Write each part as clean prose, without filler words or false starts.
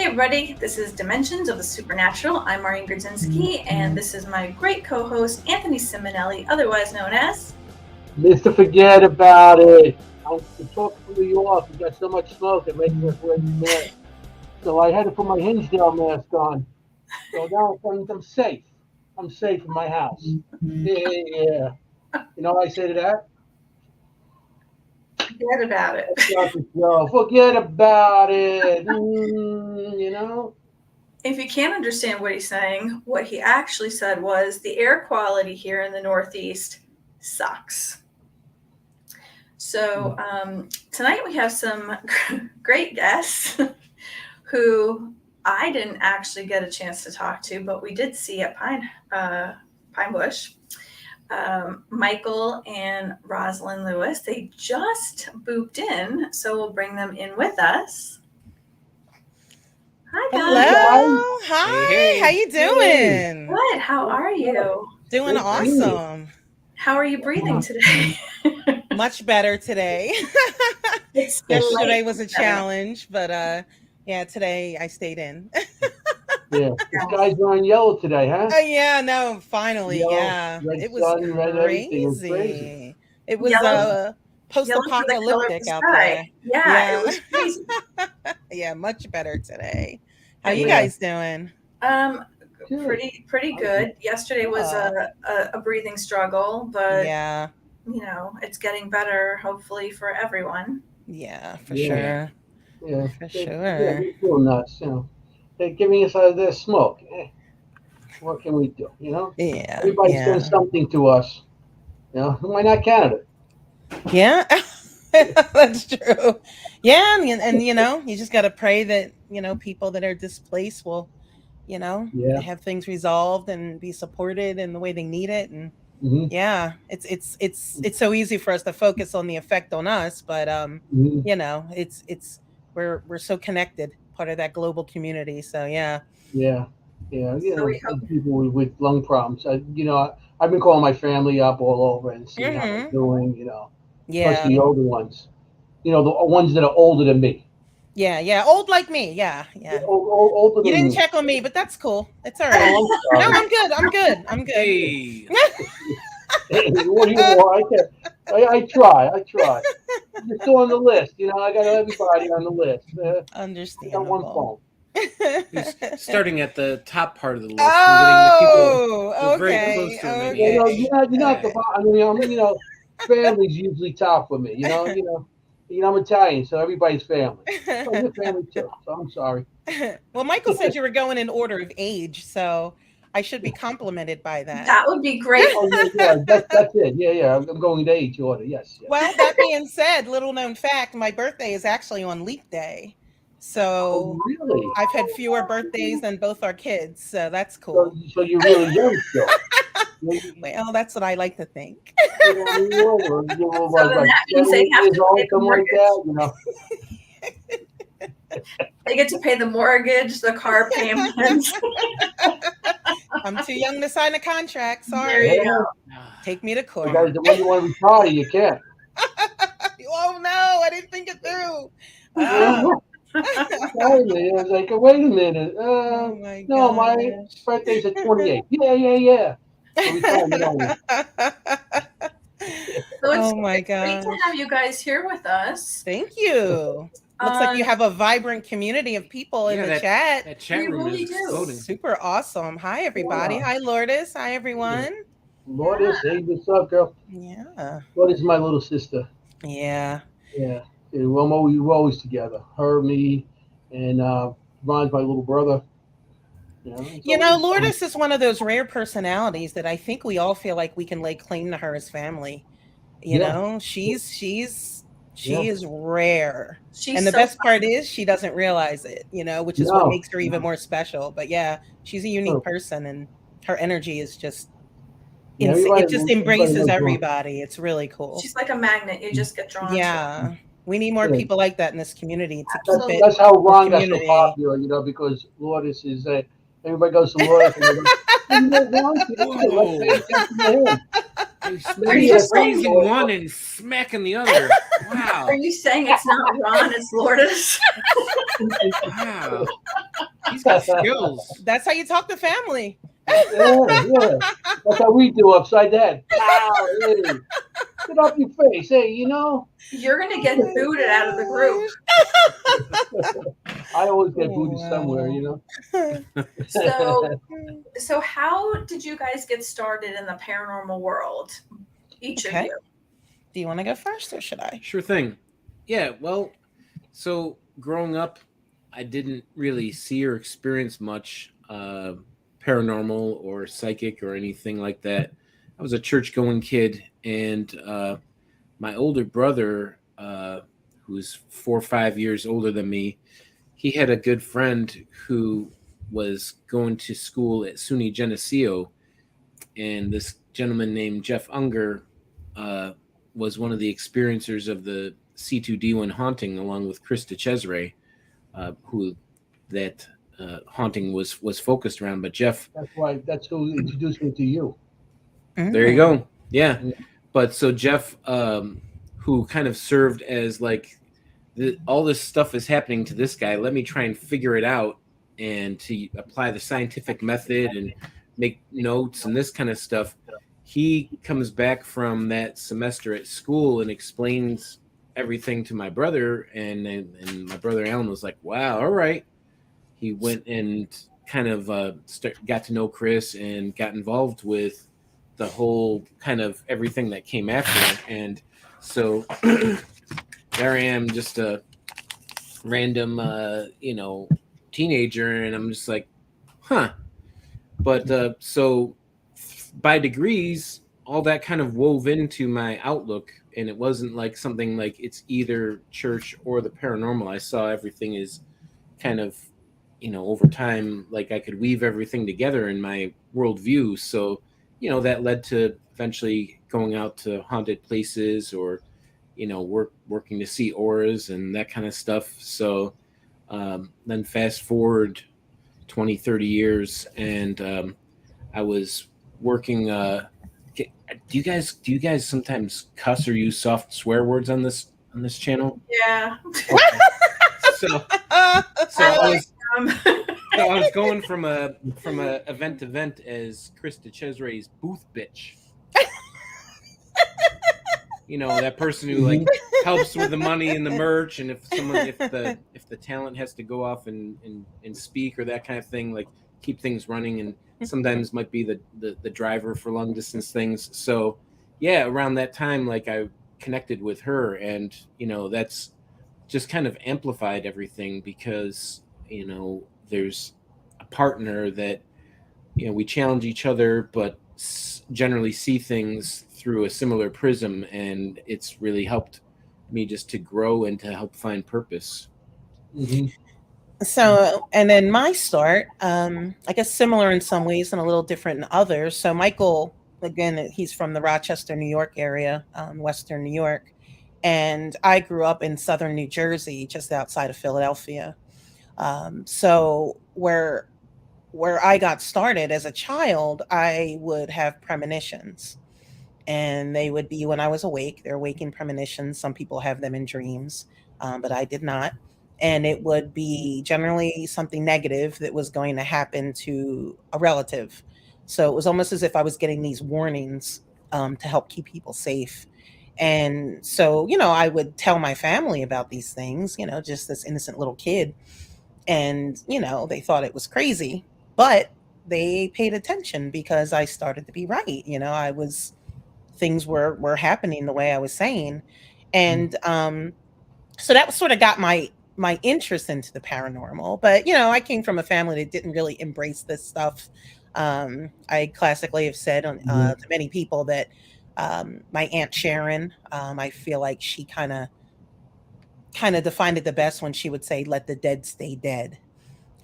everybody, this is Dimensions of the Supernatural. I'm Maureen Grudzinski, and this is my great co-host, Anthony Simonelli, otherwise known as... Mr. Forget About It. I'm talking from New York. We got so much smoke, it makes us wear these masks. So I had to put my Hinsdale mask on. So now I'm safe. I'm safe in my house. Yeah. You know what I say to that? Forget about it. Forget about it. You know? If you can't understand what he's saying, what he actually said was the air quality here in the Northeast sucks. So tonight we have some great guests who I didn't actually get a chance to talk to, but we did see at Pine Bush. Michael and Rosalyn Lewis. They just booped in, so we'll bring them in with us. Hi, guys. Hello. Hi. Hey. How you doing? Good. How are you? Doing awesome. How are you breathing today? Much better today. Yesterday was a challenge, but yeah, today I stayed in. Yeah, the skies are on yellow today, huh? Yeah, no, finally, yellow, yeah. It was crazy. It was post-apocalyptic out there. Yeah, it was crazy. Yeah, much better today. How you guys doing? Pretty good. Yesterday was a breathing struggle, but yeah, you know, it's getting better, hopefully, for everyone. Yeah, for sure. Yeah, for sure. Yeah, we feel nuts, you know. They're giving us their smoke. What can we do? You know? Yeah. Everybody's doing something to us. You know, why not Canada? Yeah, that's true. Yeah, and you know, you just got to pray that, you know, people that are displaced will, you know, have things resolved and be supported in the way they need it. And yeah, it's so easy for us to focus on the effect on us, but you know, we're so connected, part of that global community. So yeah. You know, people with lung problems. You know, I've been calling my family up all over and seeing how they're doing. You know, especially the older ones. You know, the ones that are older than me. Yeah, old like me. Yeah. Older you than didn't me. check on me, but that's cool. It's all right. No, I'm good. Hey. Hey, what do you want? I try. You're still on the list. You know, I got everybody on the list. Understandable. I got one phone. He's starting at the top part of the list. Oh, okay. Very close to him. You know, you're not the bottom. I mean, you know, family's usually top for me. You know, I'm Italian, so everybody's family. So you're family too. So I'm sorry. Well, Michael said you were going in order of age, so I should be complimented by that. That would be great. That's it. Yeah. I'm going to age order. Yes. Well, that being said, little known fact, my birthday is actually on leap day. So really? I've had fewer birthdays than both our kids, so that's cool. So you're really young still. Well, that's what I like to think. They get to pay the mortgage, the car payments. I'm too young to sign a contract. Sorry. There you go. Take me to court. When you want to retire, you can't. Oh no, I didn't think it through. I was like, wait a minute. No, my birthday's at 28. Yeah. So it's great to have you guys here with us. Thank you. Looks like you have a vibrant community of people in the chat. That chat room is exploding. Super awesome. Hi, everybody. Yeah. Hi, Lourdes. Hi, everyone. Lourdes, hey, what's up, girl? Yeah. Lourdes is my little sister. Yeah. We're always together. Her, me, and Ron's my little brother. You know, Lourdes is one of those rare personalities that I think we all feel like we can lay claim to her as family. You know, she is rare. And the best part is she doesn't realize it, you know, which is what makes her even more special. But yeah, she's a unique person, and her energy is just it just embraces everybody. It's really cool. She's like a magnet. You just get drawn to her. We need more people like that in this community to keep it. That's how Ron got so popular, you know, because Lourdes is everybody goes to Lourdes and He's praising one and smacking the other. Wow. Are you saying it's not Ron, it's Lourdes? Wow. He's got skills. That's how you talk to family. Yeah. That's how we do upside the head. Wow, hey. Get off your face. Hey, You're gonna get booted out of the group. I always get booted somewhere, So how did you guys get started in the paranormal world? Each of you. Do you want to go first or should I? Sure thing. Yeah, well, so growing up, I didn't really see or experience much paranormal or psychic or anything like that. I was a church-going kid, and my older brother, who's 4 or 5 years older than me, he had a good friend who was going to school at SUNY Geneseo, and this gentleman named Jeff Unger was one of the experiencers of the C2D1 haunting, along with Chris DeCesare, who that haunting was focused around. But Jeff, that's who introduced me to you. There you go. Yeah. But so Jeff, who kind of served as like, all this stuff is happening to this guy, let me try and figure it out and to apply the scientific method and make notes and this kind of stuff. He comes back from that semester at school and explains everything to my brother, and my brother Alan was like, wow, all right. He went and kind of got to know Chris and got involved with the whole kind of everything that came after. And so there I am, just a random teenager, and I'm just like, huh. But so by degrees, all that kind of wove into my outlook, and it wasn't like something like it's either church or the paranormal. I saw everything as kind of, over time, like I could weave everything together in my worldview. So, that led to eventually going out to haunted places or, working to see auras and that kind of stuff. So then fast forward 20, 30 years, and I was working. Do you guys sometimes cuss or use soft swear words on this channel? Yeah. So I was going from a event to event as Chris DeCesare's booth bitch. That person who like helps with the money and the merch, and if the talent has to go off and speak or that kind of thing, like keep things running, and sometimes might be the driver for long distance things. So yeah, around that time, like I connected with her, and that's just kind of amplified everything, because there's a partner that we challenge each other, but generally see things through a similar prism, and it's really helped me just to grow and to help find purpose. Mm-hmm. So, and then my start, I guess similar in some ways and a little different in others. So Michael, again, he's from the Rochester, New York area, Western New York. And I grew up in Southern New Jersey, just outside of Philadelphia. So where I got started as a child, I would have premonitions, and they would be when I was awake. They're waking premonitions. Some people have them in dreams, but I did not. And it would be generally something negative that was going to happen to a relative. So it was almost as if I was getting these warnings to help keep people safe. And so, I would tell my family about these things, just this innocent little kid. And, they thought it was crazy, but they paid attention because I started to be right. Things were happening the way I was saying. And so that sort of got my interest into the paranormal. But, I came from a family that didn't really embrace this stuff. I classically have said to many people that my Aunt Sharon, I feel like she kind of defined it the best when she would say, let the dead stay dead.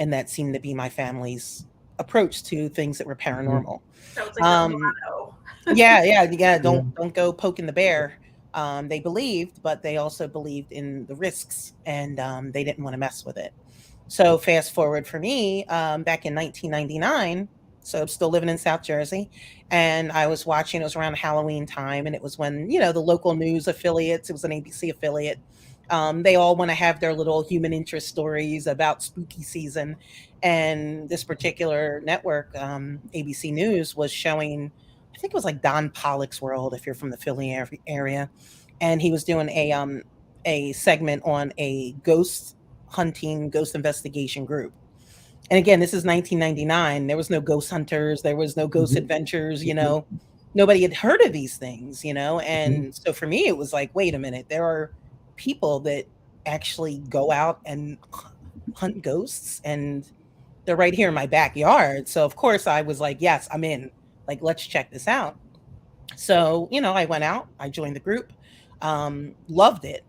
And that seemed to be my family's approach to things that were paranormal. That was like a motto. Yeah. Don't go poking the bear. They believed, but they also believed in the risks, and they didn't want to mess with it. So fast forward for me, back in 1999, so I'm still living in South Jersey, and I was watching, it was around Halloween time, and it was when, the local news affiliates, it was an ABC affiliate, They all want to have their little human interest stories about spooky season. And this particular network, ABC News, was showing, I think it was like Don Pollock's World, if you're from the Philly area. And he was doing a segment on a ghost hunting, ghost investigation group. And again, this is 1999. There was no ghost hunters, there was no ghost adventures, nobody had heard of these things, And so for me, it was like, wait a minute, there are people that actually go out and hunt ghosts, and they're right here in my backyard. So of course I was like, yes, I'm in. Like, let's check this out. So, I went out, I joined the group, loved it.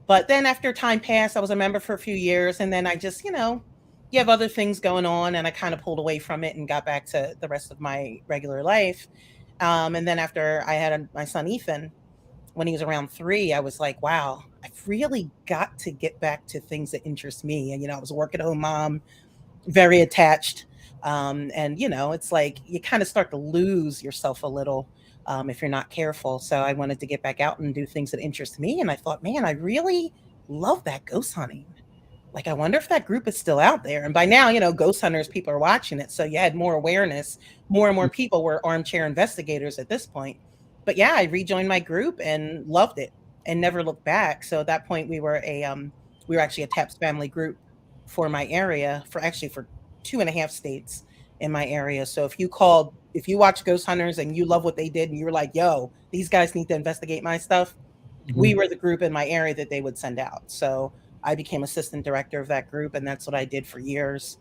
But then after time passed, I was a member for a few years, and then I just, you have other things going on, and I kind of pulled away from it and got back to the rest of my regular life. And then after I had my son Ethan, when he was around 3, I was like, wow, I've really got to get back to things that interest me. And, I was a work-at-home mom, very attached. And, it's like you kind of start to lose yourself a little if you're not careful. So I wanted to get back out and do things that interest me. And I thought, man, I really love that ghost hunting. Like, I wonder if that group is still out there. And by now, ghost hunters, people are watching it. So you had more awareness. More and more people were armchair investigators at this point. But yeah, I rejoined my group and loved it and never looked back. So at that point, we were actually a T.A.P.S family group for my area, for 2.5 states in my area. So if you watch Ghost Hunters and you love what they did and you were like, yo, these guys need to investigate my stuff, we were the group in my area that they would send out. So I became assistant director of that group, and that's what I did for years.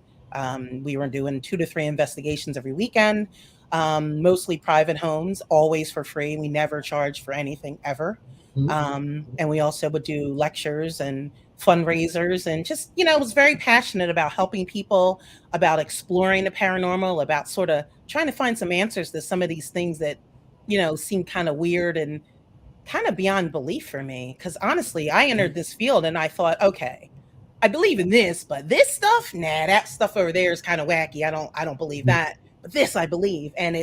We were doing 2 to 3 investigations every weekend, mostly private homes, always for free. We never charged for anything ever. And we also would do lectures and fundraisers, and just, was very passionate about helping people, about exploring the paranormal, about sort of trying to find some answers to some of these things that, seem kind of weird and kind of beyond belief for me. Because honestly, I entered this field and I thought, okay, I believe in this, but this stuff, nah, that stuff over there is kind of wacky. I don't believe that, but this I believe. And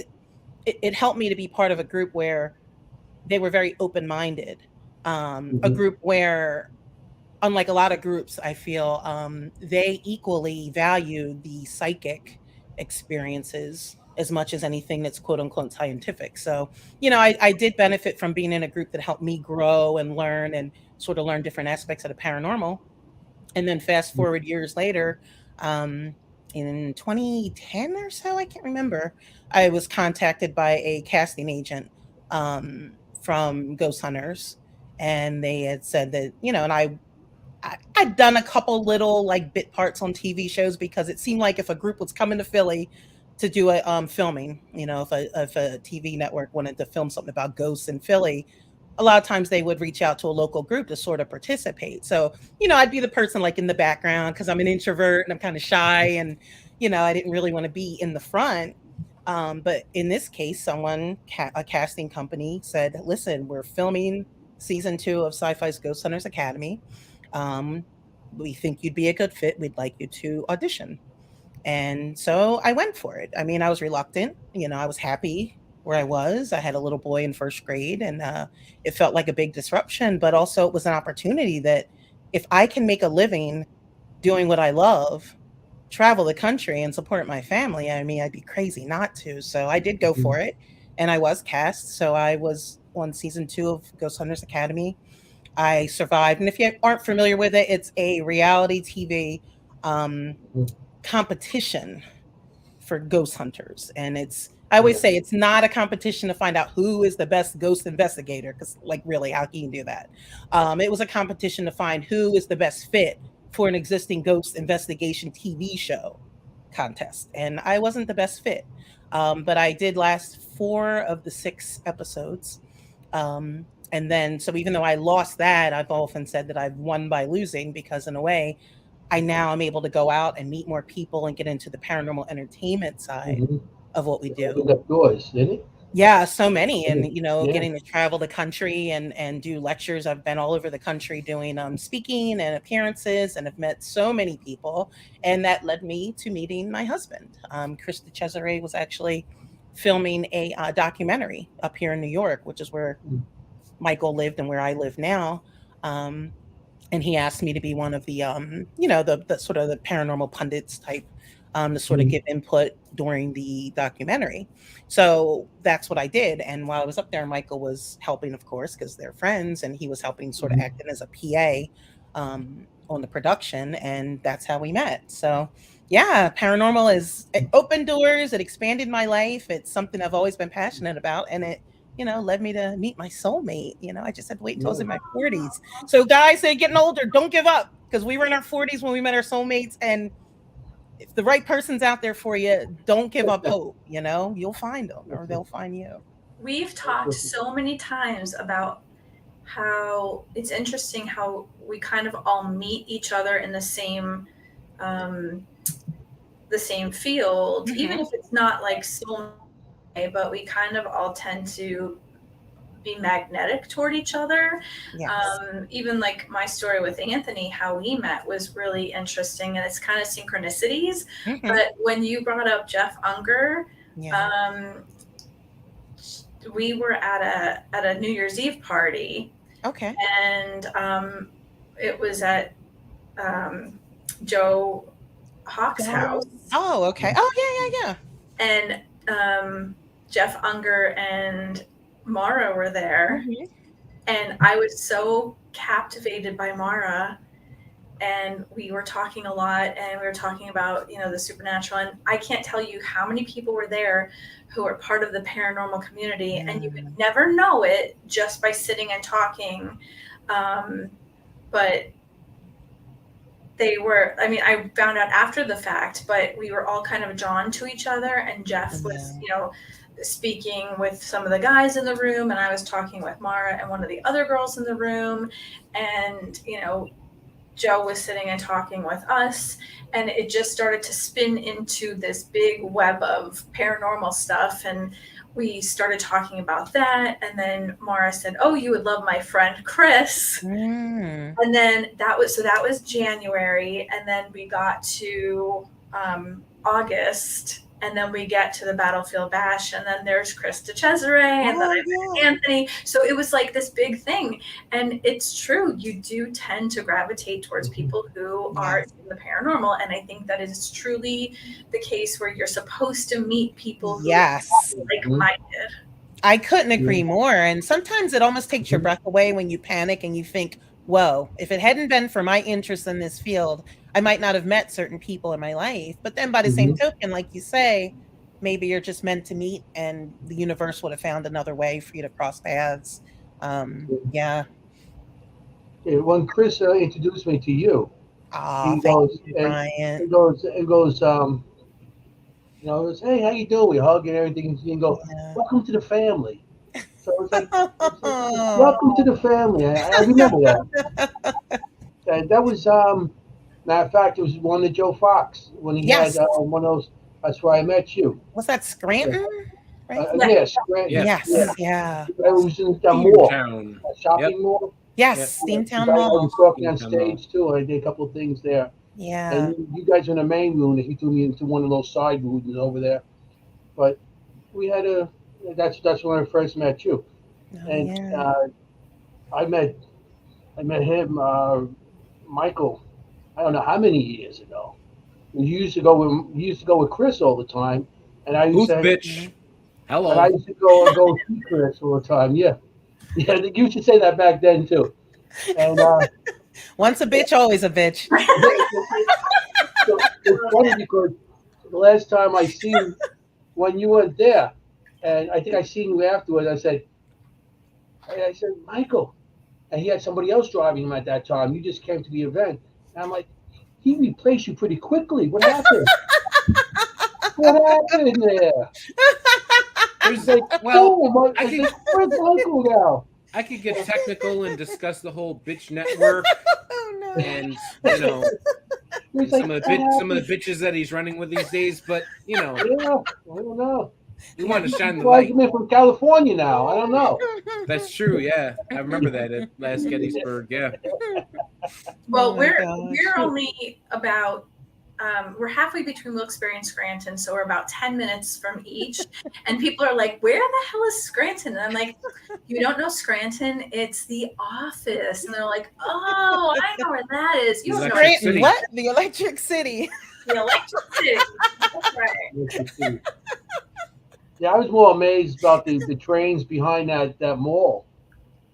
it helped me to be part of a group where they were very open-minded, a group where, unlike a lot of groups, I feel they equally value the psychic experiences as much as anything that's quote unquote scientific. So, I did benefit from being in a group that helped me grow and learn and sort of learn different aspects of the paranormal. And then fast forward years later, in 2010 or so, I can't remember, I was contacted by a casting agent from Ghost Hunters. And they had said that, and I'd done a couple little like bit parts on TV shows, because it seemed like if a group was coming to Philly to do a filming, if a TV network wanted to film something about ghosts in Philly, a lot of times they would reach out to a local group to sort of participate. So, I'd be the person like in the background, because I'm an introvert and I'm kind of shy, and, I didn't really want to be in the front. But in this case, a casting company said, listen, we're filming season 2 of SyFy's Ghost Hunters Academy. We think you'd be a good fit. We'd like you to audition. And so I went for it. I mean, I was reluctant. I was happy where I was. I had a little boy in first grade, and it felt like a big disruption, but also it was an opportunity that if I can make a living doing what I love, travel the country and support my family, I mean, I'd be crazy not to. So I did go for it, and I was cast. So I was on season 2 of Ghost Hunters Academy. I survived. And if you aren't familiar with it, it's a reality TV competition for ghost hunters. And I always say it's not a competition to find out who is the best ghost investigator, because like, really, how can you do that? It was a competition to find who is the best fit for an existing ghost investigation TV show contest. And I wasn't the best fit. But I did last 4 of the 6 episodes. And then, so even though I lost that, I've often said that I've won by losing, because in a way, I now am able to go out and meet more people and get into the paranormal entertainment side of what we do. Opened up doors, didn't it? Yeah, so many. And, getting to travel the country and do lectures. I've been all over the country doing speaking and appearances, and have met so many people. And that led me to meeting my husband. Chris DeCesare was actually filming a documentary up here in New York, which is where Michael lived and where I live now. and he asked me to be one of the the sort of the paranormal pundits type, to sort of give input during the documentary. So that's what I did. And while I was up there, Michael was helping, of course, because they're friends, and he was helping sort of acting as a PA on the production, and that's how we met. So yeah, paranormal it opened doors, it expanded my life. It's something I've always been passionate about, and it led me to meet my soulmate. I just had to wait till I was in my 40s. So guys that are getting older, don't give up, because we were in our 40s when we met our soulmates, and if the right person's out there for you, don't give up hope. You'll find them, or they'll find you. We've talked so many times about how it's interesting how we kind of all meet each other in the same field, even if it's not like soulmate, but we kind of all tend to be magnetic toward each other. Yes. Even like my story with Anthony, how we met was really interesting, and it's kind of synchronicities. But when you brought up Jeff Unger, we were at a New Year's Eve party. Okay. And it was at Joe Hawk's house. Oh, okay. Oh, yeah. And Jeff Unger and Mara were there. And I was so captivated by Mara. And we were talking a lot, and we were talking about, the supernatural. And I can't tell you how many people were there who are part of the paranormal community, and you would never know it just by sitting and talking. But they were, I found out after the fact, but we were all kind of drawn to each other. And Jeff was, speaking with some of the guys in the room, and I was talking with Mara and one of the other girls in the room. And, Joe was sitting and talking with us, and it just started to spin into this big web of paranormal stuff. And we started talking about that. And then Mara said, "Oh, you would love my friend Chris." And then that was January. And then we got to August, and then we get to the Battlefield Bash, and then there's Chris DeCesare, and then I met Anthony. So it was like this big thing. And it's true, you do tend to gravitate towards people who are in the paranormal. And I think that is truly the case, where you're supposed to meet people who are like-minded. I couldn't agree more. And sometimes it almost takes your breath away when you panic and you think, whoa, if it hadn't been for my interest in this field, I might not have met certain people in my life. But then by the same token, like you say, maybe you're just meant to meet, and the universe would have found another way for you to cross paths. When Chris introduced me to you, he goes, "Hey, how you doing?" We hug and everything, and go, "Welcome to the family." So it's like, "Welcome to the family." I remember that. That was, matter of fact, it was one of Joe Fox when he had one of those. That's where I met you. Was that Scranton? Right? Yes, Scranton. Yes. It was in the mall, shopping mall. Yes, Steamtown Mall. I was talking on stage too. I did a couple of things there. Yeah. And you guys were in the main room, and he threw me into one of those side rooms over there. But we had that's when I first met you. I met him, Michael, I don't know how many years ago. You used to go with Chris all the time, and I used to bitch. Hello. And I used to go see Chris all the time. Yeah, you should say that back then too. And once a bitch, always a bitch. So it's funny because the last time I seen when you went there, and I think I seen you afterwards. I said, Michael, and he had somebody else driving him at that time. You just came to the event, and I'm like, he replaced you pretty quickly. What happened? What happened there? Where's Michael now? I could get technical and discuss the whole bitch network, and some of the bitches that he's running with these days. But I don't know. We want to shine the light. I'm from California now. I don't know. That's true. Yeah, I remember that at last Gettysburg. Yeah. Well, we're only about we're halfway between Wilkes-Barre and Scranton, so we're about 10 minutes from each. And people are like, where the hell is Scranton? And I'm like, you don't know Scranton? It's The Office. And they're like, oh, I know where that is. You don't know Scranton, what? The Electric City. The Electric City. That's right. Yeah, I was more amazed about the trains behind that mall.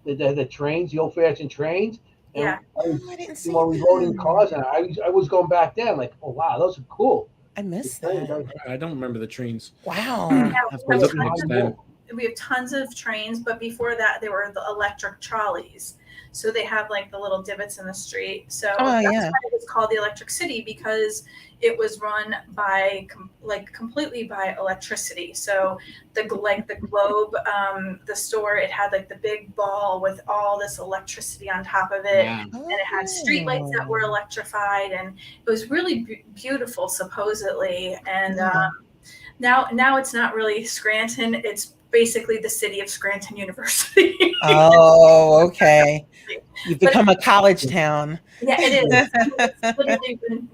The trains, the old-fashioned trains. And Yeah. I didn't see when we rode in cars, and I was going back there, like, oh wow, those are cool. I missed that. I don't remember the trains. Wow. We have tons of trains, but before that, there were the electric trolleys. So they have like the little divots in the street. So that's why it was called the Electric City, because it was run by completely by electricity. So the globe, the store, it had like the big ball with all this electricity on top of it, and it had streetlights that were electrified, and it was really beautiful, supposedly. And now it's not really Scranton; it's basically the city of Scranton University. Oh, okay. You've become a college town. Yeah, it is. It's literally been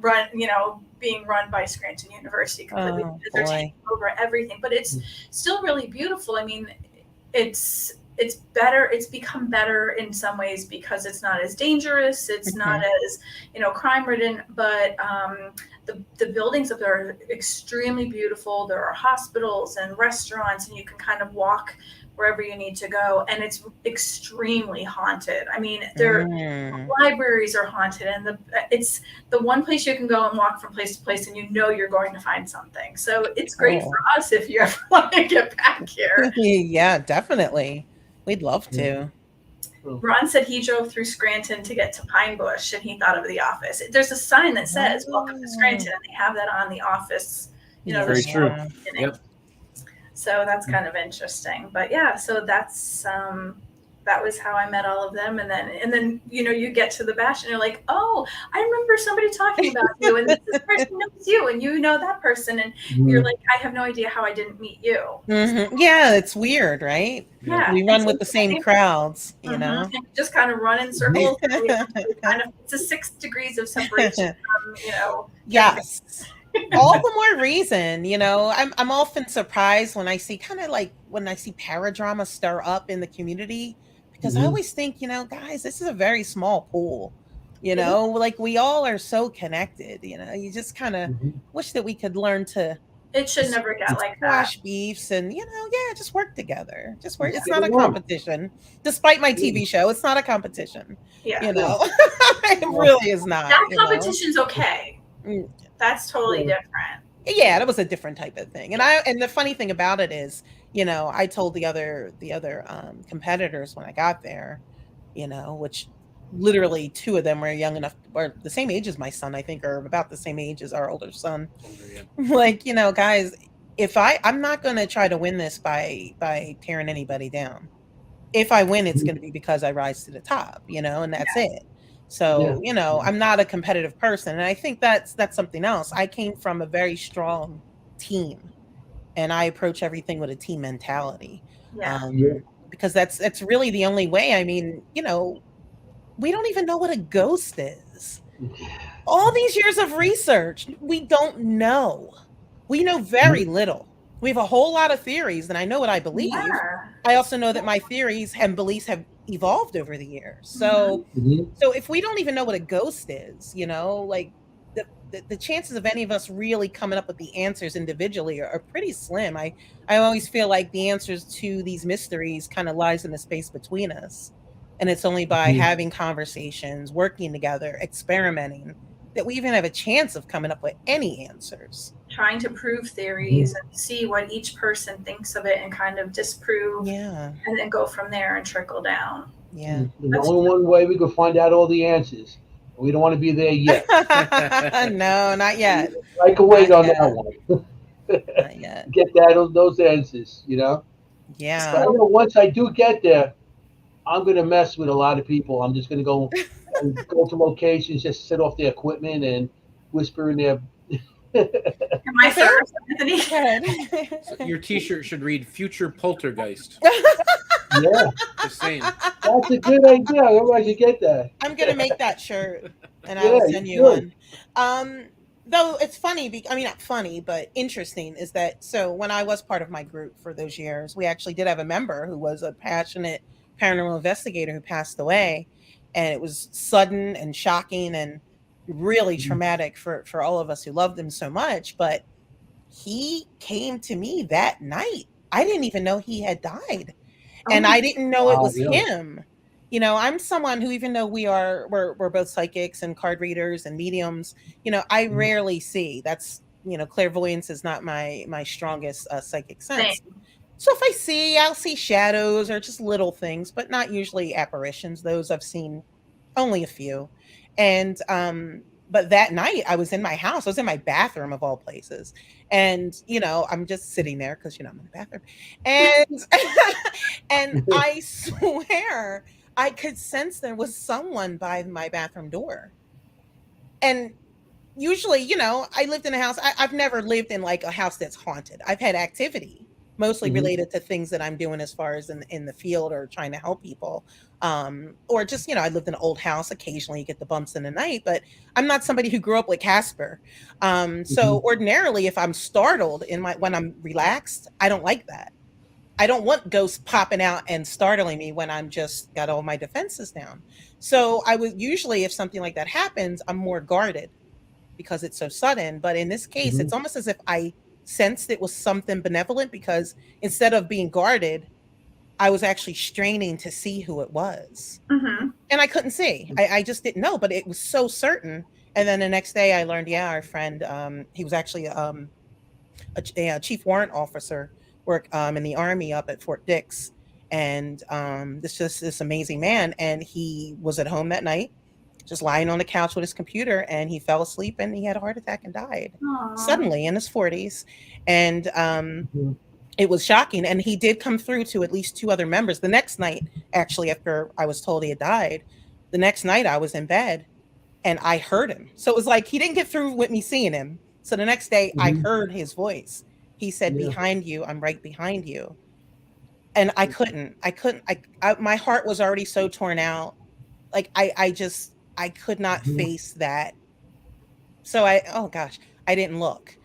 being run by Scranton University completely. They're taking over everything, but it's still really beautiful. I mean, it's better. It's become better in some ways because it's not as dangerous. It's not as crime ridden, but the buildings up there are extremely beautiful. There are hospitals and restaurants, and you can kind of walk wherever you need to go, and it's extremely haunted. I mean, libraries are haunted, and it's the one place you can go and walk from place to place, and you're going to find something. So it's great for us if you ever want to get back here. Yeah, definitely. We'd love to. Ron said he drove through Scranton to get to Pine Bush, and he thought of The Office. There's a sign that says "Welcome to Scranton," and they have that on The Office. Very true. Yep. So that's kind of interesting. But yeah, so that's that was how I met all of them, and then you get to the bash and you're like, oh, I remember somebody talking about you, and this person knows you, and you know that person, and you're like, I have no idea how I didn't meet you. Yeah, it's weird, right? Yeah, we run with the same crowds, you know. And just kind of run in circles. It's a 6 degrees of separation from Yes. All the more reason, I'm often surprised when I see paradrama stir up in the community, because I always think, guys, this is a very small pool, like we all are so connected, you just kind of wish that we could learn to. It should never get like that. Squash beefs and, just work together. Just work. It's not a competition. Despite my TV show, it's not a competition. Yeah. It really is not. That competition's okay. That's totally different. Yeah, that was a different type of thing. And the funny thing about it is, I told the other competitors when I got there, which literally 2 of them were young enough, or the same age as my son, I think, or about the same age as our older son. Like, guys, I'm not going to try to win this by tearing anybody down. If I win, it's going to be because I rise to the top, and that's it. So, I'm not a competitive person. And I think that's something else. I came from a very strong team, and I approach everything with a team mentality. Because that's really the only way. I mean, we don't even know what a ghost is. All these years of research, we don't know. We know very little. We have a whole lot of theories, and I know what I believe. I also know that my theories and beliefs have evolved over the years. So if we don't even know what a ghost is, like the chances of any of us really coming up with the answers individually are pretty slim. I always feel like the answers to these mysteries kind of lies in the space between us. And it's only by having conversations, working together, experimenting, that we even have a chance of coming up with any answers. Trying to prove theories and see what each person thinks of it and kind of disprove, and then go from there and trickle down. Yeah. There's only one way we can find out all the answers. We don't want to be there yet. No, not yet. I can wait on that one. Not yet. Get those answers, Yeah. So I know once I do get there, I'm going to mess with a lot of people. I'm just going to go to locations, just sit off their equipment and whisper in their. Am I first, Anthony? So your T-shirt should read "Future Poltergeist." Yeah, just saying. That's a good idea. Everybody should get that. I'm gonna make that shirt, and I will send you one. though it's funny, I mean, not funny, but interesting is that, so when I was part of my group for those years, we actually did have a member who was a passionate paranormal investigator who passed away. And it was sudden and shocking and really traumatic for all of us who loved him so much. But he came to me that night. I didn't even know he had died. Oh And my I didn't know it was Really? him. You know, I'm someone who, even though we're both psychics and card readers and mediums, you know, I rarely see. That's, you know, clairvoyance is not my strongest psychic sense. same. So if I see, I'll see shadows or just little things, but not usually apparitions. Those I've seen only a few. And but that night I was in my house. I was in my bathroom of all places. And you know, I'm just sitting there because you know I'm in the bathroom. And and I swear I could sense there was someone by my bathroom door. And usually, you know, I lived in a house. I've never lived in like a house that's haunted. I've had activity mostly related to things that I'm doing as far as in the field or trying to help people. Or just, you know, I lived in an old house. Occasionally you get the bumps in the night, but I'm not somebody who grew up like Casper. So ordinarily if I'm startled when I'm relaxed, I don't like that. I don't want ghosts popping out and startling me when I'm just got all my defenses down. So I would usually, if something like that happens, I'm more guarded because it's so sudden. But in this case, it's almost as if I sensed it was something benevolent, because instead of being guarded, I was actually straining to see who it was. Mm-hmm. And I couldn't see. I just didn't know, but it was so certain. And then the next day I learned, yeah, our friend, he was actually a chief warrant officer, worked in the Army up at Fort Dix. And this amazing man. And he was at home that night, just lying on the couch with his computer, and he fell asleep and he had a heart attack and died Aww. suddenly in his 40s. And it was shocking. And he did come through to at least two other members the next night. Actually, after I was told he had died, the next night I was in bed and I heard him. So it was like he didn't get through with me seeing him. So the next day I heard his voice. He said, "Behind you, I'm right behind you." And my heart was already so torn out. Like I could not face that. So oh gosh, I didn't look.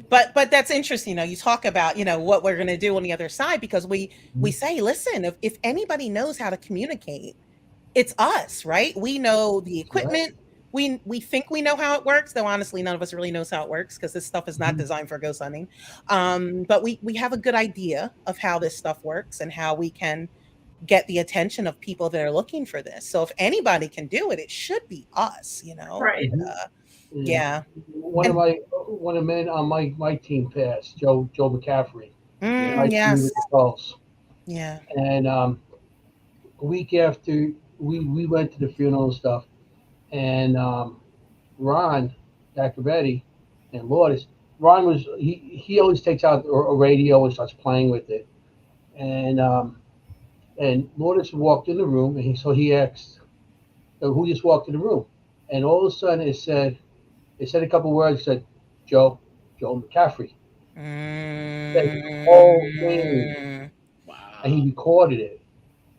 But that's interesting. You know, you talk about, you know, what we're going to do on the other side, because we say, listen, if anybody knows how to communicate, it's us, right? We know the equipment. We think we know how it works, though honestly none of us really knows how it works, because this stuff is not designed for ghost hunting. But we have a good idea of how this stuff works and how we can get the attention of people that are looking for this. So if anybody can do it, it should be us, you know. Right. Yeah. One of the men on my team passed, Joe McCaffrey. Yes. The Pulse. Yeah. And a week after we went to the funeral and stuff, and Ron, Dr. Betty, and Lourdes. Ron was he always takes out a radio and starts playing with it, and Lourdes walked in the room, and he asked, "Who just walked in the room?" And all of a sudden it said a couple words. It said, Joe McCaffrey. Said the whole name, Wow. and he recorded it.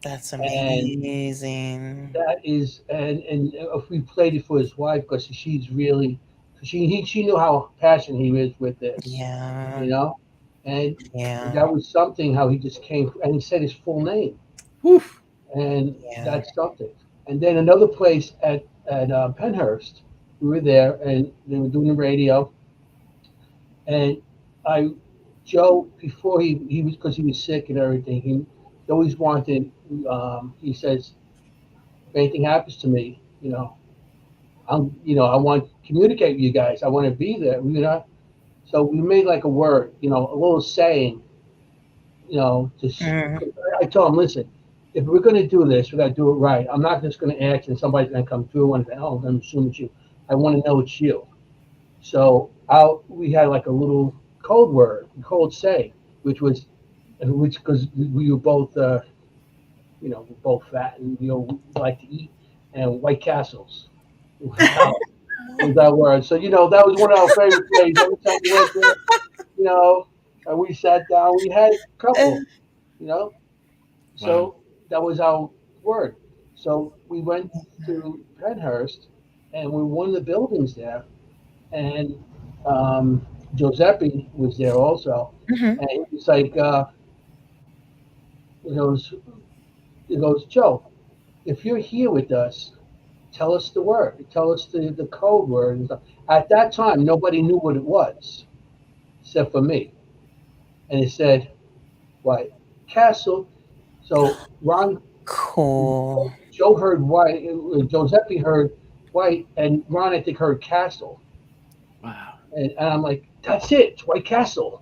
That's amazing. And that is, and if we played it for his wife, because she's really, she knew how passionate he is with this. Yeah. You know, and Yeah. that was something, how he just came and he said his full name. Oof. And that's something. And then another place at Penhurst, we were there and they were doing the radio, and Joe, before he was, because he was sick and everything, he always wanted. He says, if anything happens to me, I want to communicate with you guys. I want to be there. So we made like a word, a little saying, I told him, listen, if we're going to do this, we got to do it right. I'm not just going to ask and somebody's going to come through and say, oh, I'm going to assume it's you. I want to know it's you. So we had like a little code word, code say, which because we were both, we're both fat and we like to eat, and White Castles was that word. So that was one of our favorite plays. Every time we went there, and we sat down, we had a couple, So that was our word. So we went to Penhurst, and we were in one of the buildings there, and Giuseppe was there also, Mm-hmm. and he was like, he goes, Joe, if you're here with us, tell us the word, tell us the code word. And stuff. At that time, nobody knew what it was, except for me, and he said, "White Castle." So Ron, Cool. Joe heard White, Giuseppe heard White, and Ron I think heard Castle, Wow. and I'm like, "That's it, it's White Castle,"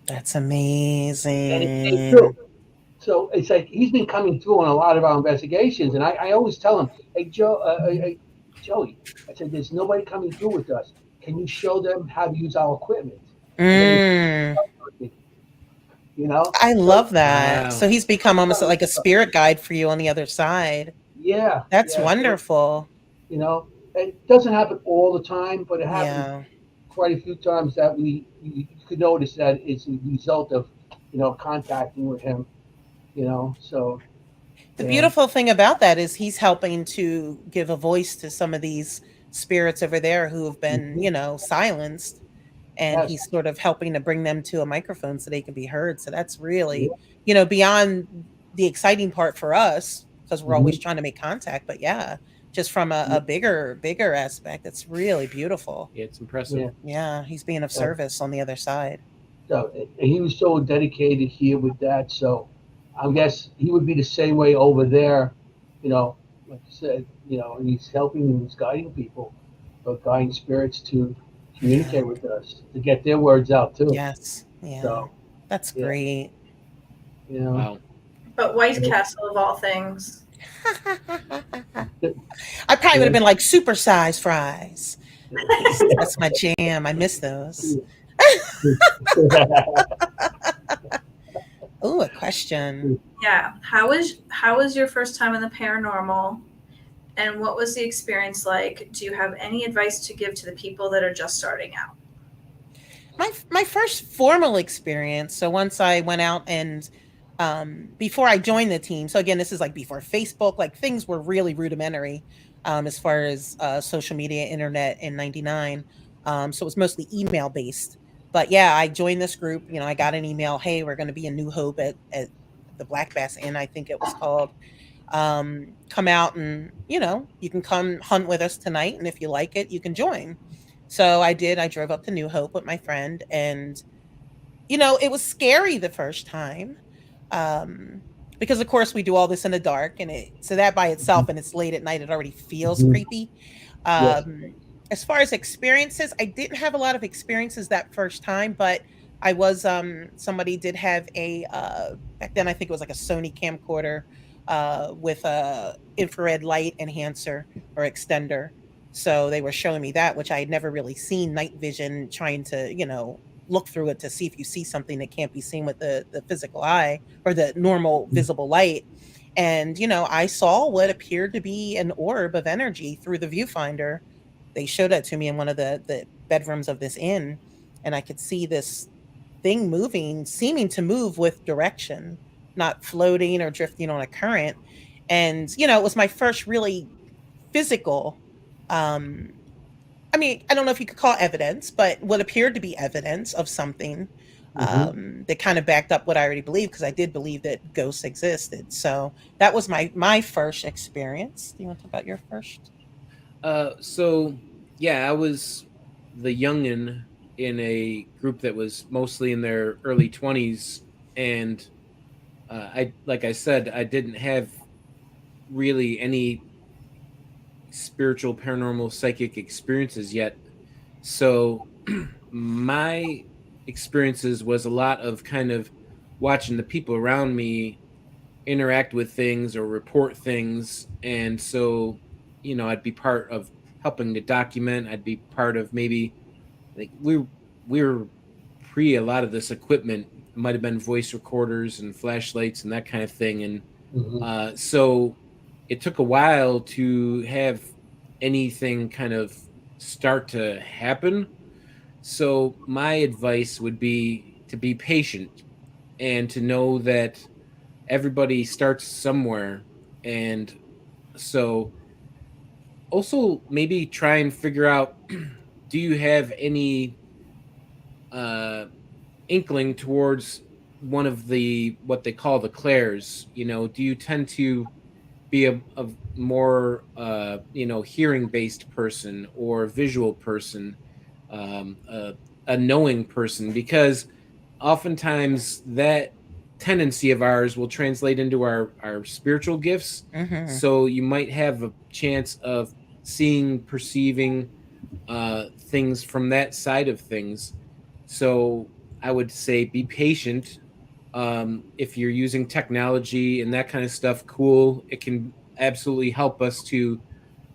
That's and it came through. amazing. So it's like he's been coming through on a lot of our investigations, and I always tell him, "Hey Joe, Joey," I said, "There's nobody coming through with us. Can you show them how to use our equipment?" And then Mm, you know, I so love that. Wow. So he's become almost like a spirit guide for you on the other side. yeah, That's yeah. So wonderful. it doesn't happen all the time, but it happens Yeah. quite a few times that you could notice that it's a result of contacting with him. So The yeah. beautiful thing about that is he's helping to give a voice to some of these spirits over there who have been, Mhm. silenced, and Yes. he's sort of helping to bring them to a microphone so they can be heard. So that's Yeah. really, beyond the exciting part for us because we're always Mhm. trying to make contact. But yeah, just from a bigger aspect, it's really beautiful. Yeah, it's impressive. Yeah. Yeah, he's being of So, service on the other side. so he was so dedicated here with that. So I guess he would be the same way over there. Like you said, he's helping, he's guiding people, but guiding spirits to Yeah. communicate with us, to get their words out too. Yes. Yeah. So That's yeah, great. you know. Wow. But White Castle of all things. I probably would have Yeah. been like super size fries. That's my jam. I miss those. Oh, a question. Yeah. How was your first time in the paranormal? And what was the experience like? Do you have any advice to give to the people that are just starting out? My first formal experience. So once I went out and before I joined the team. So again, this is like before Facebook. Like things were really rudimentary as far as social media, internet in '99. So it was mostly email based. But yeah, I joined this group. I got an email. Hey, we're going to be in New Hope at the Black Bass Inn, I think it was called. Come out and you can come hunt with us tonight, and if you like it, you can join. So I did. I drove up to New Hope with my friend, and it was scary the first time, um, because of course we do all this in the dark, and so that by itself, and it's late at night, it already feels Mhm. creepy. Yes. As far as experiences, I didn't have a lot of experiences that first time, but I was somebody did have a back then I think it was like a Sony camcorder with a infrared light enhancer or extender. So they were showing me that, which I had never really seen night vision, trying to, look through it to see if you see something that can't be seen with the physical eye or the normal visible light. And, I saw what appeared to be an orb of energy through the viewfinder. They showed that to me in one of the bedrooms of this inn, and I could see this thing moving, seeming to move with direction, not floating or drifting on a current. And, it was my first really physical, um, I mean, I don't know if you could call evidence, but what appeared to be evidence of something Hmm. that kind of backed up what I already believed, because I did believe that ghosts existed. So that was my first experience. Do you want to talk about your first? So yeah, I was the youngin in a group that was mostly in their early 20s, and I like I said, I didn't have really any spiritual, paranormal, psychic experiences yet. So my experiences was a lot of kind of watching the people around me interact with things or report things. And so, I'd be part of helping to document. I'd be part of maybe like we were pre a lot of this equipment. It might have been voice recorders and flashlights and that kind of thing. And Hmm. so it took a while to have anything kind of start to happen. So my advice would be to be patient and to know that everybody starts somewhere. And so also maybe try and figure out do you have any inkling towards one of the what they call the clairs? Do you tend to be a more hearing based person or visual person, a knowing person? Because oftentimes that tendency of ours will translate into our spiritual gifts. Mm-hmm. So you might have a chance of seeing, perceiving things from that side of things. So I would say be patient. If you're using technology and that kind of stuff, cool. It can absolutely help us to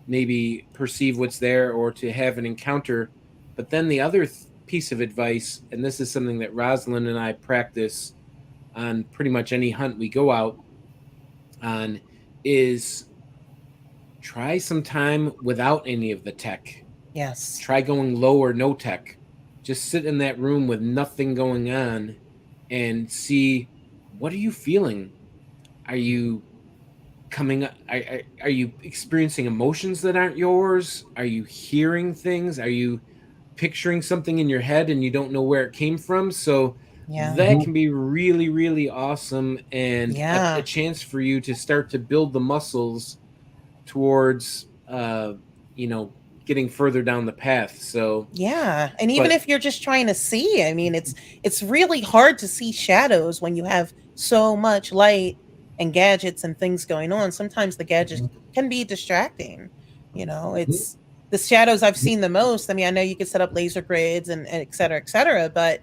maybe perceive what's there or to have an encounter. But then the other piece of advice, and this is something that Rosalyn and I practice on pretty much any hunt we go out on, is try some time without any of the tech. Yes. Try going low or no tech. Just sit in that room with nothing going on and see, what are you feeling? Are you are you experiencing emotions that aren't yours? Are you hearing things? Are you picturing something in your head and you don't know where it came from? So Yeah. that can be really, really awesome, and a Yeah. chance for you to start to build the muscles towards getting further down the path. So Yeah. And even but if you're just trying to see, I mean, it's really hard to see shadows when you have so much light and gadgets and things going on. Sometimes the gadgets can be distracting. It's the shadows I've seen the most. I mean, I know you could set up laser grids and et cetera, but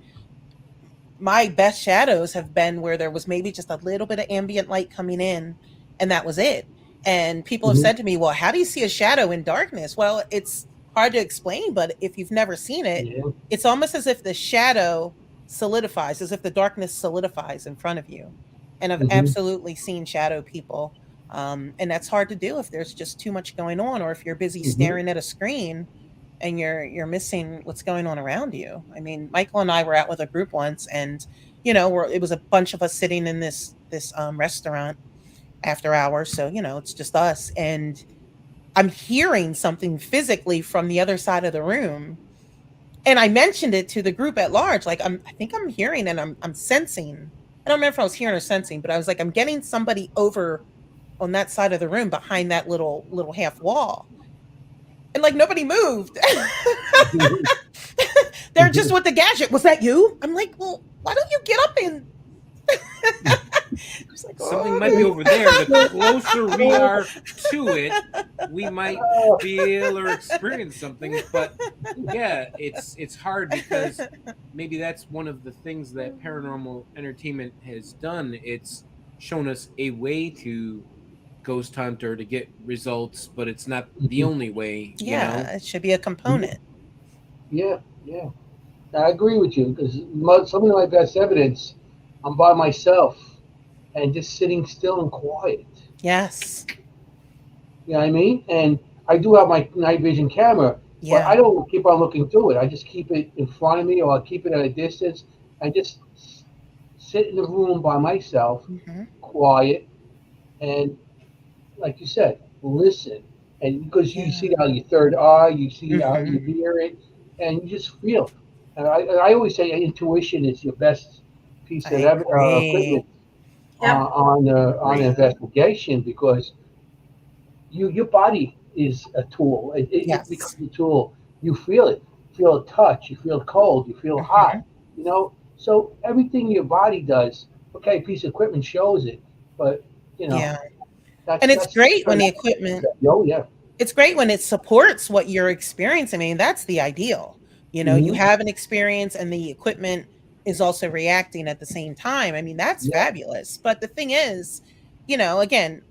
my best shadows have been where there was maybe just a little bit of ambient light coming in, and that was it. And people have said to me, well, how do you see a shadow in darkness? Well, it's hard to explain, but if you've never seen it, it's almost as if the shadow solidifies, as if the darkness solidifies in front of you. And I've absolutely seen shadow people. And that's hard to do if there's just too much going on, or if you're busy staring at a screen and you're missing what's going on around you. I mean, Michael and I were out with a group once, and it was a bunch of us sitting in this restaurant after hours. So it's just us, and I'm hearing something physically from the other side of the room, and I mentioned it to the group at large. Like, I think I'm hearing and I'm sensing. I don't remember if I was hearing or sensing, but I was like, I'm getting somebody over on that side of the room behind that little half wall. And like nobody moved. They're just with the gadget. Was that you? I'm like, well, why don't you get up and like, something might be over there. The closer we are to it, we might feel or experience something. But yeah, it's hard, because maybe that's one of the things that paranormal entertainment has done. It's shown us a way to ghost hunt or to get results, but it's not the only way. It should be a component. Yeah. I agree with you, because some of my best evidence, I'm by myself and just sitting still and quiet. Yes. You know what I mean? And I do have my night vision camera, but I don't keep on looking through it. I just keep it in front of me, or I keep it at a distance, and just sit in the room by myself, quiet, and like you said, listen. And because you see out your third eye, you see out, you hear it, and you just feel. And I always say intuition is your best piece of equipment on investigation, because your body is a tool. It becomes a tool. You feel it. You feel a touch. You feel cold. You feel hot. So everything your body does. Okay, a piece of equipment shows it, but and it's great when the equipment. It's great when it supports what you're experiencing. I mean, that's the ideal. You have an experience and the equipment is also reacting at the same time. I mean, that's fabulous. But the thing is, again,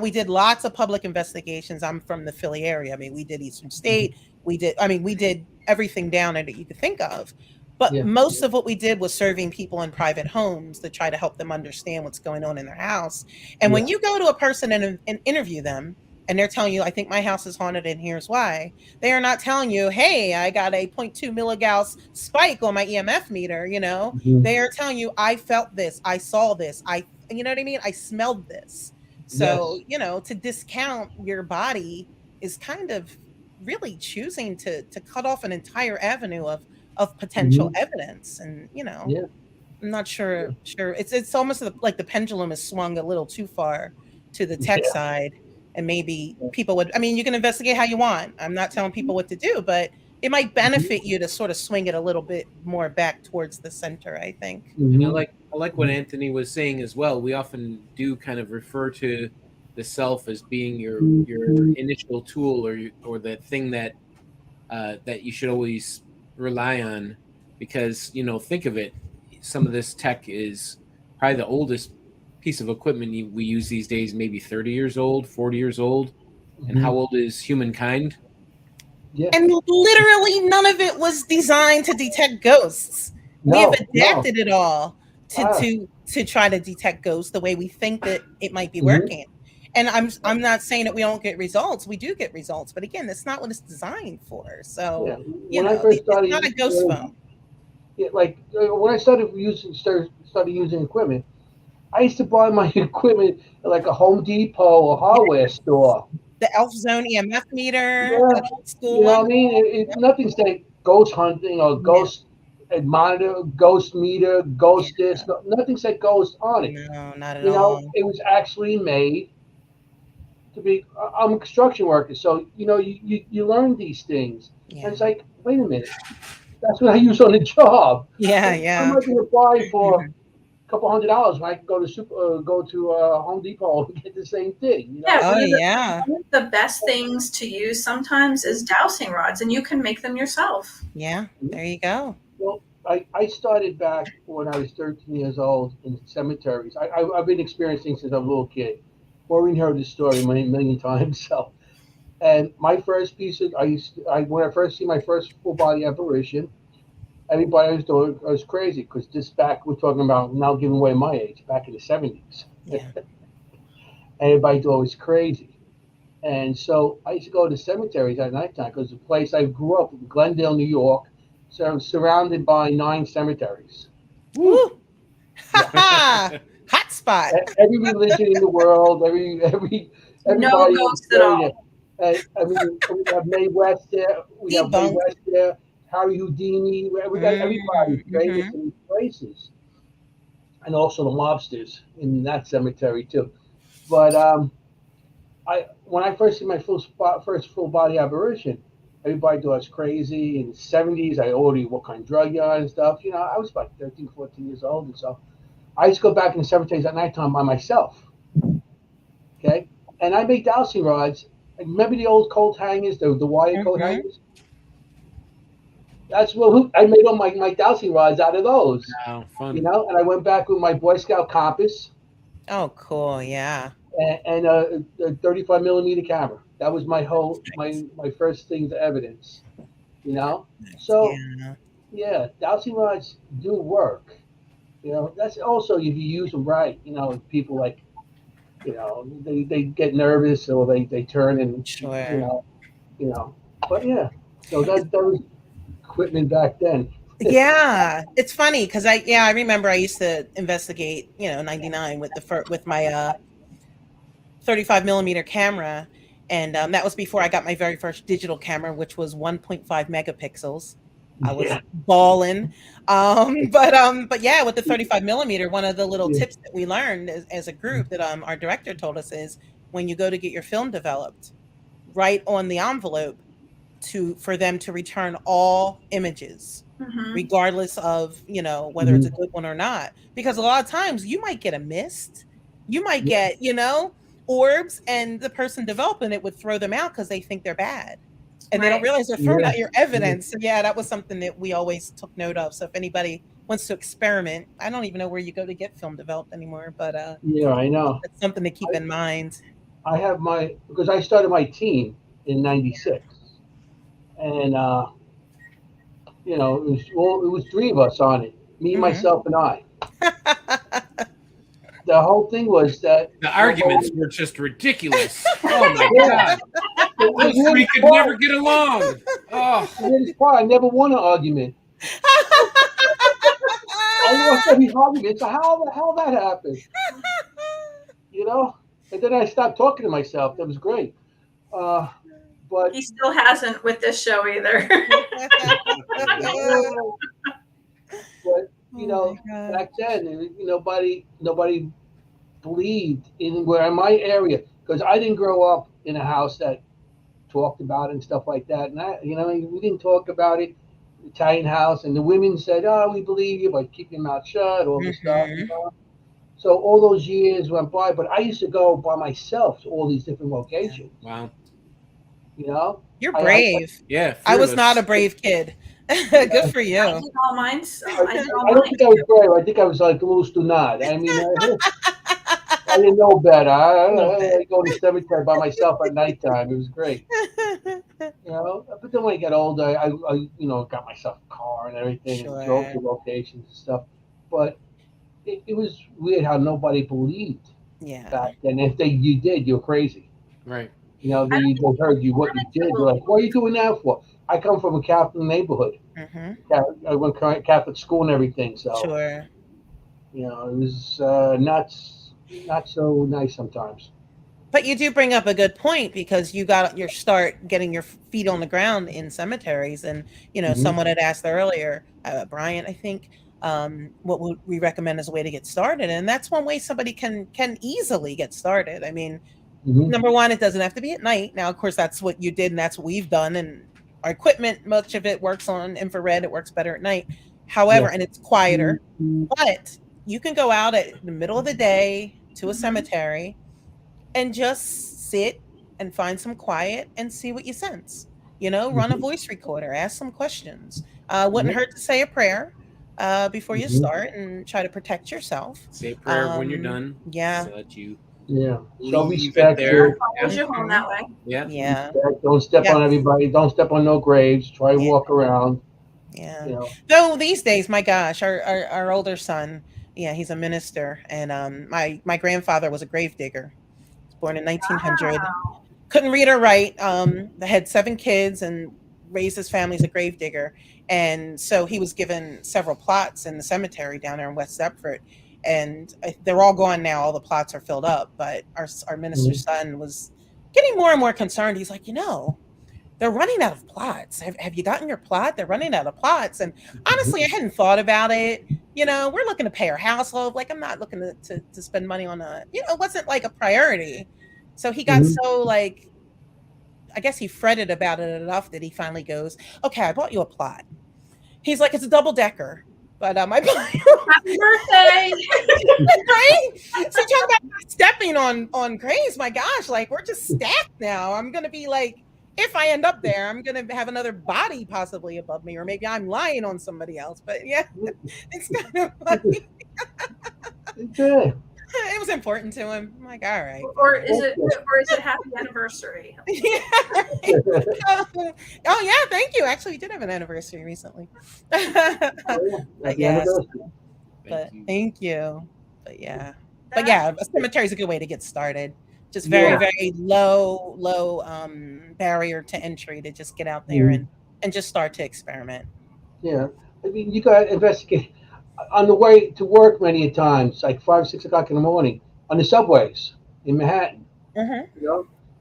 we did lots of public investigations. I'm from the Philly area. I mean, we did Eastern State. We did everything down there that you could think of. But most of what we did was serving people in private homes to try to help them understand what's going on in their house. And when you go to a person and interview them, and they're telling you, I think my house is haunted and here's why, they are not telling you, hey, I got a 0.2 milligauss spike on my EMF meter. They are telling you, I felt this, I saw this, you know what I mean? I smelled this. So, to discount your body is kind of really choosing to cut off an entire avenue of potential evidence. And I'm not sure. It's almost like the pendulum is swung a little too far to the tech side, and maybe people would. I mean, you can investigate how you want. I'm not telling people what to do, but it might benefit you to sort of swing it a little bit more back towards the center, I think. And I like what Anthony was saying as well. We often do kind of refer to the self as being your initial tool, or that thing that that you should always rely on, because think of it, some of this tech is probably the oldest piece of equipment we use these days, maybe 30 years old, 40 years old. And how old is humankind? And literally none of it was designed to detect ghosts. We have adapted it all to try to detect ghosts the way we think that it might be working. And I'm not saying that we don't get results. We do get results, but again, that's not what it's designed for. So it's not a ghost phone. Yeah, like when I started using equipment, I used to buy my equipment at like a Home Depot or hardware store. The Elf Zone EMF meter, that old school you know what I mean? Nothing said ghost hunting or ghost monitor, ghost meter, ghost this. Nothing said ghost on it. No, not at all. It was actually made to be. I'm a construction worker, so you learn these things. And it's like, wait a minute, that's what I use on the job. I might be applying for a couple $100 when I can go to Home Depot and get the same thing. One of the best things to use sometimes is dowsing rods, and you can make them yourself. Yeah, there you go. Well, I started back when I was 13 years old in cemeteries. I've been experiencing since I was a little kid. Maureen heard this story a million times. So, and my first piece of when I first see my first full body apparition, everybody was crazy, because we're talking about now giving away my age, back in the 70s. Everybody thought it was crazy. And so I used to go to cemeteries at nighttime, because the place I grew up in, Glendale, New York, so I was surrounded by 9 cemeteries. Woo! Hot spot. Every religion in the world, everybody. No ghosts at all. I mean, we have Mae West there. Harry Houdini. We got everybody famous in these places, and also the mobsters in that cemetery too. But when I first see my first full body apparition, everybody thought I was crazy. In the 70s, I already what kind of drug you on and stuff. I was like 13, 14 years old, and so I used to go back in the cemeteries at nighttime by myself. Okay, and I make dowsing rods. Remember the old coat hangers, the wire coat hangers? That's what I made all my dowsing rods out of those. Wow, fun. And I went back with my Boy Scout compass. Oh, cool! Yeah. And a 35 millimeter camera. That was my first thing to evidence. So dowsing rods do work. That's also if you use them right. People like, they get nervous, or they turn and But so that was equipment back then. Yeah, it's funny because I remember I used to investigate 99 with my 35 millimeter camera, and that was before I got my very first digital camera, which was 1.5 megapixels. I was balling. But yeah, with the 35 millimeter, one of the little tips that we learned as a group that our director told us is, when you go to get your film developed, write on the envelope for them to return all images, regardless of whether it's a good one or not, because a lot of times you might get a mist, you might get orbs, and the person developing it would throw them out because they think they're bad. And they don't realize they're throwing out your evidence. So that was something that we always took note of. So if anybody wants to experiment, I don't even know where you go to get film developed anymore, but I know it's something to keep in mind. I have because I started my team in '96, and it was 3 of us on it, me, myself, and I. The whole thing was that the arguments were just ridiculous. Oh my god. Those 3 could never get along. Oh. I never won an argument. I lost every argument. So how the hell that happened? And then I stopped talking to myself. That was great. But He still hasn't with this show either. but Oh my God. back then, nobody believed in where in my area because I didn't grow up in a house that talked about it and stuff like that. And we didn't talk about it. Italian house, and the women said, "Oh, we believe you, but keep your mouth shut." All this stuff. So all those years went by, but I used to go by myself to all these different locations. Wow. You're I brave. Yeah. I was not a fearless. brave kid. Good for I you. did all mine. I did all I don't mine. think I was brave. I think I was like loose to not. I mean, I didn't know better. I go to the cemetery by myself at nighttime. It was great. But then when I got older, I got myself a car and everything and drove to locations and stuff. But it was weird how nobody believed Yeah. back then. If you did, you're crazy. Right. They heard you what you did. They're like, "What are you doing that for?" I come from a Catholic neighborhood. I went to Catholic school and everything, so Sure. it was not so nice sometimes. But you do bring up a good point because you got your start getting your feet on the ground in cemeteries. And, someone had asked earlier, Bryant, I think, what would we recommend as a way to get started? And that's one way somebody can easily get started. I mean, number one, it doesn't have to be at night. Now, of course, that's what you did and that's what we've done. And our equipment, much of it works on infrared. It works better at night. However, and it's quieter, but you can go out at the middle of the day to a cemetery and just sit and find some quiet and see what you sense. Run a voice recorder, ask some questions. Wouldn't hurt to say a prayer before you start and try to protect yourself. Say a prayer when you're done. Yeah. So that you Show leave respect. it there. Follows you home that way. Yeah. Yeah. Don't step on everybody. Don't step on no graves. Try to walk around. Yeah. Though these days, my gosh, our older son, he's a minister, and my grandfather was a grave digger. Born in 1900. Wow. Couldn't read or write. Had 7 kids and raised his family as a grave digger. And so he was given several plots in the cemetery down there in West Deptford. And they're all gone now. All the plots are filled up. But our minister's son was getting more and more concerned. He's like, they're running out of plots. Have you gotten your plot? They're running out of plots. And honestly, I hadn't thought about it. We're looking to pay our household. Like, I'm not looking to spend money on it wasn't like a priority. So he got so I guess he fretted about it enough that he finally goes, "Okay, I bought you a plot." He's like, "It's a double decker, but I bought you." Happy birthday! Right? So talk about stepping on graves. My gosh, like we're just stacked now. I'm gonna be like, if I end up there, I'm gonna have another body possibly above me, or maybe I'm lying on somebody else. But yeah, it's kind of funny. It was important to him. I'm like, all right. Or is it happy anniversary? Oh yeah, thank you. Actually, we did have an anniversary recently. But yes. Thank you. But yeah. A cemetery is a good way to get started. Just very, very low barrier to entry to just get out there and just start to experiment. Yeah. I mean, you got to investigate. On the way to work many times, like 5, 6 o'clock in the morning, on the subways in Manhattan.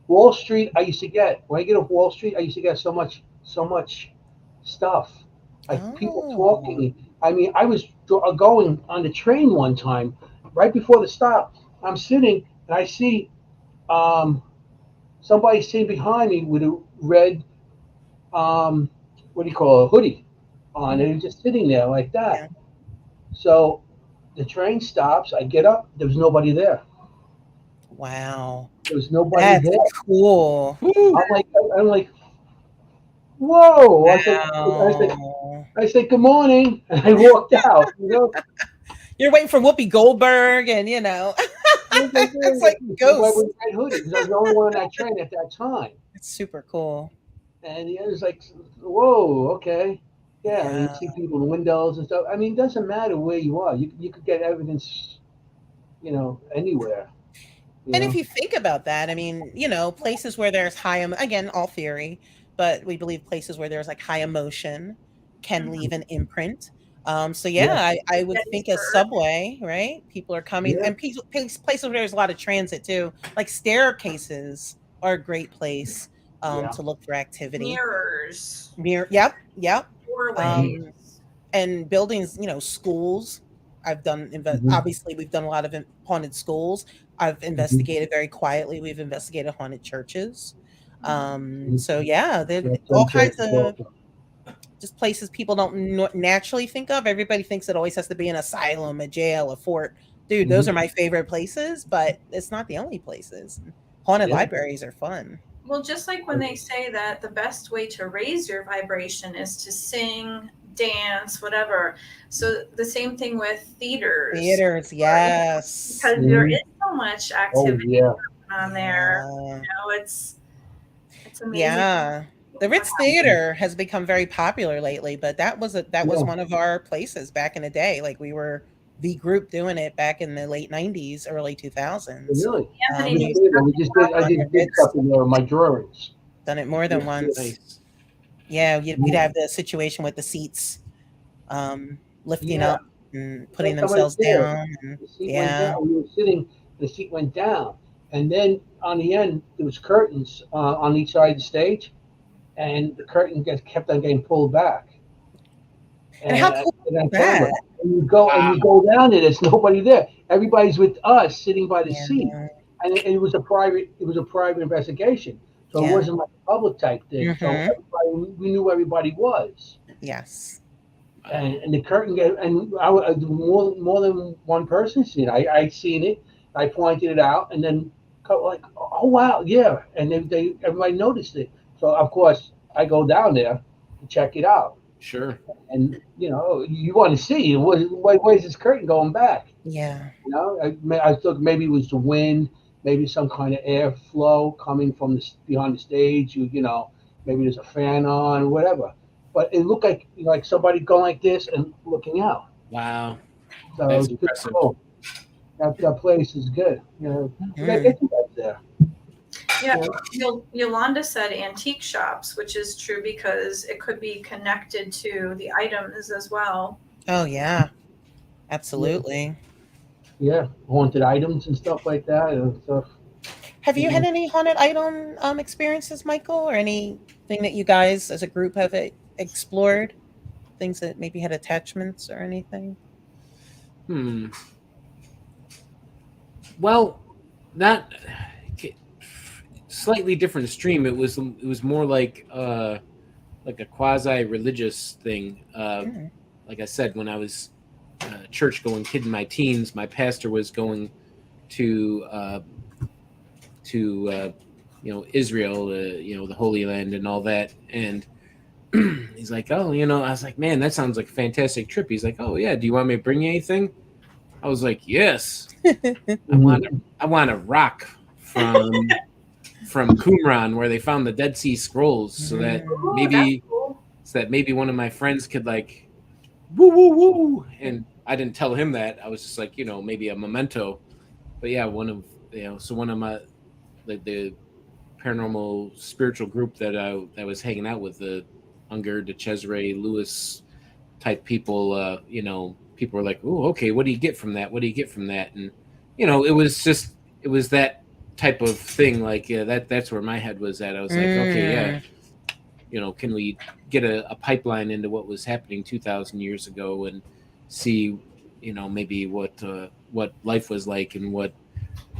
Wall Street. I used to get when I get off Wall Street. I used to get so much stuff, like people talking. I mean, I was going on the train one time, right before the stop. I'm sitting and I see somebody sitting behind me with a red what do you call it, a hoodie on, and just sitting there like that. Yeah. So the train stops. I get up. There was nobody there. Wow. There was nobody That's there. Cool. I'm like, whoa. Wow. I said, good morning. And I walked out. You're waiting for Whoopi Goldberg and, it's like ghosts. With red hoodie. Because I was the only one on that train at that time. It's super cool. And it was like, whoa, okay. Yeah, and you see people in the windows and stuff. I mean, it doesn't matter where you are. You could get evidence, anywhere. And if you think about that, I mean, places where there's again, all theory, but we believe places where there's like high emotion can leave an imprint. I would think a subway, right? People are coming, and places where there's a lot of transit too, like staircases are a great place to look for activity. Mirrors. Yep. Doorways. And buildings, schools. I've done, obviously, we've done a lot of haunted schools. I've investigated very quietly. We've investigated haunted churches. So, yeah, there's all kinds of just places people don't naturally think of. Everybody thinks it always has to be an asylum, a jail, a fort. Dude, those are my favorite places, but it's not the only places. Haunted libraries are fun. Well, just like when they say that the best way to raise your vibration is to sing, dance, whatever. So the same thing with theaters. Theaters, yes. Because there is so much activity on there. It's amazing. Yeah. The Ritz Theater has become very popular lately, but that was one of our places back in the day. Like we were the group doing it back in the late 90s, early 2000s. Really? I just did something there with my drawings. Done it more than once. Nice. Yeah, we'd have the situation with the seats lifting up and putting themselves down. And, the seat went down. We were sitting, the seat went down. And then on the end, there was curtains on each side of the stage. And the curtain kept on getting pulled back. And how cool is that? And you go down there. There's nobody there. Everybody's with us sitting by the seat, and it was a private investigation. So it wasn't like a public type thing. So we knew everybody was. Yes. And the curtain more than one person seen it. I seen it. I pointed it out, and then like, oh wow, yeah. And everybody noticed it. So of course I go down there to check it out. Sure. And you want to see where's this curtain going back? Yeah. I thought maybe it was the wind, maybe some kind of airflow coming from behind the stage. Maybe there's a fan on or whatever. But it looked like somebody going like this and looking out. Wow. So it's impressive. Cool. That place is good. Get you guys there. Yeah, Yolanda said antique shops, which is true because it could be connected to the items as well. Oh, yeah. Absolutely. Yeah, haunted items and stuff like that and stuff. Have you had any haunted item experiences, Michael, or anything that you guys as a group have explored? Things that maybe had attachments or anything? Well, not... slightly different stream. It was more like a quasi-religious thing. Like I said, when I was a church-going kid in my teens, my pastor was going to Israel, the Holy Land and all that, and he's like, oh, I was like, man, that sounds like a fantastic trip. He's like, oh yeah, do you want me to bring you anything? I was like, yes. I want a rock from Qumran where they found the Dead Sea Scrolls, so that maybe one of my friends could like woo woo woo. And I didn't tell him that. I was just like, maybe a memento. But yeah, one of my the paranormal spiritual group that I was hanging out with, the Unger, de Cesare, Lewis type people, people were like, oh, okay, what do you get from that? What do you get from that? And it was that type of thing. Like, that's where my head was at. I was like, okay, yeah, can we get a pipeline into what was happening 2,000 years ago and see, maybe what life was like and what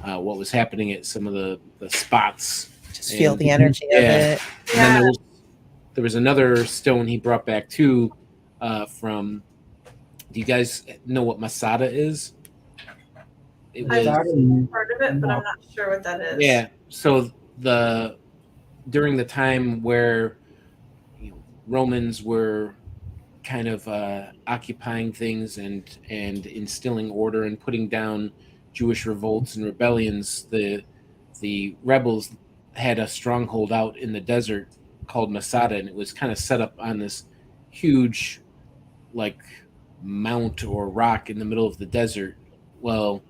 was happening at some of the spots. Just feel the energy of it. And then there was another stone he brought back too, from. Do you guys know what Masada is? I've heard of it, but I'm not sure what that is. Yeah. So during the time where Romans were kind of occupying things and instilling order and putting down Jewish revolts and rebellions, the rebels had a stronghold out in the desert called Masada, and it was kind of set up on this huge like mount or rock in the middle of the desert. Well,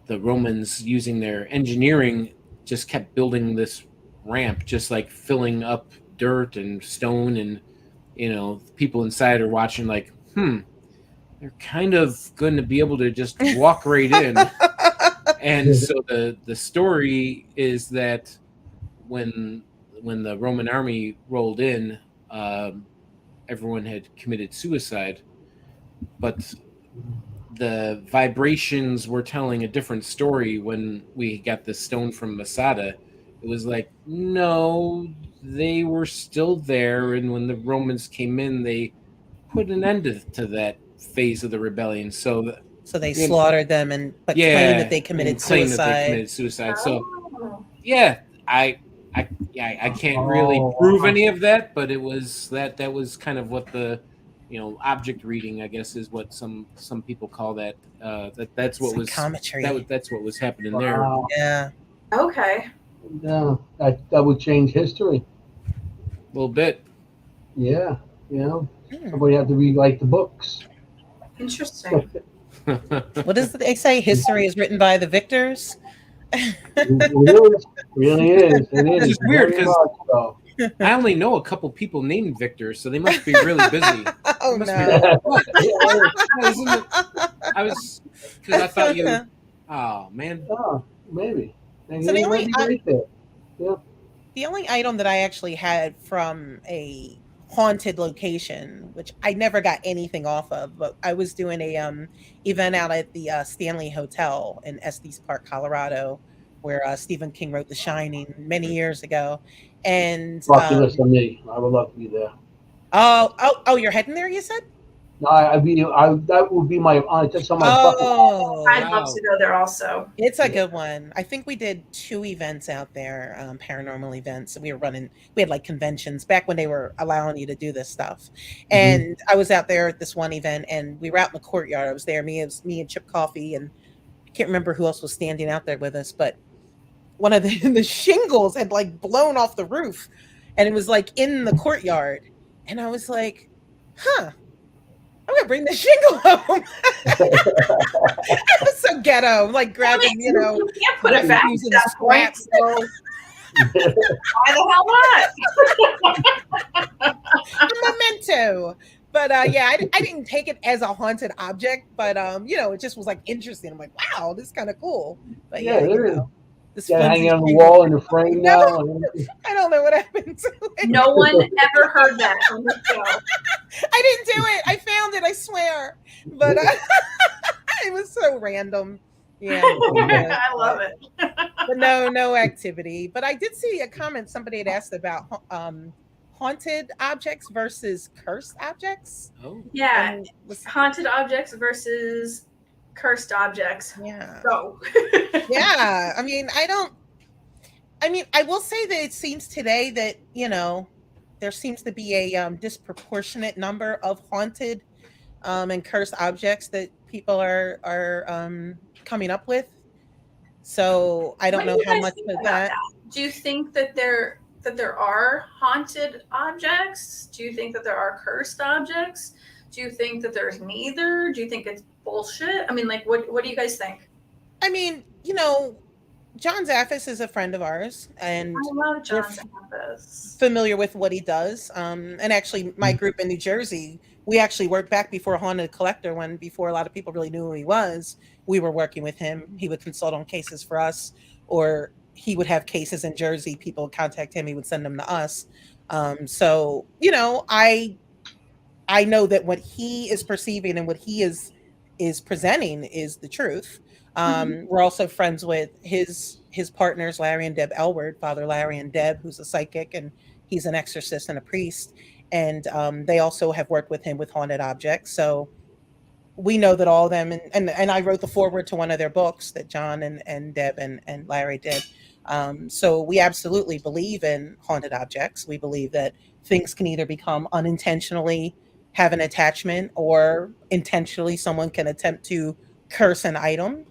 the Romans, using their engineering, just kept building this ramp, just like filling up dirt and stone, and people inside are watching like, they're kind of going to be able to just walk right in. And so the story is that when when the Roman army rolled in, everyone had committed suicide, but the vibrations were telling a different story when we got the stone from Masada. It was like, no, they were still there, and when the Romans came in, they put an end to that phase of the rebellion. So they slaughtered them but claimed that they committed suicide. So Oh. yeah, I can't really prove any of that, but it was that was kind of what the object reading, I guess, is what some people call that. That's what that's what was happening there. Yeah. Okay. Yeah, that would change history. A little bit. Yeah, somebody had to rewrite the books. Interesting. What does they say? History is written by the victors. It really is. It is. It's weird because I only know a couple people named Victor, so they must be really busy. Oh no! I was because I thought you. Oh man. Oh, maybe. So the only the only item that I actually had from a haunted location, which I never got anything off of, but I was doing a event out at the Stanley Hotel in Estes Park, Colorado, where Stephen King wrote The Shining many years ago. And lucky for me, I would love to be there. Oh, you're heading there, you said? No, that would be my that's on my bucket. I'd love to go there also. It's a good one. I think we did 2 events out there, paranormal events. We had like conventions back when they were allowing you to do this stuff. And I was out there at this one event, and we were out in the courtyard. I was there, me and Chip Coffee, and I can't remember who else was standing out there with us, but one of the shingles had like blown off the roof, and it was like in the courtyard. And I was like, I'm gonna bring the shingle home. It was so ghetto, like grabbing, you can't put it back using scraps. Why the hell not? A memento. But yeah, I didn't take it as a haunted object, but it just was like interesting. I'm like, wow, this is kind of cool. But yeah, this hanging on the wall in the frame now. I don't know what happened to it. No one ever heard that on the show. I didn't do it. I found it, I swear. But it was so random. Yeah. I love it. But no activity. But I did see a comment somebody had asked about haunted objects versus cursed objects. Oh. Yeah. Haunted objects versus cursed objects. Yeah. So. Yeah. I mean, I will say that it seems today that, there seems to be a disproportionate number of haunted and cursed objects that people are coming up with. So I don't know how much of that. Do you think that there are haunted objects? Do you think that there are cursed objects? Do you think that there's neither? Do you think it's bullshit? I mean, like, what do you guys think? I mean, John Zaffis is a friend of ours, and I love John Zaffis. Familiar with what he does. And actually, my group in New Jersey, we actually worked back before Haunted Collector, before a lot of people really knew who he was. We were working with him. He would consult on cases for us, or he would have cases in Jersey. People would contact him. He would send them to us. So, I know that what he is perceiving and what he is presenting is the truth. We're also friends with his partners, Larry and Deb Elward, Father Larry and Deb, who's a psychic, and he's an exorcist and a priest. And they also have worked with him with haunted objects. So we know that all of them, and I wrote the foreword to one of their books that John and Deb and Larry did. So we absolutely believe in haunted objects. We believe that things can either become unintentionally have an attachment, or intentionally someone can attempt to curse an item.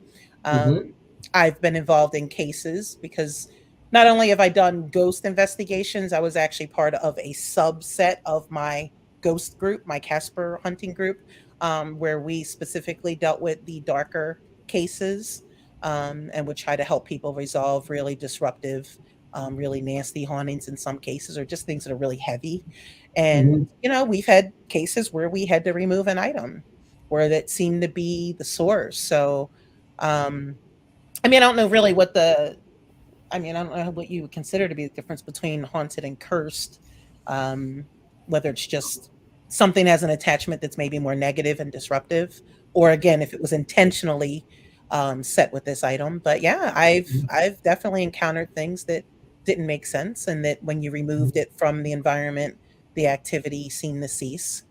I've been involved in cases because not only have I done ghost investigations, I was actually part of a subset of my ghost group, my Casper hunting group, where we specifically dealt with the darker cases, and would try to help people resolve really disruptive, really nasty hauntings in some cases, or just things that are really heavy. And, we've had cases where we had to remove an item where that seemed to be the source. So, I don't know really what the I mean, I don't know what you would consider to be the difference between haunted and cursed. Whether it's just something has an attachment that's maybe more negative and disruptive, or again, if it was intentionally set with this item. But yeah, I've definitely encountered things that didn't make sense, and that when you removed it from the environment, the activity seemed to cease.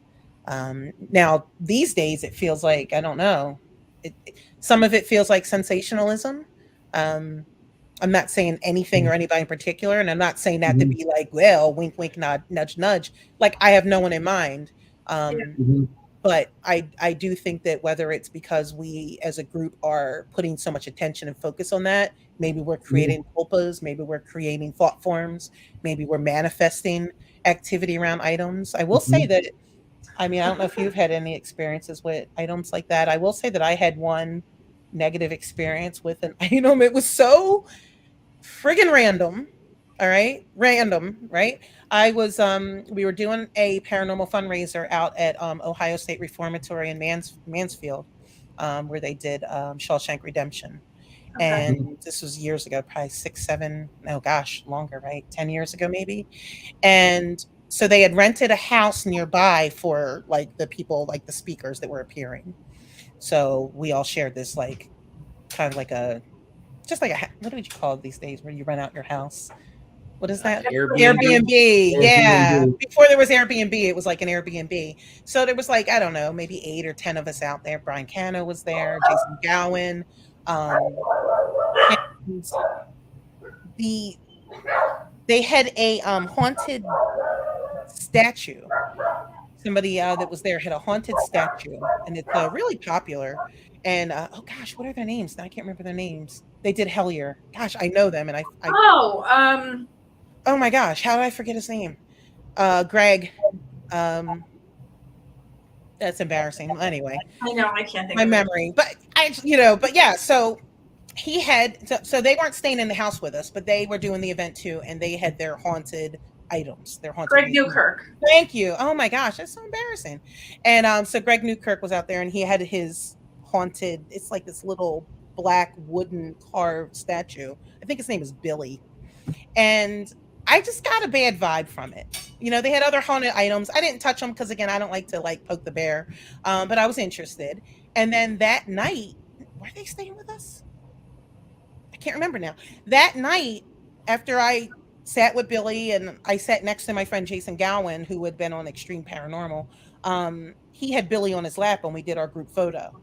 Now these days, it feels like, I don't know. Some of it feels like sensationalism. Um, I'm not saying anything or anybody in particular, and I'm not saying that to be like, well, wink, wink, nod, nudge, nudge. Like, I have no one in mind. But I do think that whether it's because we as a group are putting so much attention and focus on that, maybe we're creating tulpas, maybe we're creating thought forms, maybe we're manifesting activity around items. I will say that, I mean, I don't know if you've had any experiences with items like that. I will say that I had one negative experience with an item. It was so friggin' random. All right. Random, right? I was we were doing a paranormal fundraiser out at Ohio State Reformatory in Mansfield, where they did Shawshank Redemption. Okay. And this was years ago, probably 6, 7, oh gosh, longer, right? 10 years ago, maybe. And so they had rented a house nearby for like the people, like the speakers that were appearing. So we all shared this, like, kind of like a, just like a, what would you call it these days where you rent out your house? What is that? Airbnb. Yeah. Before there was Airbnb, it was like an Airbnb. So there was like, I don't know, maybe 8 or 10 of us out there. Brian Cano was there, Jason Gowan. And they had a haunted statue. Somebody that was there had a haunted statue, and it's really popular. And oh gosh, what are their names? I can't remember their names. They did Hellier. Gosh, I know them, and I oh my gosh, how did I forget his name? Greg. That's embarrassing. Anyway, I know, I can't think my of memory, but but yeah. So he had, so they weren't staying in the house with us, but they were doing the event too, and they had their haunted items. Their haunted. Greg Newkirk. Thank you. Oh my gosh, that's so embarrassing. And so Greg Newkirk was out there, and he had his haunted. It's like this little black wooden carved statue. I think his name is Billy, and I just got a bad vibe from it. They had other haunted items. I didn't touch them because, again, I don't like to like poke the bear, but I was interested. And then that night, were they staying with us? I can't remember now. That night, after I sat with Billy and I sat next to my friend Jason Gowan, who had been on Extreme Paranormal, he had Billy on his lap and we did our group photo.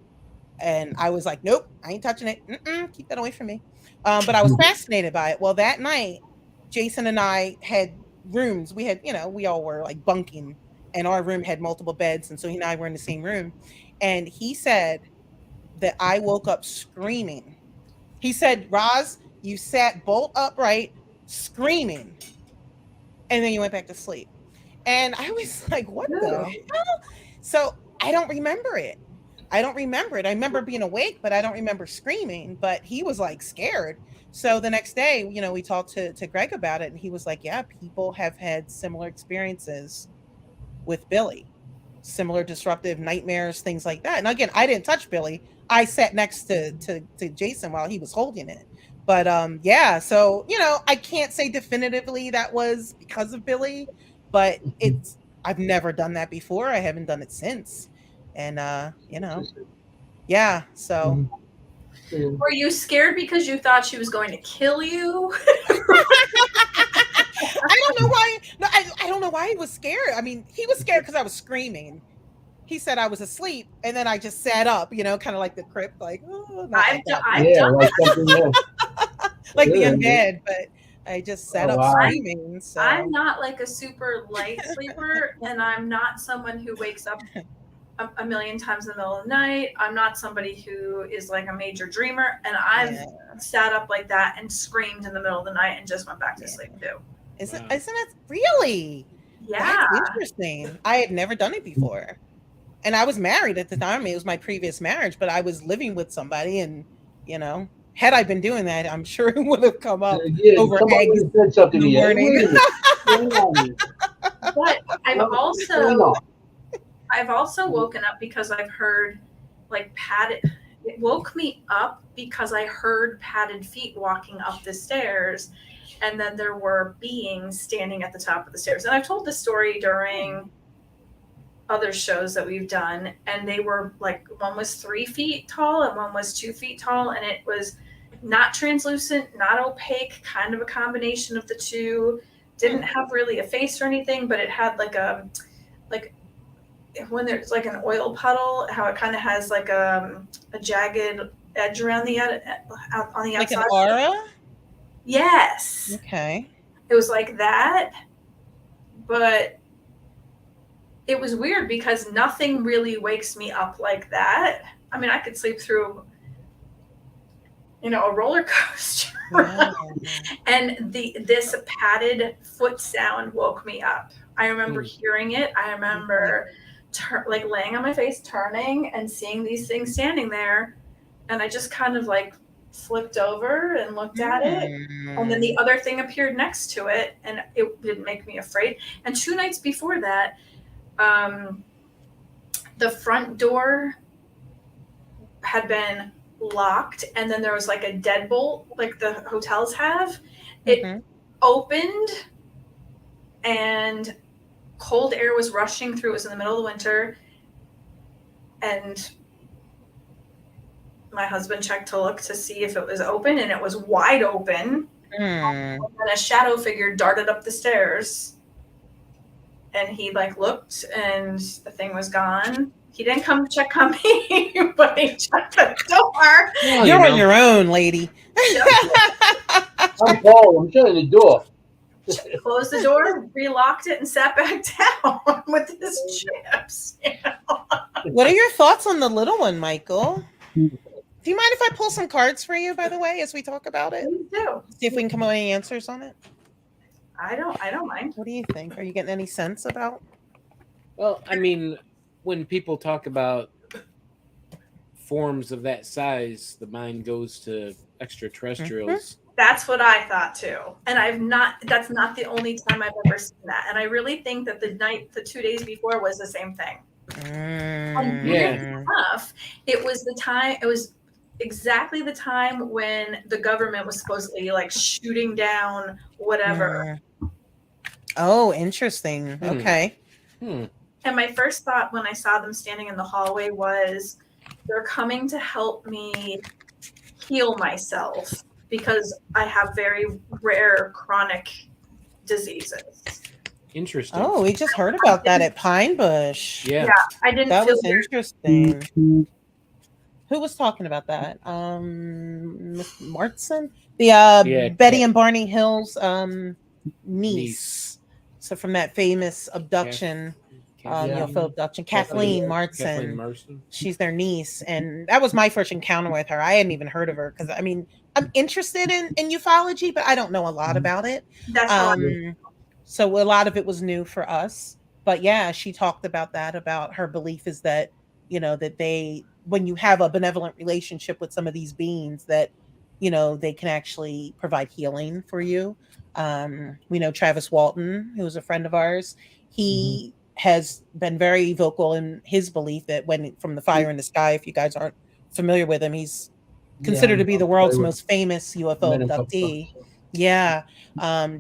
And I was like, nope, I ain't touching it. Keep that away from me. But I was fascinated by it. Well, that night, Jason and I had rooms. We had, we all were like bunking, and our room had multiple beds. And so he and I were in the same room. And he said that I woke up screaming. He said, Roz, you sat bolt upright screaming. And then you went back to sleep. And I was like, what the hell? So I don't remember it. I remember being awake, but I don't remember screaming. But he was like scared. So the next day, we talked to Greg about it, and he was like, yeah, people have had similar experiences with Billy, similar disruptive nightmares, things like that. And again, I didn't touch Billy. I sat next to Jason while he was holding it. But yeah, so, I can't say definitively that was because of Billy, but I've never done that before. I haven't done it since. And, yeah, so. Were you scared because you thought she was going to kill you? I don't know why. No, I don't know why he was scared. I mean, he was scared because I was screaming. He said I was asleep, and then I just sat up, kind of like the crypt, like, oh, I've done like something else. Like the undead, but I just sat up screaming. So. I'm not like a super light sleeper, and I'm not someone who wakes up a million times in the middle of the night. I'm not somebody who is like a major dreamer, and I've sat up like that and screamed in the middle of the night and just went back to sleep too. Isn't it really? Yeah. That's interesting. I had never done it before. And I was married at the time. It was my previous marriage, but I was living with somebody, and had I been doing that, I'm sure it would have come up over eggs said something in the morning. But I've also woken up because I've heard like padded. it woke me up because I heard padded feet walking up the stairs, and then there were beings standing at the top of the stairs. And I've told this story during other shows that we've done, and they were like, one was 3 feet tall and one was 2 feet tall, and it was not translucent, not opaque, kind of a combination of the two. Didn't have really a face or anything, but it had like when there's like an oil puddle, how it kind of has like a jagged edge around the on the like outside. an aura? Yes. Okay. It was like that, but it was weird because nothing really wakes me up like that. I mean, I could sleep through, a roller coaster. Wow. And this padded foot sound woke me up. I remember hearing it. I remember laying on my face, turning and seeing these things standing there. And I just kind of like flipped over and looked at it. And then the other thing appeared next to it, and it didn't make me afraid. And 2 nights before that, the front door had been locked, and then there was like a deadbolt like the hotels have. It opened, and cold air was rushing through. It was in the middle of the winter, and my husband checked to look to see if it was open, and it was wide open. And a shadow figure darted up the stairs, and he looked, and the thing was gone. He didn't come to check on me, but he checked the door. Well, you're on your own, lady. I'm Paul. I'm shutting the door. Closed the door, relocked it, and sat back down with his chips. What are your thoughts on the little one, Michael? Do you mind if I pull some cards for you, by the way, as we talk about it? Please do. See if we can come up with any answers on it. I don't mind. What do you think? Are you getting any sense about? Well, I mean, when people talk about forms of that size, the mind goes to extraterrestrials. That's what I thought too. And that's not the only time I've ever seen that. And I really think that the 2 days before was the same thing. Enough, it was exactly the time when the government was supposedly shooting down whatever. Oh, interesting. Okay. And my first thought when I saw them standing in the hallway was, they're coming to help me heal myself because I have very rare chronic diseases. Interesting. Oh, we just heard about that at Pine Bush. Yeah, I didn't. That feel was interesting. Who was talking about that? Miss Martson, the Betty and Barney Hill's niece. So from that famous abduction, UFO abduction, Kathleen Martson. She's their niece, and that was my first encounter with her. I hadn't even heard of her because I'm interested in ufology, but I don't know a lot about it. So a lot of it was new for us. But yeah, she talked about that. About her belief is that that when you have a benevolent relationship with some of these beings, that they can actually provide healing for you. We know Travis Walton, who was a friend of ours. He has been very vocal in his belief that from the Fire in the Sky, if you guys aren't familiar with him, he's considered to be the world's most famous UFO abductee. Yeah.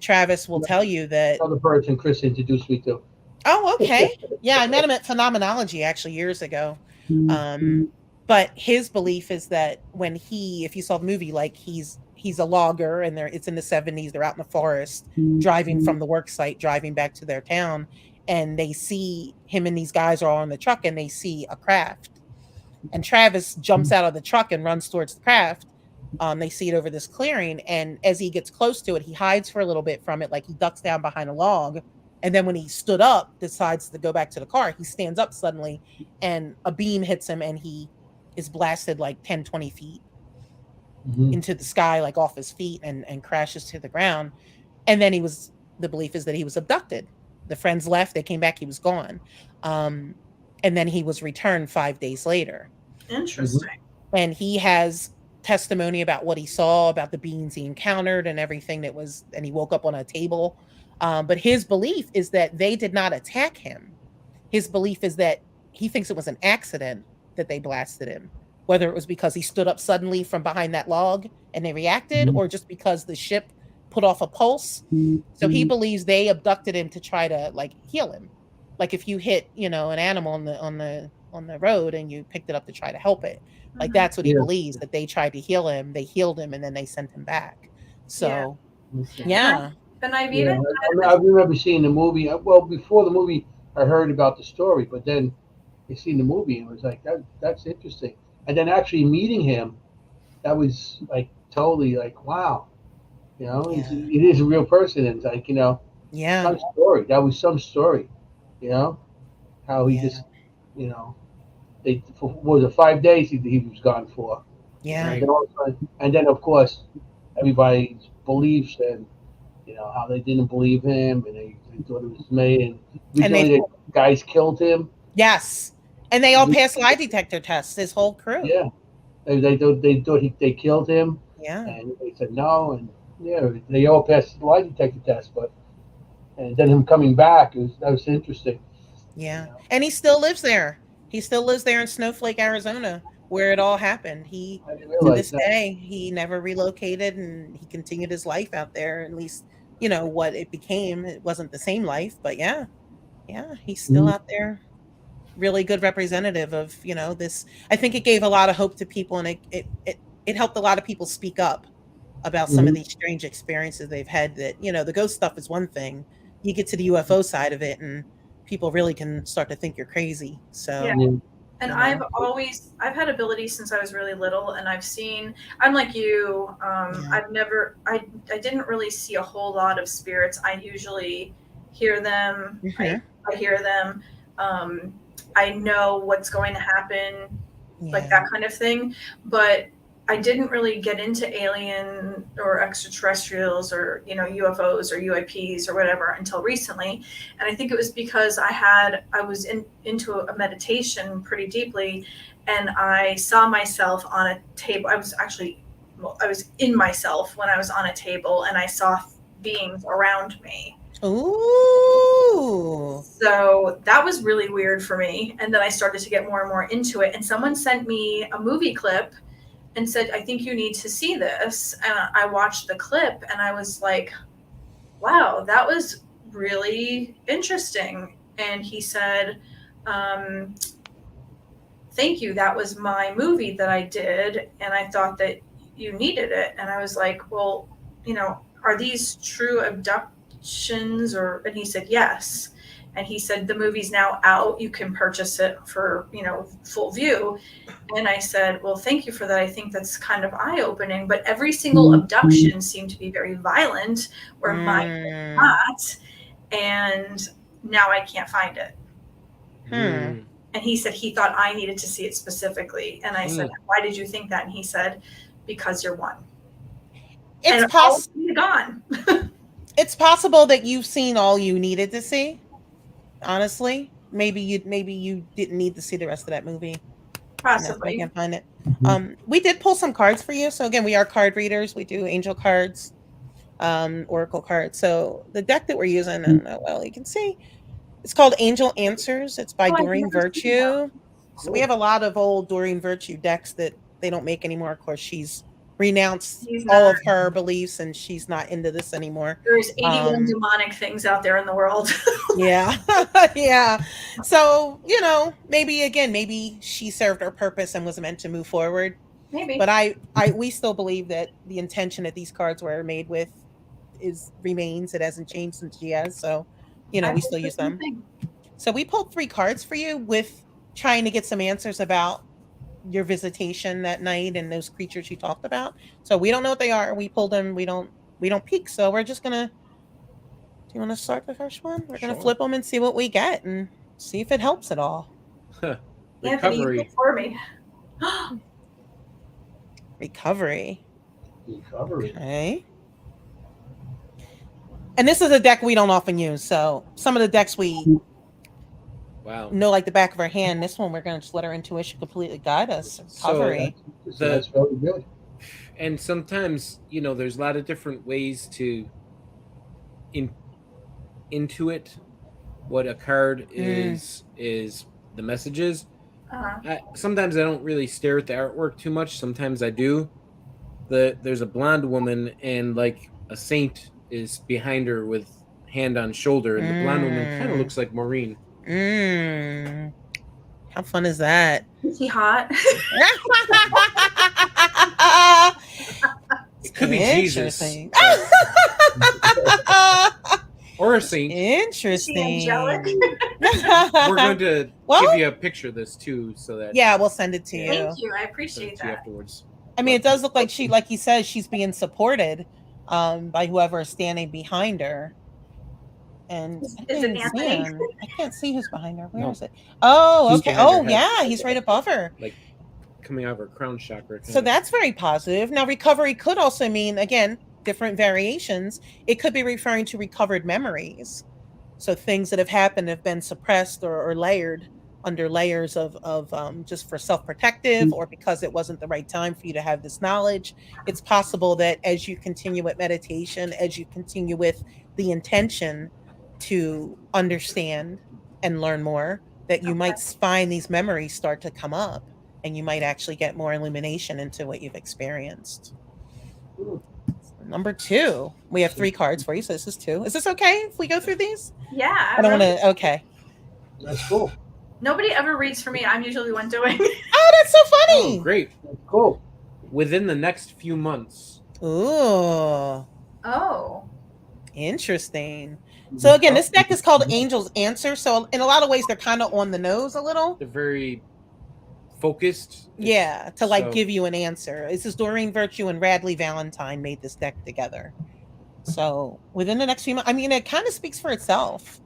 Travis will tell you that other person Chris introduced me to. Oh, okay. Yeah, I met him at Phenomenology actually years ago. But his belief is that if you saw the movie, he's a logger, and it's in the 70s, they're out in the forest driving from the work site, driving back to their town, and they see him and these guys are all in the truck, and they see a craft. And Travis jumps out of the truck and runs towards the craft. They see it over this clearing, and as he gets close to it, he hides for a little bit from it, he ducks down behind a log. And then when he stood up, decides to go back to the car, he stands up suddenly, and a beam hits him, and he is blasted 10, 20 feet into the sky, off his feet, and crashes to the ground. And then the belief is that he was abducted. The friends left, they came back, he was gone. And then he was returned 5 days later. Interesting. And he has testimony about what he saw, about the beings he encountered and everything and he woke up on a table. But his belief is that they did not attack him. His belief is that he thinks it was an accident that they blasted him. whether it was because he stood up suddenly from behind that log and they reacted, or just because the ship put off a pulse. So he believes they abducted him to try to like heal him. Like if you hit, an animal on the road and you picked it up to try to help it. Like that's what he believes, that they tried to heal him, they healed him, and then they sent him back. So yeah. And I've Yeah, even I remember seeing the movie. Well, before the movie, I heard about the story, but then I seen the movie and it was like, that's interesting. And then actually meeting him, that was like totally like, wow, Yeah. it is a real person. And it's like, Yeah. some story. That was some story, how he Yeah. just, they for what was it 5 days he was gone for. Yeah. And then, and then of course everybody believes and how they didn't believe him and they thought it was made and originally the guys killed him. Yes. And they all passed lie detector tests, his whole crew. Yeah. They thought they killed him. Yeah. And they said no, and they all passed the lie detector test, and then him coming back that was interesting. Yeah. And he still lives there. He still lives there in Snowflake, Arizona, where it all happened. To this day, he never relocated and he continued his life out there. At least, what it became. It wasn't the same life, but yeah, he's still out there. Really good representative of, this. I think it gave a lot of hope to people, and it helped a lot of people speak up about some of these strange experiences they've had. That, the ghost stuff is one thing. You get to the UFO side of it and people really can start to think you're crazy. So and I've had abilities since I was really little, and I'm like you, I didn't really see a whole lot of spirits. I usually hear them. I hear them. I know what's going to happen, like that kind of thing, but I didn't really get into alien or extraterrestrials or, UFOs or UAPs or whatever until recently. And I think it was because I was into a meditation pretty deeply, and I saw myself on a table. I was in myself when I was on a table, and I saw beings around me. Ooh. So that was really weird for me. And then I started to get more and more into it. And someone sent me a movie clip and said, I think you need to see this. And I watched the clip and I was like, wow, that was really interesting. And he said, thank you. That was my movie that I did. And I thought that you needed it. And I was like, well, are these true abductions? And he said, yes. And he said, the movie's now out. You can purchase it for, full view. And I said, well, thank you for that. I think that's kind of eye-opening. But every single abduction seemed to be very violent, where mine was not. And now I can't find it. And he said he thought I needed to see it specifically. And I said, why did you think that? And he said, because you're one. It's gone. It's possible that you've seen all you needed to see. Honestly, maybe you didn't need to see the rest of that movie. Possibly. I can't find it. We did pull some cards for you. So again, we are card readers. We do angel cards, oracle cards. So the deck that we're using, you can see, it's called Angel Answers. It's by Doreen Virtue. So we have a lot of old Doreen Virtue decks that they don't make anymore. Of course, she's renounced all of her beliefs and she's not into this anymore. There's 81 demonic things out there in the world. Yeah. So, maybe she served her purpose and was meant to move forward. Maybe. But we still believe that the intention that these cards were made with remains. It hasn't changed since she has. So, we still use them. So we pulled 3 cards for you with trying to get some answers about your visitation that night and those creatures you talked about. So we don't know what they are. We pulled them. We don't peek. So we're just gonna. Do you want to start the first one? We're gonna flip them and see what we get and see if it helps at all. Recovery. For me. Recovery. Okay. And this is a deck we don't often use. So some of the decks we know like the back of our hand. This one we're going to just let our intuition completely guide us. Recovery. So that's very good. And sometimes, there's a lot of different ways to intuit what a card is the messages. Sometimes I don't really stare at the artwork too much. Sometimes I do. There's a blonde woman and like a saint is behind her with hand on shoulder, and the blonde woman kind of looks like Maureen. How fun is that? Is he hot? It could be Jesus. Or a saint. Interesting. We're going to give you a picture of this too, so that we'll send it to you. Thank you. I appreciate that. Afterwards. I mean, it does look like like he says, she's being supported by whoever is standing behind her. And is it Anthony? I can't see who's behind her. Where is it? Oh, okay. Oh, yeah, he's right above her. Like coming out of her crown chakra. So that's very positive. Now, recovery could also mean, again, different variations. It could be referring to recovered memories. So things that have happened have been suppressed or layered under layers of just for self-protective, or because it wasn't the right time for you to have this knowledge. It's possible that as you continue with meditation, as you continue with the intention to understand and learn more, that you might find these memories start to come up, and you might actually get more illumination into what you've experienced. Number 2, we have 3 cards for you, so this is 2. Is this okay if we go through these? Yeah. I don't want to. Okay. That's cool. Nobody ever reads for me. I'm usually the one doing. Oh, that's so funny. Oh, great. That's cool. Within the next few months. Ooh. Oh. Interesting. So again, this deck is called Angel's Answer. So in a lot of ways, they're kind of on the nose a little. They're very focused. Yeah, to like give you an answer. This is Doreen Virtue and Radley Valentine made this deck together. So within the next few months, I mean, it kind of speaks for itself.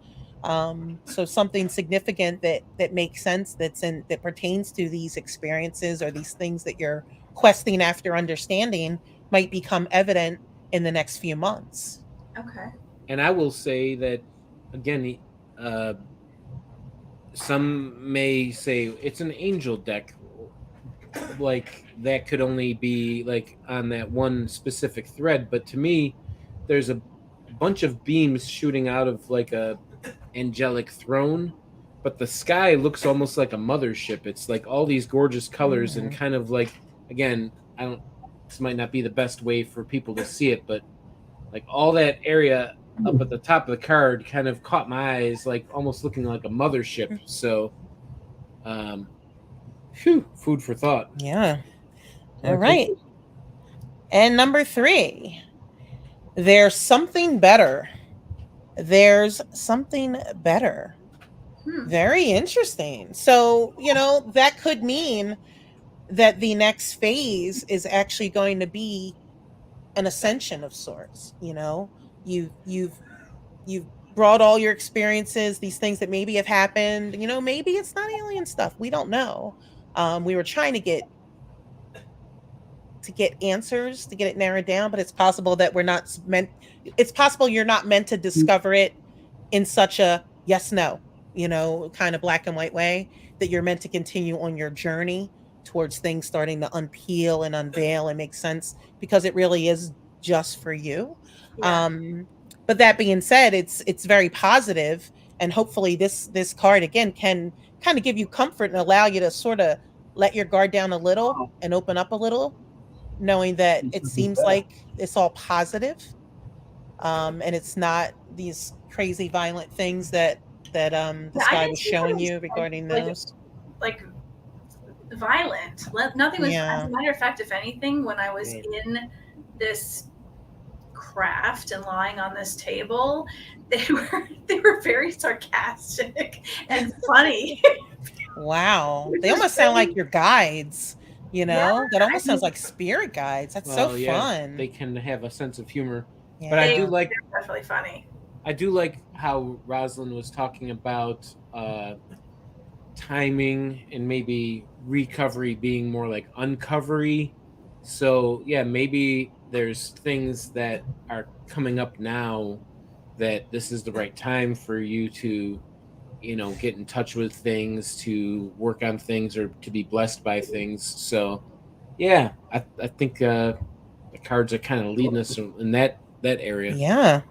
So something significant that makes sense that pertains to these experiences or these things that you're questing after understanding might become evident in the next few months. Okay. And I will say that again, some may say it's an angel deck, like that could only be like on that one specific thread, but to me there's a bunch of beams shooting out of like a angelic throne, but the sky looks almost like a mothership. It's like all these gorgeous colors and kind of like, again, this might not be the best way for people to see it, but like all that area up at the top of the card kind of caught my eyes, like almost looking like a mothership. So food for thought. Yeah. All right. And number 3, there's something better. There's something better. Very interesting. So, that could mean that the next phase is actually going to be an ascension of sorts. You've brought all your experiences, these things that maybe have happened, maybe it's not alien stuff. We don't know. We were trying to get answers, to get it narrowed down, but it's possible that it's possible you're not meant to discover it in such a yes, no, kind of black and white way, that you're meant to continue on your journey towards things starting to unpeel and unveil and make sense, because it really is just for you. Yeah. But that being said, it's very positive, and hopefully this card again can kind of give you comfort and allow you to sort of let your guard down a little and open up a little, knowing that it seems like it's all positive, and it's not these crazy violent things that this guy was showing you regarding those. Like violent. Nothing was. As a matter of fact, if anything, when I was in this craft and lying on this table, they were very sarcastic and funny. Wow, they almost sound like your guides. That almost sounds like spirit guides. That's so fun. They can have a sense of humor. Yeah. But I do like, they're definitely funny. I do like how Rosalyn was talking about timing and maybe recovery being more like uncovery. So yeah, maybe there's things that are coming up now that this is the right time for you to, get in touch with things, to work on things, or to be blessed by things. So yeah, I think the cards are kind of leading us in that area. Yeah.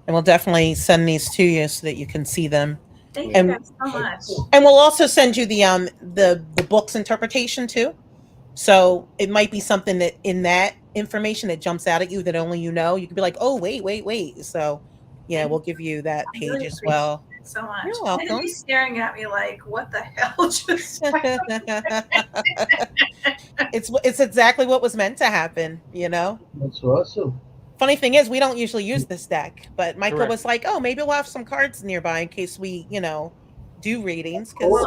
And we'll definitely send these to you so that you can see them Thank And- you guys so much. And we'll also send you the book's interpretation too. So it might be something that in that information that jumps out at you that only you know. You could be like, oh, wait. So yeah, we'll give you that I page really as appreciate well. it so much. You're And welcome. he's staring at me like, what the hell just It's exactly what was meant to happen, you know? That's awesome. Funny thing is, we don't usually use this deck, but Michael Correct. was like, oh, maybe we'll have some cards nearby in case we, do readings. Because, Well,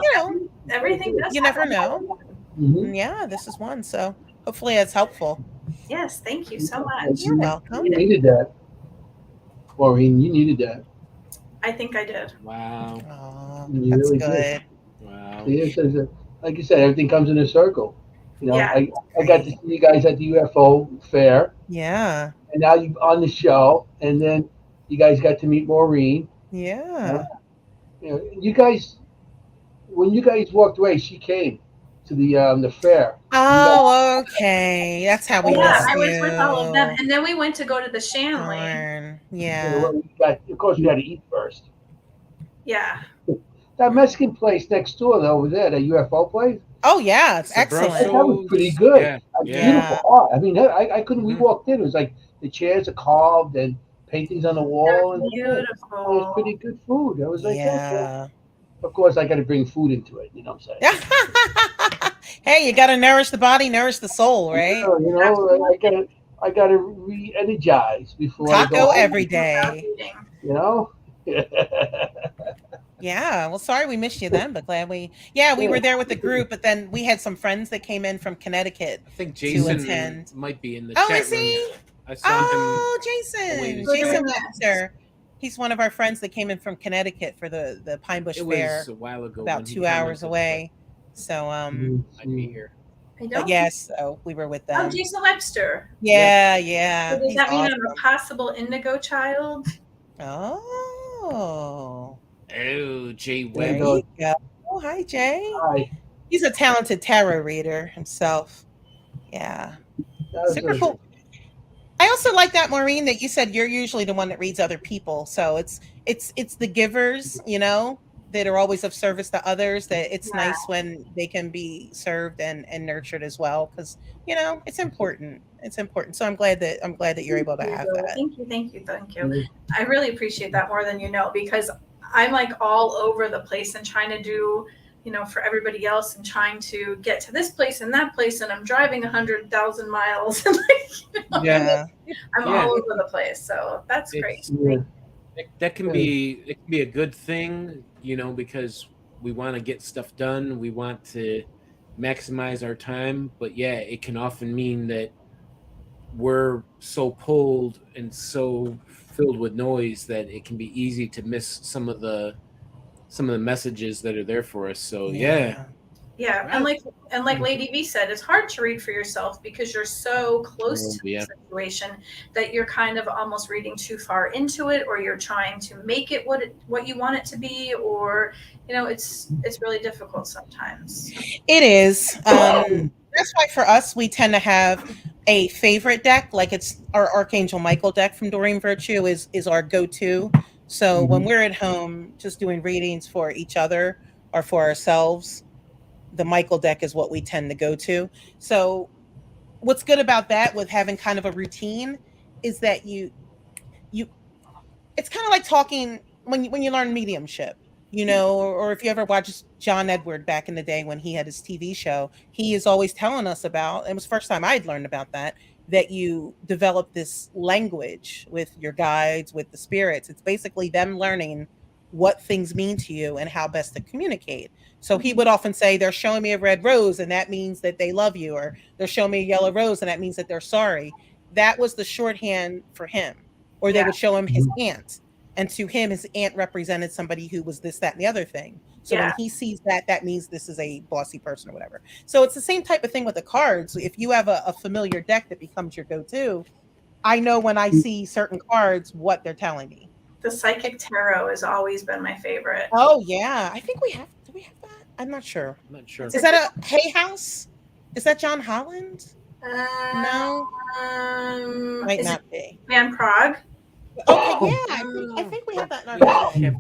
everything does you have never a know. Mhm. Yeah, this is one. So hopefully it's helpful. Yes, thank you so much. You're welcome. You needed that, Maureen. You needed that. I think I did. Wow. Oh, You that's really good. did. Wow. See, like you said, everything comes in a circle. Yeah. I got to see you guys at the UFO fair, Yeah. and now you on the show, and then you guys got to meet Maureen. Yeah. You guys, when you guys walked away, she came to the fair. Oh, okay. That's how we Yeah, missed I you. was with all of them. And then we went to go to the Shanley. Darn. Yeah. Of course, we had to eat first. Yeah. That Mexican place next door, though, over there, that UFO place, Oh, yeah. It's excellent. that was pretty good. Yeah. Beautiful art. I mean, I couldn't. We Mhm. walked in. It was like the chairs are carved and paintings on the wall, and it was Beautiful. pretty good food. I was like, okay. Yeah. Of course, I got to bring food into it. You know what I'm saying? Hey, you got to nourish the body, nourish the soul, right? I gotta re-energize before I go Taco home, every day. You know. Yeah. Well, sorry we missed you then, but glad we were there with the group, but then we had some friends that came in from Connecticut. I think To Jason attend. might be in the Oh, chat is he? room. I saw him. Jason. Wait, Jason yes. Webster. He's one of our friends that came in from Connecticut for the Pine Bush It Fair, was a while ago. about when he 2 hours commented, away. So but I'd be here. I but don't. yes, so we were with Oh, them. Jason Webster. Yeah. So does He's that mean awesome. I'm a possible indigo child? Oh. Oh, Jay There you There Webb. you go. Oh, hi, Jay. Hi. He's a talented tarot reader himself. Yeah. That was Super cool. I also like that, Maureen, that you said you're usually the one that reads other people. So it's the givers, that are always of service to others, that it's Yeah. nice when they can be served and nurtured as well. Because, it's important. It's important. So I'm glad that you're able to have that. Thank you. I really appreciate that more than you know, because I'm like all over the place and trying to do, for everybody else and trying to get to this place and that place, and I'm driving 100,000 miles. And Yeah. I'm all over the place. So that's great. That can be a good thing, because we want to get stuff done. We want to maximize our time, but yeah, it can often mean that we're so pulled and so filled with noise that it can be easy to miss some of the messages that are there for us. So yeah. Yeah, and like Lady V said, it's hard to read for yourself because you're so close to the situation that you're kind of almost reading too far into it, or you're trying to make it what you want it to be, or it's really difficult sometimes. It is. That's why for us we tend to have a favorite deck, like it's our Archangel Michael deck from Doreen Virtue is our go-to. So when we're at home just doing readings for each other or for ourselves, the Michael deck is what we tend to go to. So what's good about that with having kind of a routine is that you it's kind of like talking when you learn mediumship, or if you ever watched John Edward back in the day when he had his TV show, he is always telling us about, it was the first time I'd learned about that you develop this language with your guides, with the spirits. It's basically them learning what things mean to you and how best to communicate. So he would often say, they're showing me a red rose and that means that they love you, or they're showing me a yellow rose and that means that they're sorry. That was the shorthand for him. Or they would show him his aunt, and to him his aunt represented somebody who was this, that, and the other thing. So when he sees that means this is a bossy person or whatever. So it's the same type of thing with the cards. If you have a familiar deck that becomes your go-to, I know when I see certain cards what they're telling me. The Psychic Tarot has always been my favorite. Oh yeah, I think we have. Do we have that? I'm not sure. Is that a Hay House? Is that John Holland? No, might not be. Van Prague. Okay, yeah, I think we have that in our deck.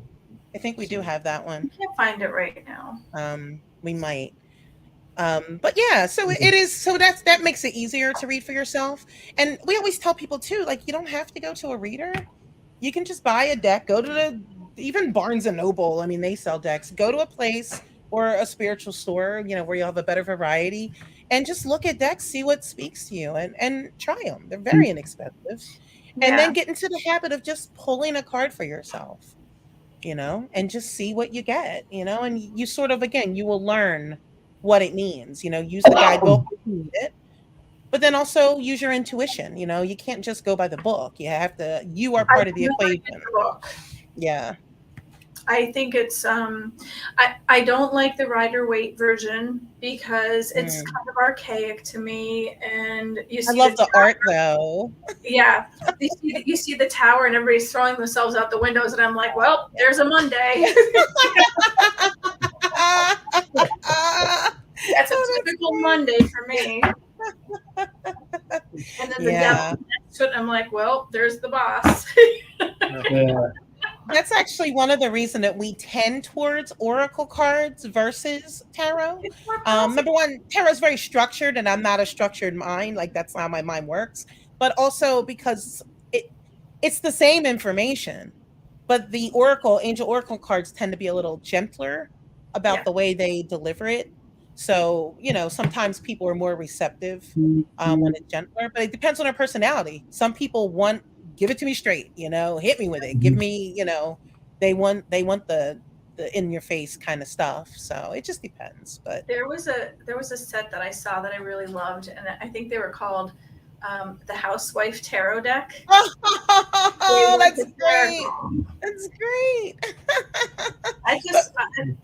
I think we do have that I one. can't find it right now. We might. But yeah, so it is. So that makes it easier to read for yourself. And we always tell people too, like, you don't have to go to a reader. You can just buy a deck. Go to even Barnes and Noble. I mean, they sell decks. Go to a place or a spiritual store, where you have a better variety, and just look at decks, see what speaks to you, and try them. They're very inexpensive. And Yeah. then get into the habit of just pulling a card for yourself, and just see what you get, and you sort of, again, you will learn what it means, use the guidebook if you need it, but then also use your intuition. You can't just go by the book. You are I part of the do like equation. the book. Yeah. I think it's I don't like the Rider-Waite version because it's kind of archaic to me, and you see I love the art though. Yeah, you see the tower and everybody's throwing themselves out the windows, and I'm like, well, there's a Monday. That's a typical Monday for me. And then the devil next to it, I'm like, well, there's the boss. Yeah. That's actually one of the reasons that we tend towards oracle cards versus tarot. Number one, tarot is very structured, and I'm not a structured mind. Like, that's how my mind works. But also because it's the same information, but the angel oracle cards tend to be a little gentler about the way they deliver it. So, sometimes people are more receptive when it's gentler, but it depends on their personality. Some people give it to me straight, hit me with it. Give me, they want the in your face kind of stuff. So it just depends. But there was a set that I saw that I really loved, and I think they were called the Housewife Tarot deck. Oh, that's great. That's great.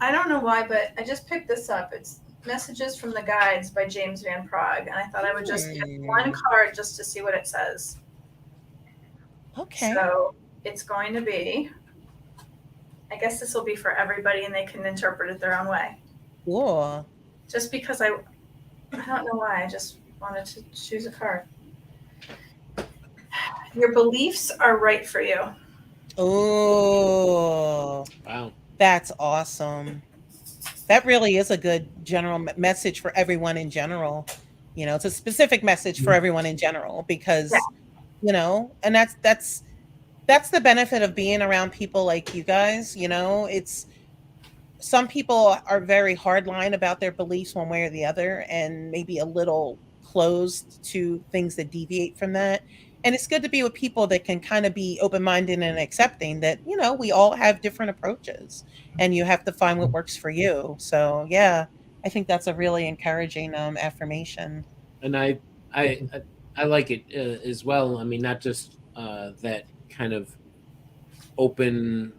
I don't know why, but I just picked this up. It's Messages from the Guides by James Van Prague, and I thought I would just get one card just to see what it says. Okay. So it's going to be, I guess this will be for everybody and they can interpret it their own way. Cool. Just because I don't know why, I just wanted to choose a card. Your beliefs are right for you. Oh, wow. That's awesome. That really is a good general message for everyone in general. It's a specific message for everyone in general because, and that's the benefit of being around people like you guys. It's some people are very hardline about their beliefs one way or the other, and maybe a little closed to things that deviate from that. And it's good to be with people that can kind of be open-minded and accepting that, we all have different approaches and you have to find what works for you. So yeah, I think that's a really encouraging affirmation. And I like it as well. I mean, not just that kind of open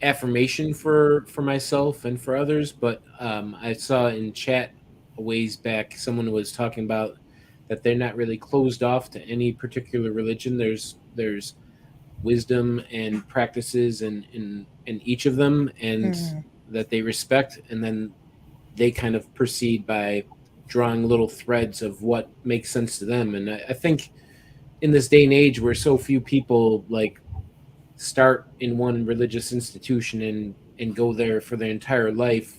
affirmation for myself and for others, but I saw in chat a ways back someone was talking about that they're not really closed off to any particular religion. There's wisdom and practices in each of them, and that they respect, and then they kind of proceed by drawing little threads of what makes sense to them. And I think in this day and age where so few people like start in one religious institution and go there for their entire life,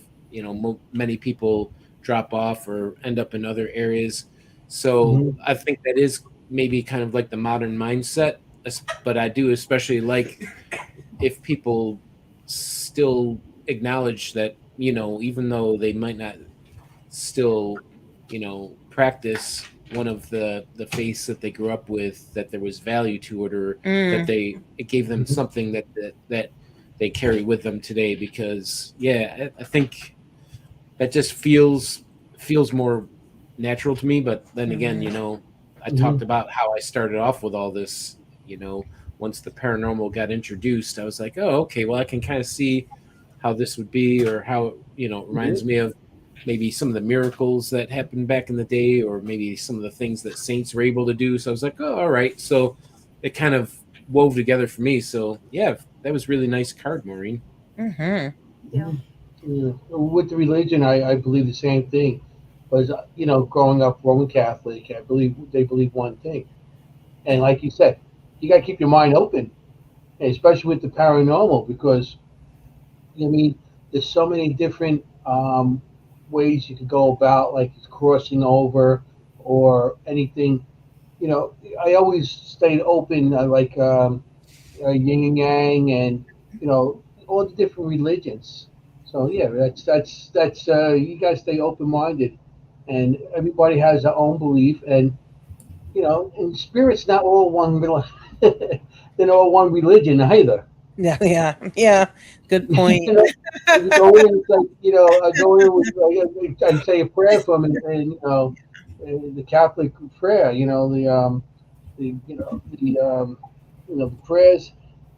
many people drop off or end up in other areas. So I think that is maybe kind of like the modern mindset, but I do especially like if people still acknowledge that, even though they might not still, practice one of the faiths that they grew up with, that there was value to it, or that it gave them something that they carry with them today. Because I think that just feels more natural to me. But then again, I talked about how I started off with all this. Once the paranormal got introduced, I was like, oh, okay, well, I can kind of see how this would be, or how it reminds me of maybe some of the miracles that happened back in the day, or maybe some of the things that saints were able to do. So I was like, oh, all right. So it kind of wove together for me. So yeah, that was really nice card, Maureen. Yeah. With the religion, I believe the same thing. Was growing up Roman Catholic, they believe one thing, and like you said, you got to keep your mind open. especially with the paranormal, because I mean, there's so many different ways you could go about, like crossing over or anything. You know, I always stayed open, like yin and yang, and all the different religions. So yeah, that's you guys stay open minded, and everybody has their own belief, and and spirit's not all one. They're not all one religion either. Yeah. Good point. You go in, it's like, I go in with, I say a prayer from it, and the Catholic prayer, the the prayers,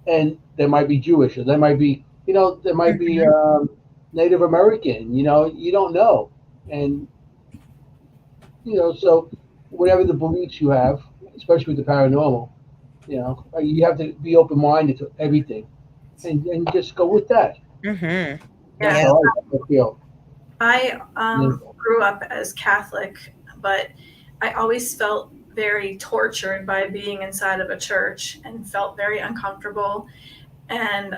and they might be Jewish, or they might be, there might be Native American. You don't know, and so whatever the beliefs you have, especially with the paranormal, you have to be open minded to everything, and just go with that. Mm-hmm. That's Yeah. how I feel. I grew up as Catholic, but I always felt very tortured by being inside of a church and felt very uncomfortable. And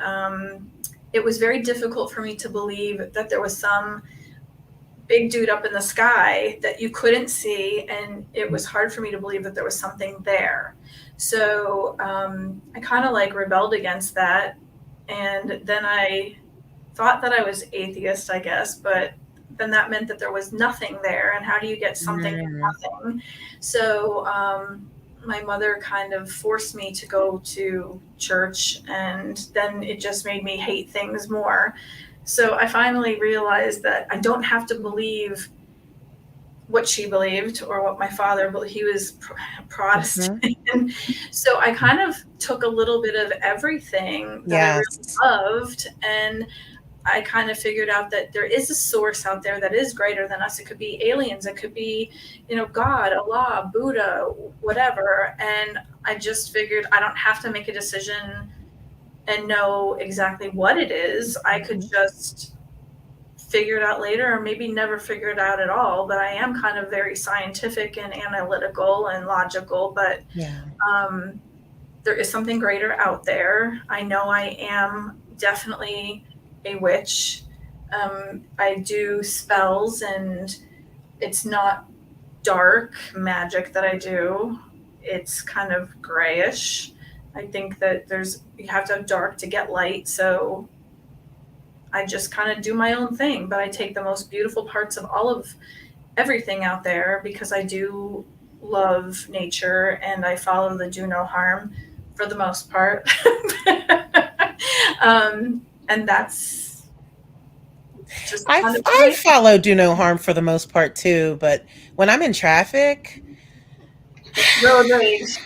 it was very difficult for me to believe that there was some big dude up in the sky that you couldn't see. And it was hard for me to believe that there was something there. So I kind of like rebelled against that. And then I thought that I was atheist, I guess, but then that meant that there was nothing there. And how do you get something from nothing? So my mother kind of forced me to go to church, and then it just made me hate things more. So I finally realized that I don't have to believe what she believed or what my father believed. He was Protestant. Mm-hmm. So I kind of took a little bit of everything that I really loved, and I kind of figured out that there is a source out there that is greater than us. It could be aliens. It could be, God, Allah, Buddha, whatever. And I just figured I don't have to make a decision and know exactly what it is. I could just figure it out later, or maybe never figure it out at all. But I am kind of very scientific and analytical and logical. But there is something greater out there. I know I am definitely a witch. I do spells, and it's not dark magic that I do. It's kind of grayish. I think that you have to have dark to get light. So I just kind of do my own thing, but I take the most beautiful parts of all of everything out there, because I do love nature and I follow the do no harm for the most part. And that's just I follow do no harm for the most part too, but when I'm in traffic, road rage.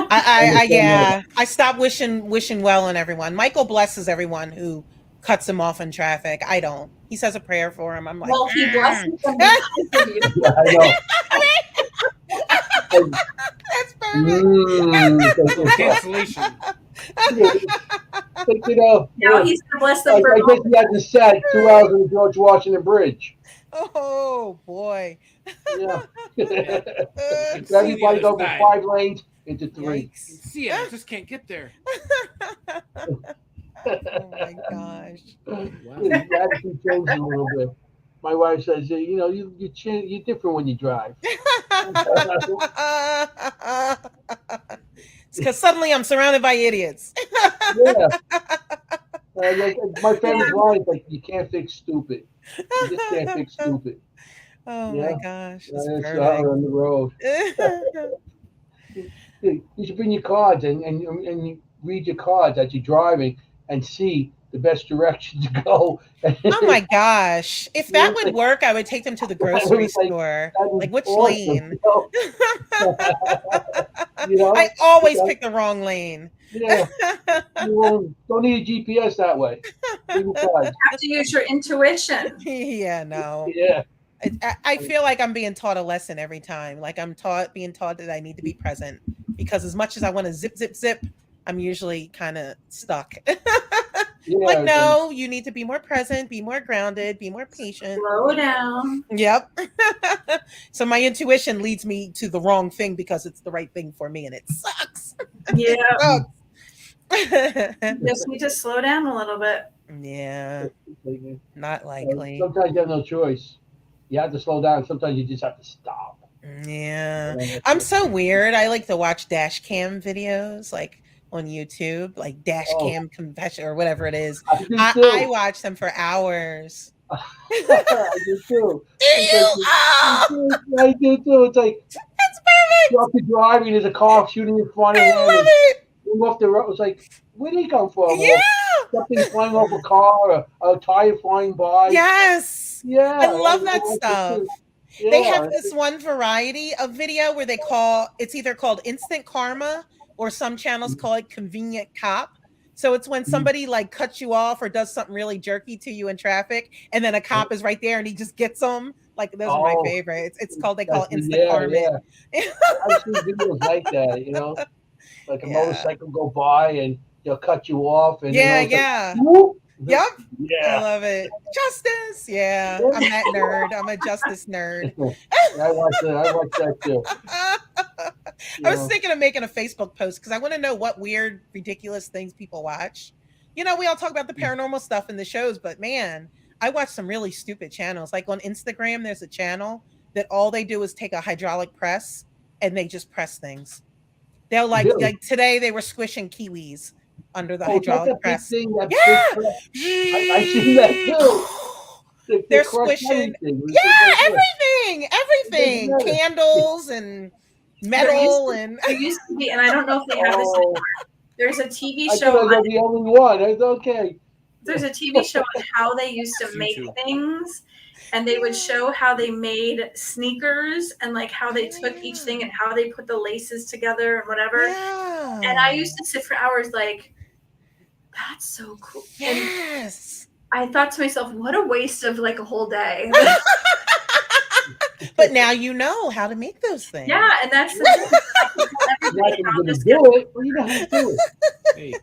I stop wishing well on everyone. Michael blesses everyone who cuts him off in traffic. I don't. He says a prayer for him. I'm like, well, he blesses them because of you. I know. That's perfect. Cancellation. Take it up. Now he's gonna bless them for I guess he hasn't sat 2 hours on the George Washington Bridge. Oh boy. Yeah. Everybody goes from 5 lanes into 3. See, I just can't get there. Oh my gosh. Wow. The attitude changes a little bit. My wife says, you're different when you drive. It's because suddenly I'm surrounded by idiots. Yeah. My family's line is like, you can't fix stupid. You just can't fix stupid. Oh my gosh. That's on the road. You should bring your cards and you read your cards as you're driving and see the best direction to go. Oh my gosh. If that would work, I would take them to the grocery store. Like which lane? I always pick the wrong lane. Yeah. You don't need a GPS that way. You have to use your intuition. Yeah, no. Yeah. I feel like I'm being taught a lesson every time. Like I'm being taught that I need to be present, because as much as I want to zip, zip, zip, I'm usually kind of stuck. Like, no, you need to be more present, be more grounded, be more patient. Slow down. Yep. So my intuition leads me to the wrong thing because it's the right thing for me, and it sucks. Yeah. It sucks. Just need to slow down a little bit. Yeah, not So likely. sometimes you have no choice. You have to slow down. Sometimes you just have to stop. Yeah, I'm so weird. I like to watch dash cam videos, like on YouTube, like dash Oh, cam confession or whatever it is. I do I too. watch them for hours. I do too. Do It's like, you? Oh, I do too. It's like that's perfect. you're up to driving, there's a car shooting in front of I him, love and it. move off the road. It's like, where did he come from? Or Yeah. something flying off a car, a tire flying by. Yes. Yeah, I love I that like it stuff. too. They have Yeah, this one variety of video where they call it's either called instant karma or some channels call it convenient cop. So it's when somebody like cuts you off or does something really jerky to you in traffic, and then a cop is right there and he just gets them. Like those are my oh, favorites. It's called they call it instant yeah, karma. yeah. I've seen videos like that, like a Yeah. motorcycle go by and they'll cut you off, and Yeah, then yeah. like, whoop. Yep. I Yeah. love it. Justice. Yeah. I'm that nerd. I'm a justice nerd. I watch that too. I was thinking of making a Facebook post because I want to know what weird, ridiculous things people watch. We all talk about the paranormal stuff in the shows, but man, I watch some really stupid channels. Like on Instagram, there's a channel that all they do is take a hydraulic press and they just press things. They'll like today they were squishing kiwis under the hydraulic press. Big thing, that Yeah. big I see that too. They're squishing. Everything. Candles and metal there used to be, and I don't know if they have this anymore. There's a TV I show. thought I was the only one. It's okay. There's a TV show on how they used to make things, and they would show how they made sneakers and like how they took each thing and how they put the laces together and whatever. Yeah. And I used to sit for hours like, that's so cool. Yes. And I thought to myself, what a waste of like a whole day. But now you know how to make those things. Yeah, and that's the thing. You know how to do it. Hey.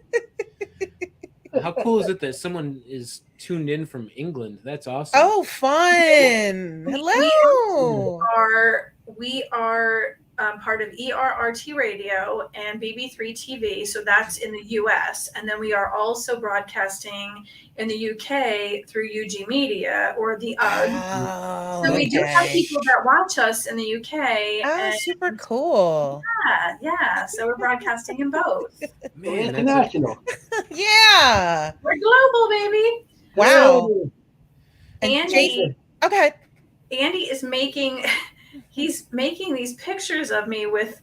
How cool is it that someone is tuned in from England? That's awesome. Oh, fun. Hello. We are part of ERRT Radio and BB3 TV, so that's in the US. And then we are also broadcasting in the UK through UG Media or the UGG. Oh, so we do have people that watch us in the UK. Oh, super cool. Yeah. So we're broadcasting in both. Man, international. Yeah. We're global, baby. Wow. Andy. Okay. Andy is making. He's making these pictures of me with,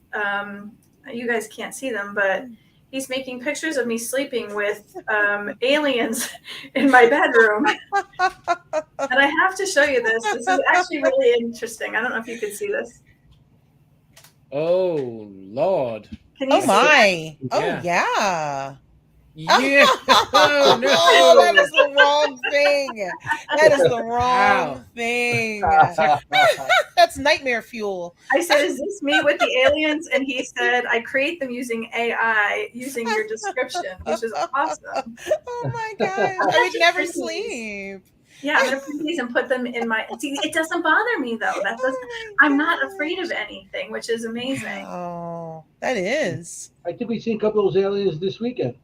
you guys can't see them, but he's making pictures of me sleeping with aliens in my bedroom. And I have to show you this. This is actually really interesting. I don't know if you can see this. Oh, Lord. Can you see my. That? Oh, yeah. Yeah. Oh, no. Oh, that is the wrong thing. That is the wrong thing. That's nightmare fuel. I said, is this me with the aliens? And he said, I create them using AI, using your description, which is awesome. Oh my gosh. I would never sleep. Yeah, I'm gonna print these and put them in my. See, it doesn't bother me though. That doesn't. I'm not afraid of anything, which is amazing. Oh, that is. I think we've seen a couple of those aliens this weekend.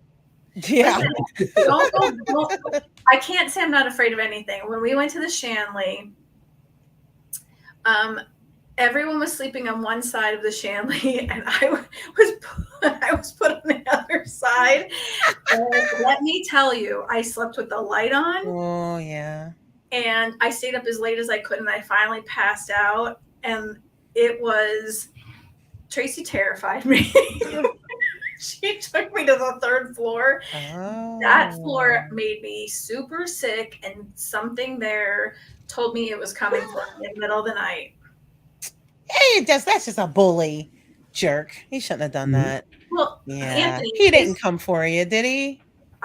Yeah. I can't say I'm not afraid of anything. When we went to the Shanley, everyone was sleeping on one side of the Shanley, and I was put on the other side. And let me tell you, I slept with the light on. Oh yeah. And I stayed up as late as I could, and I finally passed out. And it was Tracy terrified me. She took me to the third floor. Oh. That floor made me super sick, and something there told me it was coming for me in the middle of the night. Hey, that's just a bully jerk. He shouldn't have done that. Well, yeah, Anthony, he didn't come for you, did he?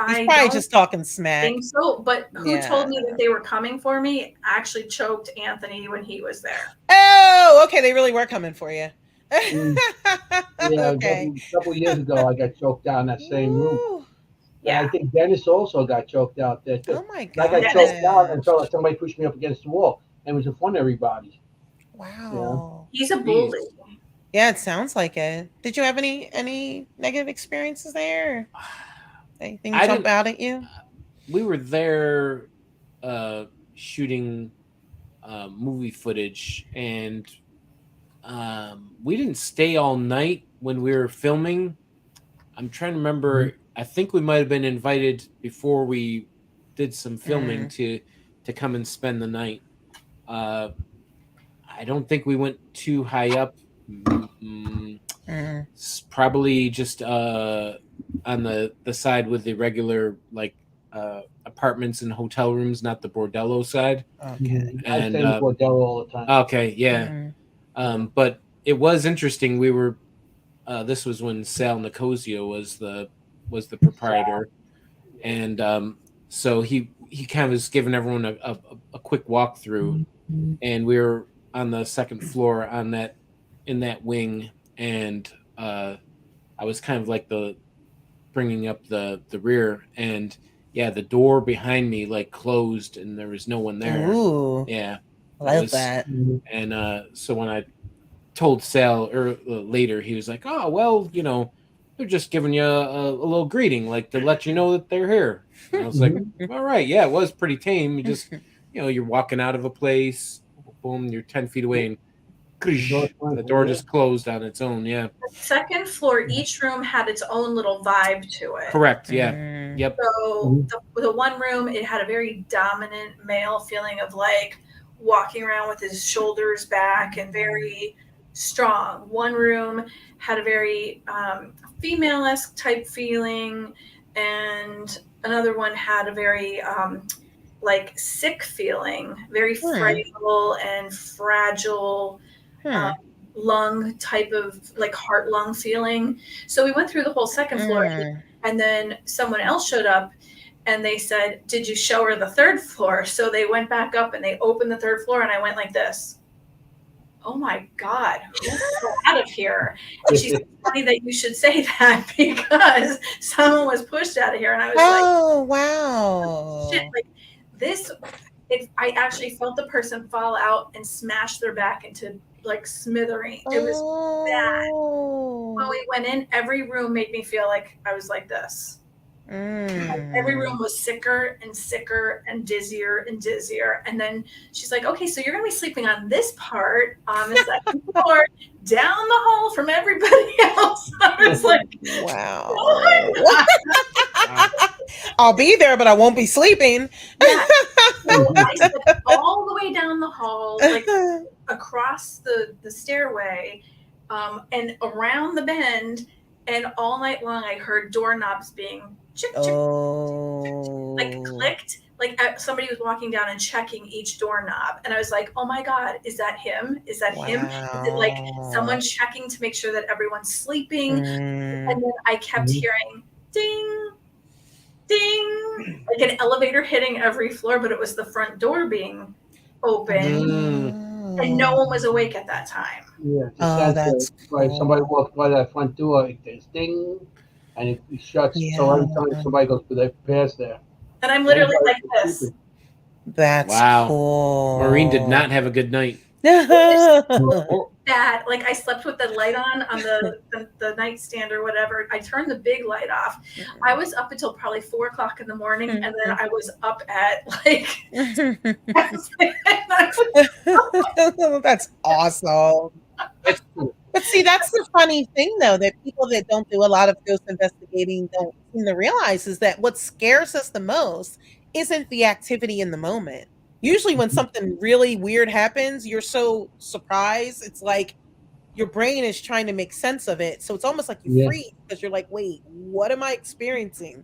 He's probably just talking smack. Think so, but who told me that they were coming for me actually choked Anthony when he was there. Oh, okay. They really were coming for you. Yeah, okay. A couple of years ago, I got choked out in that same room. Yeah, and I think Dennis also got choked out there too. Oh my god! I got choked out until somebody pushed me up against the wall, and it was in front of everybody. Wow, he's a bully. Yeah, it sounds like it. Did you have any negative experiences there? Anything jump out at you? We were there shooting movie footage, and we didn't stay all night when we were filming. I'm trying to remember. I think we might have been invited before we did some filming to come and spend the night. I don't think we went too high up. Probably just on the side with the regular like apartments and hotel rooms, not the bordello side. Okay. I stay in the bordello all the time. Okay, yeah. But it was interesting. We were this was when Sal Nicosio was the proprietor, and so he kind of was giving everyone a quick walkthrough, and we were on the second floor in that wing, and I was kind of like bringing up the rear, and yeah, the door behind me like closed, and there was no one there. Ooh, yeah, I love that. And so when I told Sal later, he was like, "Oh, well, they're just giving you a little greeting, like to let you know that they're here." And I was like, "All right, yeah, it was pretty tame. You just, you're walking out of a place, boom, you're 10 feet away, and the door just closed on its own." Yeah. The second floor, each room had its own little vibe to it. Correct. Yeah. Yep. So the one room, it had a very dominant male feeling of like walking around with his shoulders back and very strong. One room had a very female-esque type feeling, and another one had a very like sick feeling, very frail and fragile lung type of like heart lung feeling. So we went through the whole second floor, and then someone else showed up and they said, "Did you show her the third floor?" So they went back up and they opened the third floor, and I went like this. Oh my God, who's out of here? And she said, "Funny that you should say that because someone was pushed out of here." And I was oh, wow. Shit, like this, I actually felt the person fall out and smash their back into like smithereens. It was bad. When we went in, every room made me feel like I was like this. Like every room was sicker and sicker and dizzier and dizzier. And then she's like, "Okay, so you're going to be sleeping on this part on the second floor down the hall from everybody else." I was like, wow. I'll be there, but I won't be sleeping. Yeah. So I slept all the way down the hall, like across the stairway and around the bend. And all night long, I heard doorknobs being chick, chick, like clicked, like somebody was walking down and checking each doorknob. And I was like, "Oh my God, is that him? Is that him? Is it like someone checking to make sure that everyone's sleeping?" And then I kept hearing ding, ding, like an elevator hitting every floor, but it was the front door being open. And no one was awake at that time. Yeah, that's cool. If somebody walks by that front door, it goes ding, and it shuts. Yeah. So every time somebody goes through, they pass there. And I'm literally like this. That's cool. Maureen did not have a good night. Bad. Like I slept with the light on the nightstand or whatever. I turned the big light off. I was up until probably 4:00 in the morning, and then I was up at like. That's awesome. But see, that's the funny thing, though, that people that don't do a lot of ghost investigating don't seem to realize is that what scares us the most isn't the activity in the moment. Usually when something really weird happens, you're so surprised. It's like your brain is trying to make sense of it. So it's almost like you freeze because you're like, wait, what am I experiencing?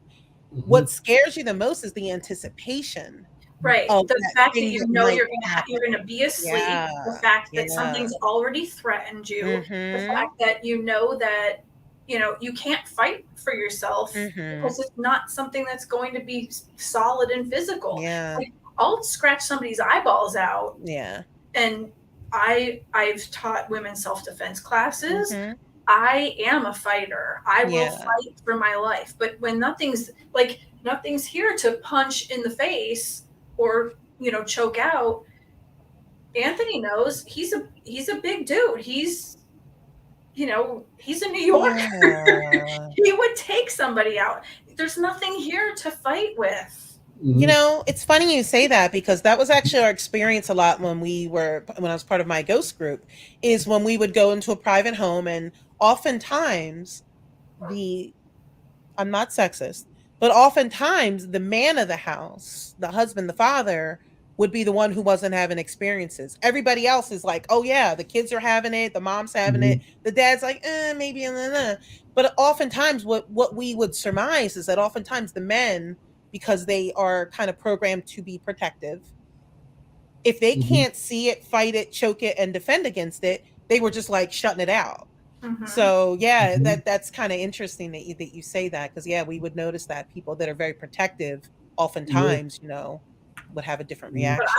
What scares you the most is the anticipation. Right. The fact that you know you're gonna be asleep, the fact that something's already threatened you, the fact that you know that you can't fight for yourself because it's not something that's going to be solid and physical. Yeah. Like, I'll scratch somebody's eyeballs out. Yeah. And I've taught women self-defense classes. I am a fighter. I will fight for my life. But when nothing's here to punch in the face or choke out, Anthony knows he's a big dude. He's a New Yorker. Yeah. He would take somebody out. there's nothing here to fight with. You know, it's funny you say that, because that was actually our experience a lot when I was part of my ghost group, is when we would go into a private home, and oftentimes I'm not sexist, but oftentimes the man of the house, the husband, the father, would be the one who wasn't having experiences. Everybody else is like, oh yeah, the kids are having it, the mom's having it, the dad's like, maybe, but oftentimes what we would surmise is that oftentimes the men, because they are kind of programmed to be protective, if they can't see it, fight it, choke it, and defend against it, they were just like shutting it out. So yeah, that's kind of interesting that you say that, because yeah, we would notice that people that are very protective oftentimes, you know, would have a different reaction. But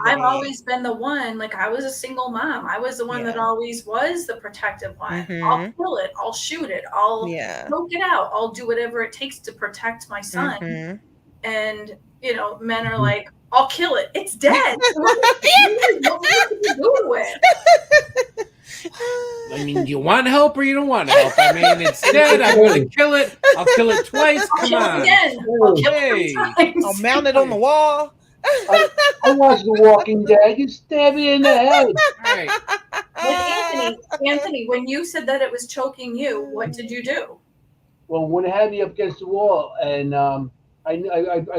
I've always been the one, like, I was a single mom. I was the one that always was the protective one. I'll kill it, I'll shoot it, I'll choke it out, I'll do whatever it takes to protect my son. And you know, men are like, I'll kill it, it's dead. What are you doing? I mean, do you want help or you don't want help? I mean, it's dead. I'm going to kill it. I'll kill it twice. Come on. I'll kill it 3 times. I'll mount it on the wall. I watched The Walking Dead. You stab me in the head. Right. But Anthony, when you said that it was choking you, what did you do? Well, when it had me up against the wall, and I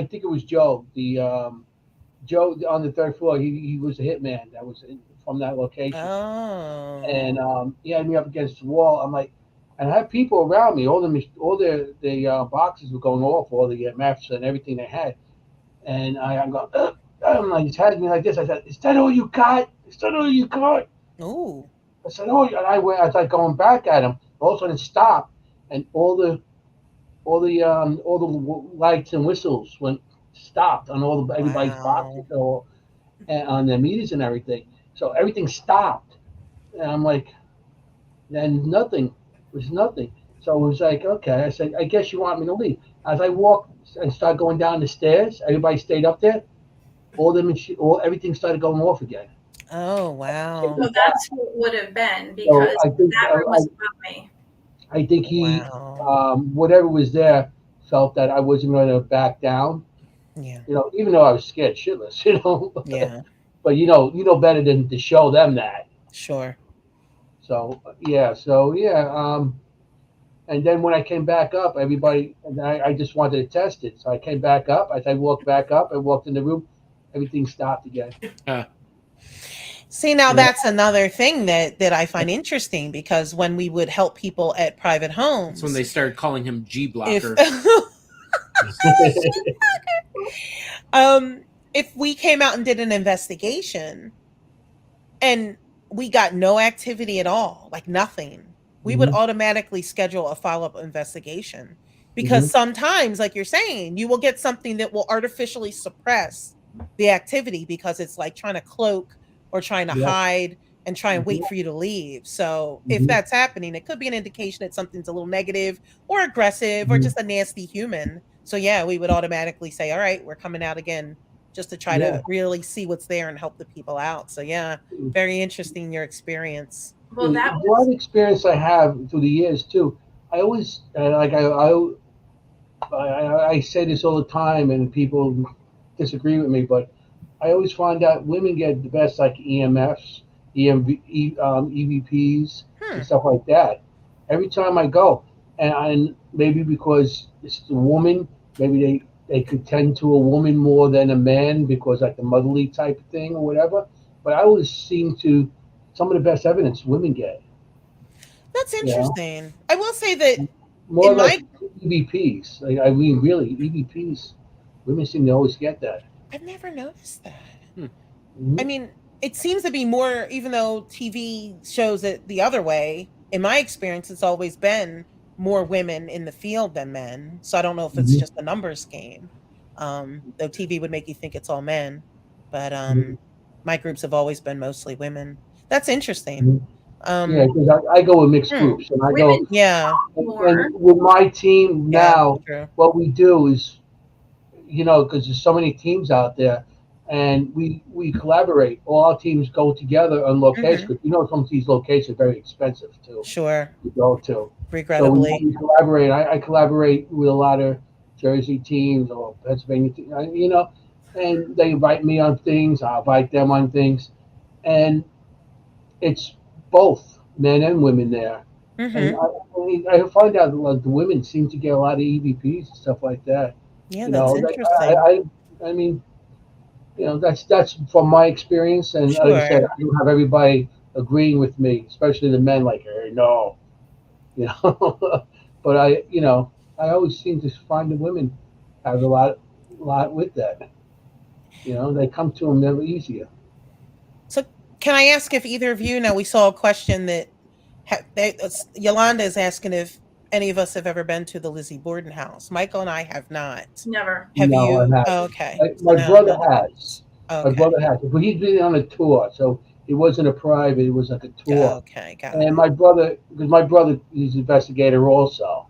think it was Joe, Joe on the third floor. He was a hitman that was from that location. Oh. And he had me up against the wall. I'm like, and I had people around me. All the boxes were going off, all the maps and everything they had. And I'm going, I'm like, he's had me like this. I said, "Is that all you got? Is that all you got?" Ooh. I said, "Oh," and I was like going back at him. All of a sudden, it stopped, and all the lights and whistles stopped on everybody's boxes and on their meters and everything. So everything stopped, and I'm like, and nothing. It was nothing. So it was like, okay. I said, I guess you want me to leave. As I walked and started going down the stairs, everybody stayed up there. Everything started going off again. Oh wow! So that's what it would have been, because that room was above me. I think he, whatever was there, felt that I wasn't going to back down. Yeah. You know, even though I was scared shitless, you know. Yeah. But you know better than to show them that. Sure. So yeah. And then when I came back up, everybody, and I just wanted to test it. So I came back up. As I walked back up, I walked in the room, everything stopped again. See, now that's another thing that I find interesting, because when we would help people at private homes, that's when they started calling him G Blocker. If we came out and did an investigation and we got no activity at all, like nothing, we would automatically schedule a follow-up investigation, because sometimes, like you're saying, you will get something that will artificially suppress the activity, because it's like trying to cloak or trying to hide and try and wait for you to leave. So if that's happening, it could be an indication that something's a little negative or aggressive or just a nasty human. So yeah, we would automatically say, all right, we're coming out again, just to try to really see what's there and help the people out. So yeah, very interesting, your experience. Well, that was one experience I have through the years too. I always I say this all the time, and people disagree with me, but I always find out women get the best, like EMFs, EVPs, and stuff like that. Every time I go, and maybe because it's the woman, maybe they could tend to a woman more than a man, because like the motherly type of thing or whatever. But I always seem to, some of the best evidence women get. That's interesting. Yeah. I will say that more like EVPs. Like, I mean, really, EVPs, women seem to always get that. I've never noticed that. I mean, it seems to be more, even though TV shows it the other way, in my experience, it's always been more women in the field than men. So I don't know if it's just a numbers game. Though TV would make you think it's all men. But my groups have always been mostly women. That's interesting. Yeah, because I go with mixed groups. And I women, go, and with my team now, what we do is, you know, because there's so many teams out there, and we collaborate. All our teams go together on location. Because you know, some of these locations are very expensive too. Sure. To go to. Regrettably. So we collaborate. I collaborate with a lot of Jersey teams or Pennsylvania teams, and they invite me on things. I invite them on things, and it's both men and women there. And Mm-hmm. I find out that the women seem to get a lot of EVPs and stuff like that. Yeah, that's Like, interesting. I mean, that's from my experience, and like I said, Sure. I don't have everybody agreeing with me, especially the men. Like, hey, no, you know. But I always seem to find the women have a lot with that. They come to them never easier. So, can I ask if either of you, now we saw a question that Yolanda is asking if any of us have ever been to the Lizzie Borden house. Michael and I have not. Never. Have No, I you? haven't. Oh, okay. So My now brother another has. My Okay. brother has, but he's been on a tour, so it wasn't a private; it was like a tour. Okay, got And it. because my brother is an investigator also,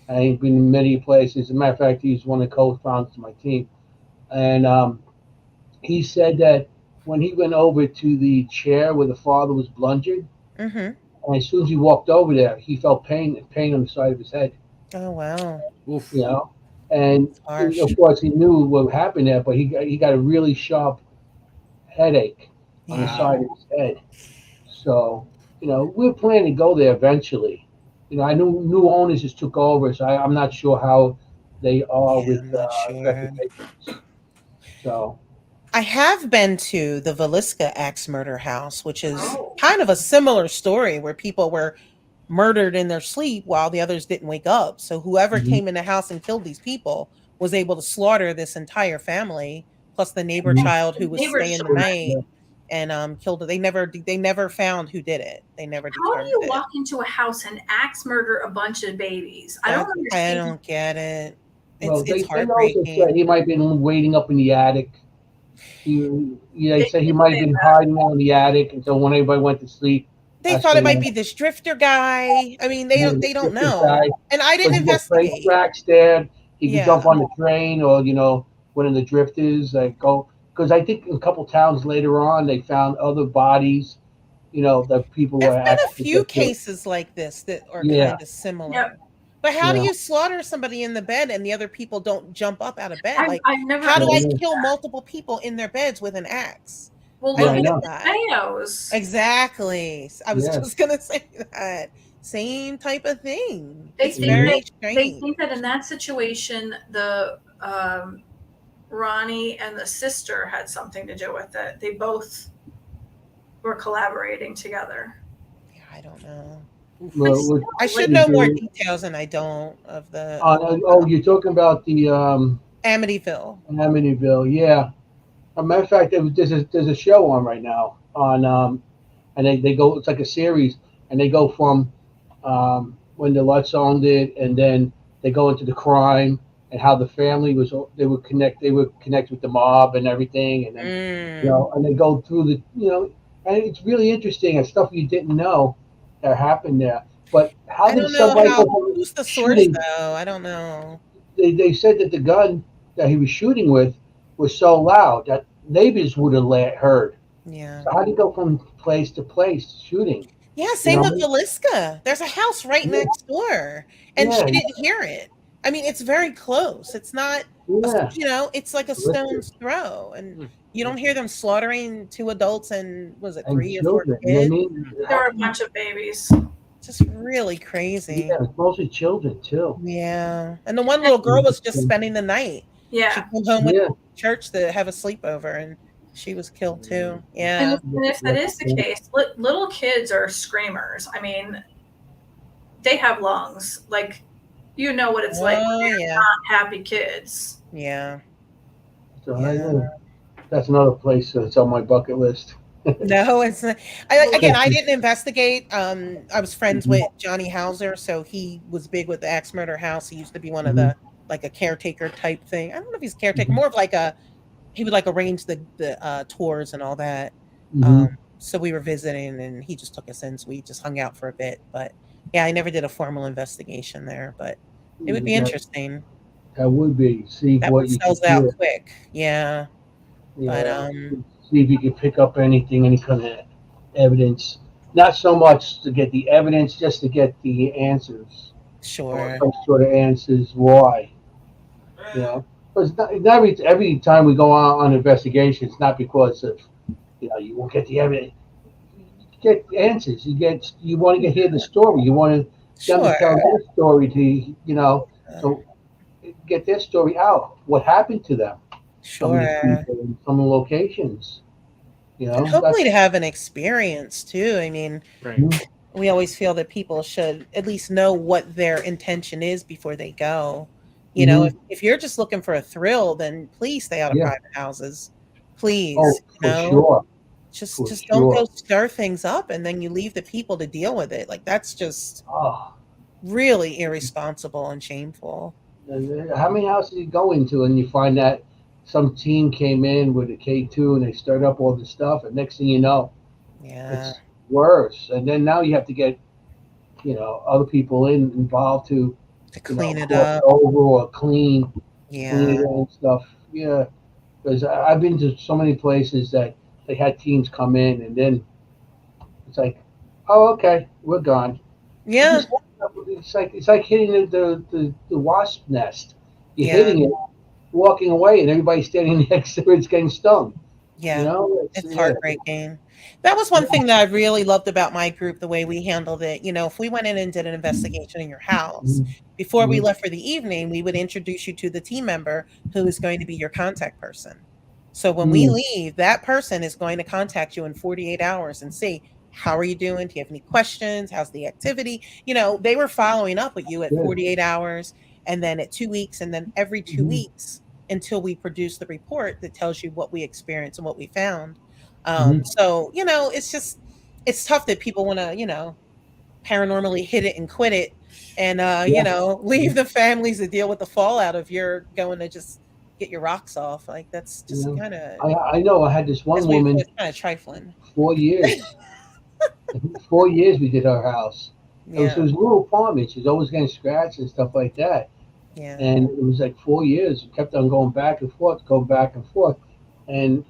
and he's been in many places. As a matter of fact, he's one of the co-founders of my team. And he said that when he went over to the chair where the father was bludgeoned, Mm-hmm. and as soon as he walked over there, he felt pain on the side of his head. Oh, wow. Oof. And It's harsh. of course he knew what happened there, but he got a really sharp headache on the Yeah. side of his head. So, we're planning to go there eventually. I knew new owners just took over, so I'm not sure how they are Yeah, with I'm not sure. reputations. So, I have been to the Velisca axe murder house, which is Oh. kind of a similar story where people were murdered in their sleep while the others didn't wake up. So whoever mhm, came in the house and killed these people was able to slaughter this entire family, plus the neighbor mhm. child The who was neighbor staying the children. night and killed it. They never found who did it. They never How do determined you it. walk into a house and axe murder a bunch of babies? I don't I understand. don't get it. Well, It's they also said heartbreaking. he might have been waiting up in the attic. They They say he did might have say been that. hiding out in the attic until when everybody went to sleep. They That's thought it might when be this drifter guy. I mean, they don't this know. guy, And I because didn't he had train investigate. tracks there. He could jump Yeah. on the train or, one of the drifters go. Because I think a couple towns later on, they found other bodies, that people were There've been a actually few killed. cases like this that are Yeah, kind of similar. Yep. But how do yeah. you slaughter somebody in the bed and the other people don't jump up out of bed? Like, I've never how do I understood. Yeah, kill multiple people in their beds with an axe? Well, I look yeah, I don't at get know. that. Mateos. Exactly. I was Yeah. just gonna say that. Same type of thing. They It's think Mhm. that very they strange. think that in that situation, the Ronnie and the sister had something to do with it. They both were collaborating together. Yeah, I don't know. But Well, still, I like, should you know more do. details and I don't of the You're talking about the Amityville. Amityville. Yeah. As a matter of fact, there's a show on right now on and they go. It's like a series, and they go from when the Lutz owned it, and then they go into the crime and how the family was. They would connect with the mob and everything, and then Mm. and they go through and it's really interesting and stuff you didn't know that happened there. But how I did don't know somebody how go from who's the source shooting? though. I don't know. They said that the gun that he was shooting with was so loud that neighbors would have heard. Yeah. So how do you go from place to place shooting? Yeah, You same with know? Valiska. There's a house right Yeah, next door, and she yeah, didn't hear it. I mean, it's very close. It's not, yeah. it's like a Listen, stone's throw, and Hmm. you don't hear them slaughtering two adults and was it and 3 or 4 children. You know what I kids? mean? there were a bunch of babies. Just really crazy. Yeah, it's mostly children too. Yeah, and the one little girl was just Yeah, spending the night. She Yeah. came home with yeah. church to have a sleepover, and she was killed too. And Yeah. if that is the case, little kids are screamers. I mean, they have lungs. Like, you know what it's like when Oh they're yeah. not happy kids. Yeah. So Yeah. that's another place that's on my bucket list. No, it's not. Again, I didn't investigate. I was friends with Johnny Hauser, so he was big with the Axe Murder House. He used to be one of the like a caretaker type thing. I don't know if he's caretaker, more of like he would like arrange the tours and all that. Mm-hmm. So we were visiting, and he just took us in, so we just hung out for a bit. But yeah, I never did a formal investigation there, but it would be interesting. That would be see That one what you could sells out hear. quick. Yeah, but Yeah, see if you can pick up anything, any kind of evidence. Not so much to get the evidence, just to get the answers or sure. some sort of answers why. You know, because not every time we go on investigation, it's not because of you won't get the evidence. You get answers. You want to hear the story. You want them to Sure. tell their story so get their story out. What happened to them? Some of these Sure. people in some locations. And That's hopefully to have an experience too. I mean, Right. we always feel that people should at least know what their intention is before they go. If you're just looking for a thrill, then please stay out of yeah. private houses. Please, Oh, for sure. For just don't go sure. stir things up and then you leave the people to deal with it. Like that's just Oh, really irresponsible and shameful. and how many houses you go into and you find that some team came in with a K2 and they stirred up all the stuff, and next thing you know, Yeah. it's worse. And then now you have to get other people involved to To clean it cross up. over or clean Yeah. it and stuff. Yeah, because I've been to so many places that they had teams come in and then it's like, oh, okay, we're gone. Yeah. It's like hitting the wasp nest. You're Yeah. hitting it, walking away, and everybody's standing next to it. It's getting stung. Yeah. It's Yeah, heartbreaking. That was one thing that I really loved about my group, the way we handled it. If we went in and did an investigation in your house, before we Mhm. left for the evening, we would introduce you to the team member who is going to be your contact person. So when we Mm, leave, that person is going to contact you in 48 hours and see, how are you doing? Do you have any questions? How's the activity? They were following up with you at good. 48 hours and then at 2 weeks and then every two Mhm, weeks until we produce the report that tells you what we experienced and what we found. mhm. So, it's tough that people want to, paranormally hit it and quit it and, Yeah, leave the families to deal with the fallout if you're going to just get your rocks off. Like, that's you just know. kind of, I know. I had this one as we put woman it, kind of trifling. 4 years. 4 years we did her house. It Yeah. was a little apartment. She was always getting scratched and stuff like that. Yeah. And it was like 4 years. We kept on going back and forth, going back and forth. And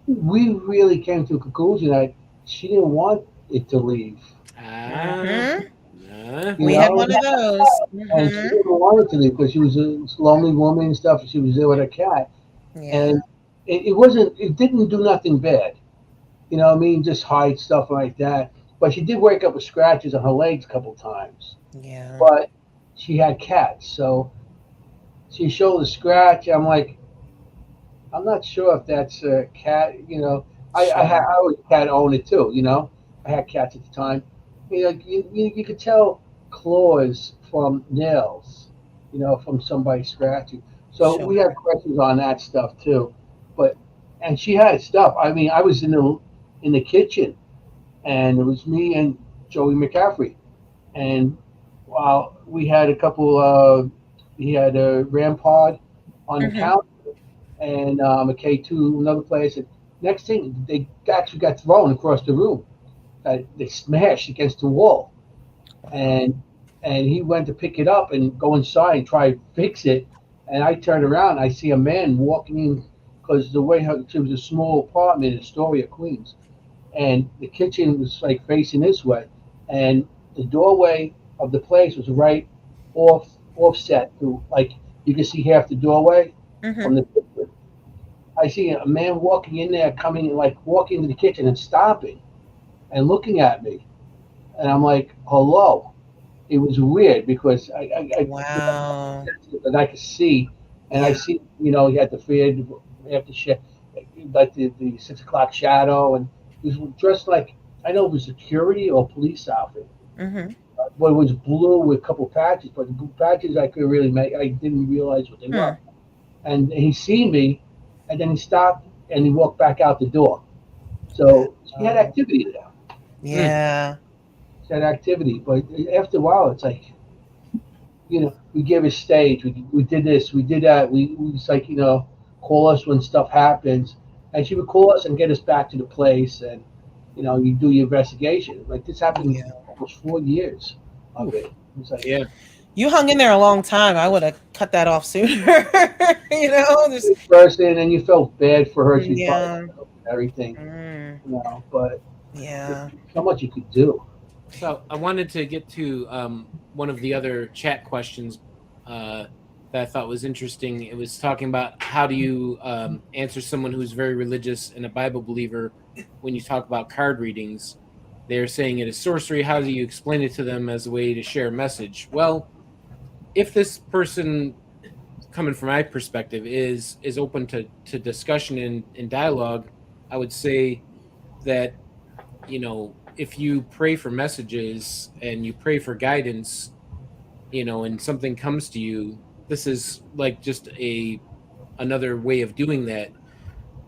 we really came to a conclusion that she didn't want it to leave. Ah, Hmm. You We had know, one of those. and she Hmm. didn't want it to leave because she was a lonely woman and stuff. She was there with her cat, Yeah. and it wasn't. It didn't do nothing bad. You know what I mean? Just hide stuff like that. But she did wake up with scratches on her legs a couple times. Yeah. But she had cats, so she showed the scratch. I'm like, I'm not sure if that's a cat. Sure. I was a cat owner too. I had cats at the time. You could tell claws from nails. From somebody scratching. So Sure. we had questions on that stuff too. But and she had stuff. I mean, I was in the kitchen, and it was me and Joey McCaffrey, and while we had a couple. He had a Rampart on the Hmm. counter and a K2 another place. And next thing, they actually got thrown across the room. They smashed against the wall, Wow. and he went to pick it up and go inside and try to fix it. And I turned around, I see a man walking in because the way it was a small apartment in Astoria, Queens, and the kitchen was like facing this way, and the doorway of the place was right offset to like you can see half the doorway from Hmm. the kitchen. I see a man walking in there, coming like walking into the kitchen and stopping and looking at me, and I'm like, "Hello." It was weird because Wow. that I could see, and I Yeah. see, he had the fear after like the 6 o'clock shadow, and he was dressed like I know it was security or police outfit. Hmm. But it was blue with a couple patches, but the blue patches I could really make. I didn't realize what they Hmm. were. And he seen me, and then he stopped and he walked back out the door. So she had Wow. activity there. hmm. Yeah. She had activity, but after a while, it's like we give a stage. We did this, we did that. We it's like call us when stuff happens, and she would call us and get us back to the place, and you do your investigation. Like this happened Yeah. almost 4 years of Oof. it. It's like Yeah. You hung in there a long time. I would have cut that off sooner. Just this person, and you felt bad for her. She was by yeah. herself and everything, Mm, but there's yeah. so much you could do. So I wanted to get to one of the other chat questions. that I thought was interesting. It was talking about how do you answer someone who's very religious and a Bible believer when you talk about card readings. They're saying it is sorcery. How do you explain it to them as a way to share a message? Well, if this person, coming from my perspective, is open to discussion and dialogue, I would say that, if you pray for messages and you pray for guidance, and something comes to you, this is like just another way of doing that.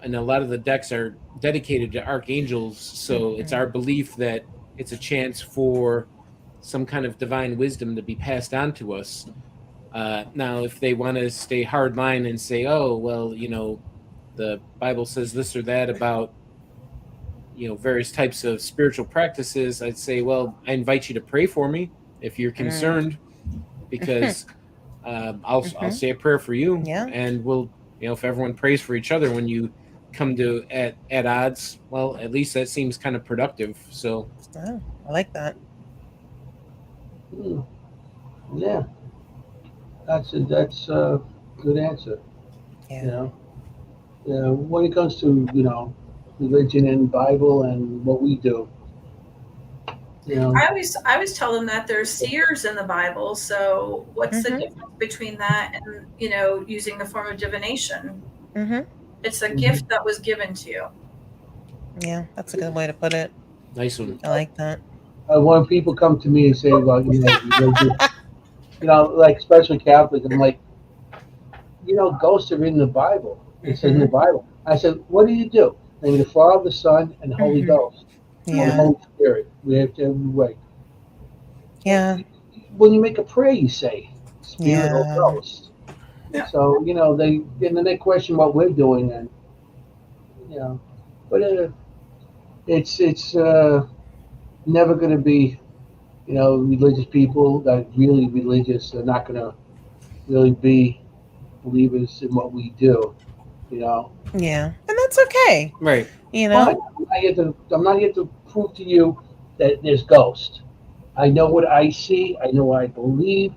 And a lot of the decks are dedicated to archangels, so it's our belief that it's a chance for some kind of divine wisdom to be passed on to us. Now, if they want to stay hard line and say, oh, well, the Bible says this or that about various types of spiritual practices, I'd say, well, I invite you to pray for me if you're concerned, because I'll say a prayer for you, and we'll, if everyone prays for each other when you come to at odds, well, at least that seems kind of productive. So I like that. Yeah, that's a good answer. Yeah. When it comes to religion and Bible and what we do, I always tell them that there's seers in the Bible. So what's the difference between that and using the form of divination? It's a gift that was given to you. Yeah, that's a good way to put it. Nice one. I like that. When people come to me and say, well, religion, like especially Catholic, I'm like, ghosts are in the Bible. It's in the Bible. I said, what do you do? Name the Father, the Son, and the Holy Ghost. Or the Holy Spirit. We have to every way. Yeah. When you make a prayer, you say Spirit or Ghost. Yeah. So they question what we're doing, and but it's never going to be religious people that really religious are not going to really be believers in what we do. Yeah, and that's okay. Right. But I'm not here to prove to you that there's ghosts. I know what I see. I know what I believe.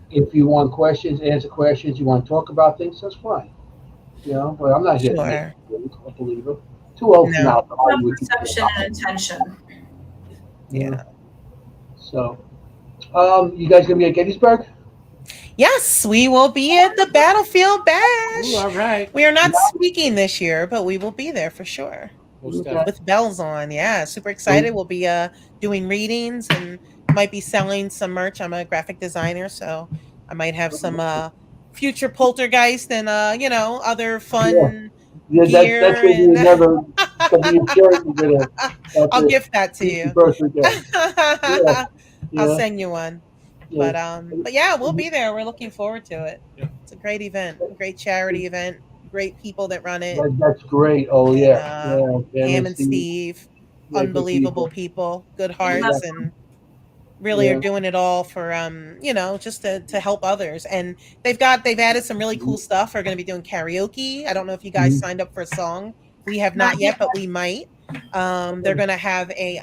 If you want questions, answer questions. You want to talk about things, that's fine. But I'm not here to make a believer. Too old for now. Perception and intention. Yeah. So, you guys gonna be at Gettysburg? Yes, we will be at the Battlefield Bash. Ooh, all right. We are not speaking this year, but we will be there for sure. With bells on. Yeah, super excited. We'll be doing readings and might be selling some merch. I'm a graphic designer, so I might have some future poltergeist and other fun gear. That's gonna be another. I'll gift that to you. I'll send you one. But yeah, we'll be there. We're looking forward to it. Yeah. It's a great event, a great charity event, great people that run it. That's great. Oh yeah. Pam and Steve, unbelievable people, good hearts, and really are doing it all for just to help others. And they've added some really cool stuff. We're going to be doing karaoke. I don't know if you guys signed up for a song. We have not yet, but we might. They're going to have a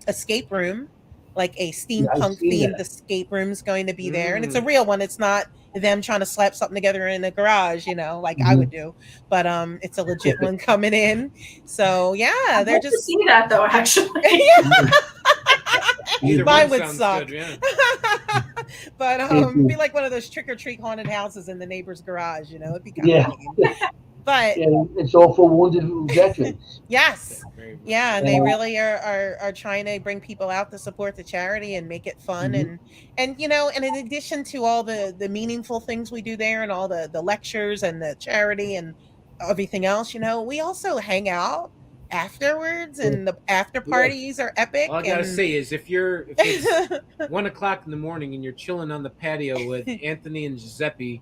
escape room. Like a steampunk themed escape room is going to be there. And it's a real one. It's not them trying to slap something together in a garage, like I would do. But it's a legit one coming in. So yeah, they're just see that though, actually. Mine would suck. Good, yeah. But be like one of those trick or treat haunted houses in the neighbor's garage, it'd be kind of lame. But it's all for wounded veterans. Yes. Yeah, and they really are trying to bring people out to support the charity and make it fun. And and in addition to all the meaningful things we do there and all the lectures and the charity and everything else, we also hang out afterwards, and the after parties are epic. All I gotta say is if it's 1 o'clock in the morning and you're chilling on the patio with Anthony and Giuseppe,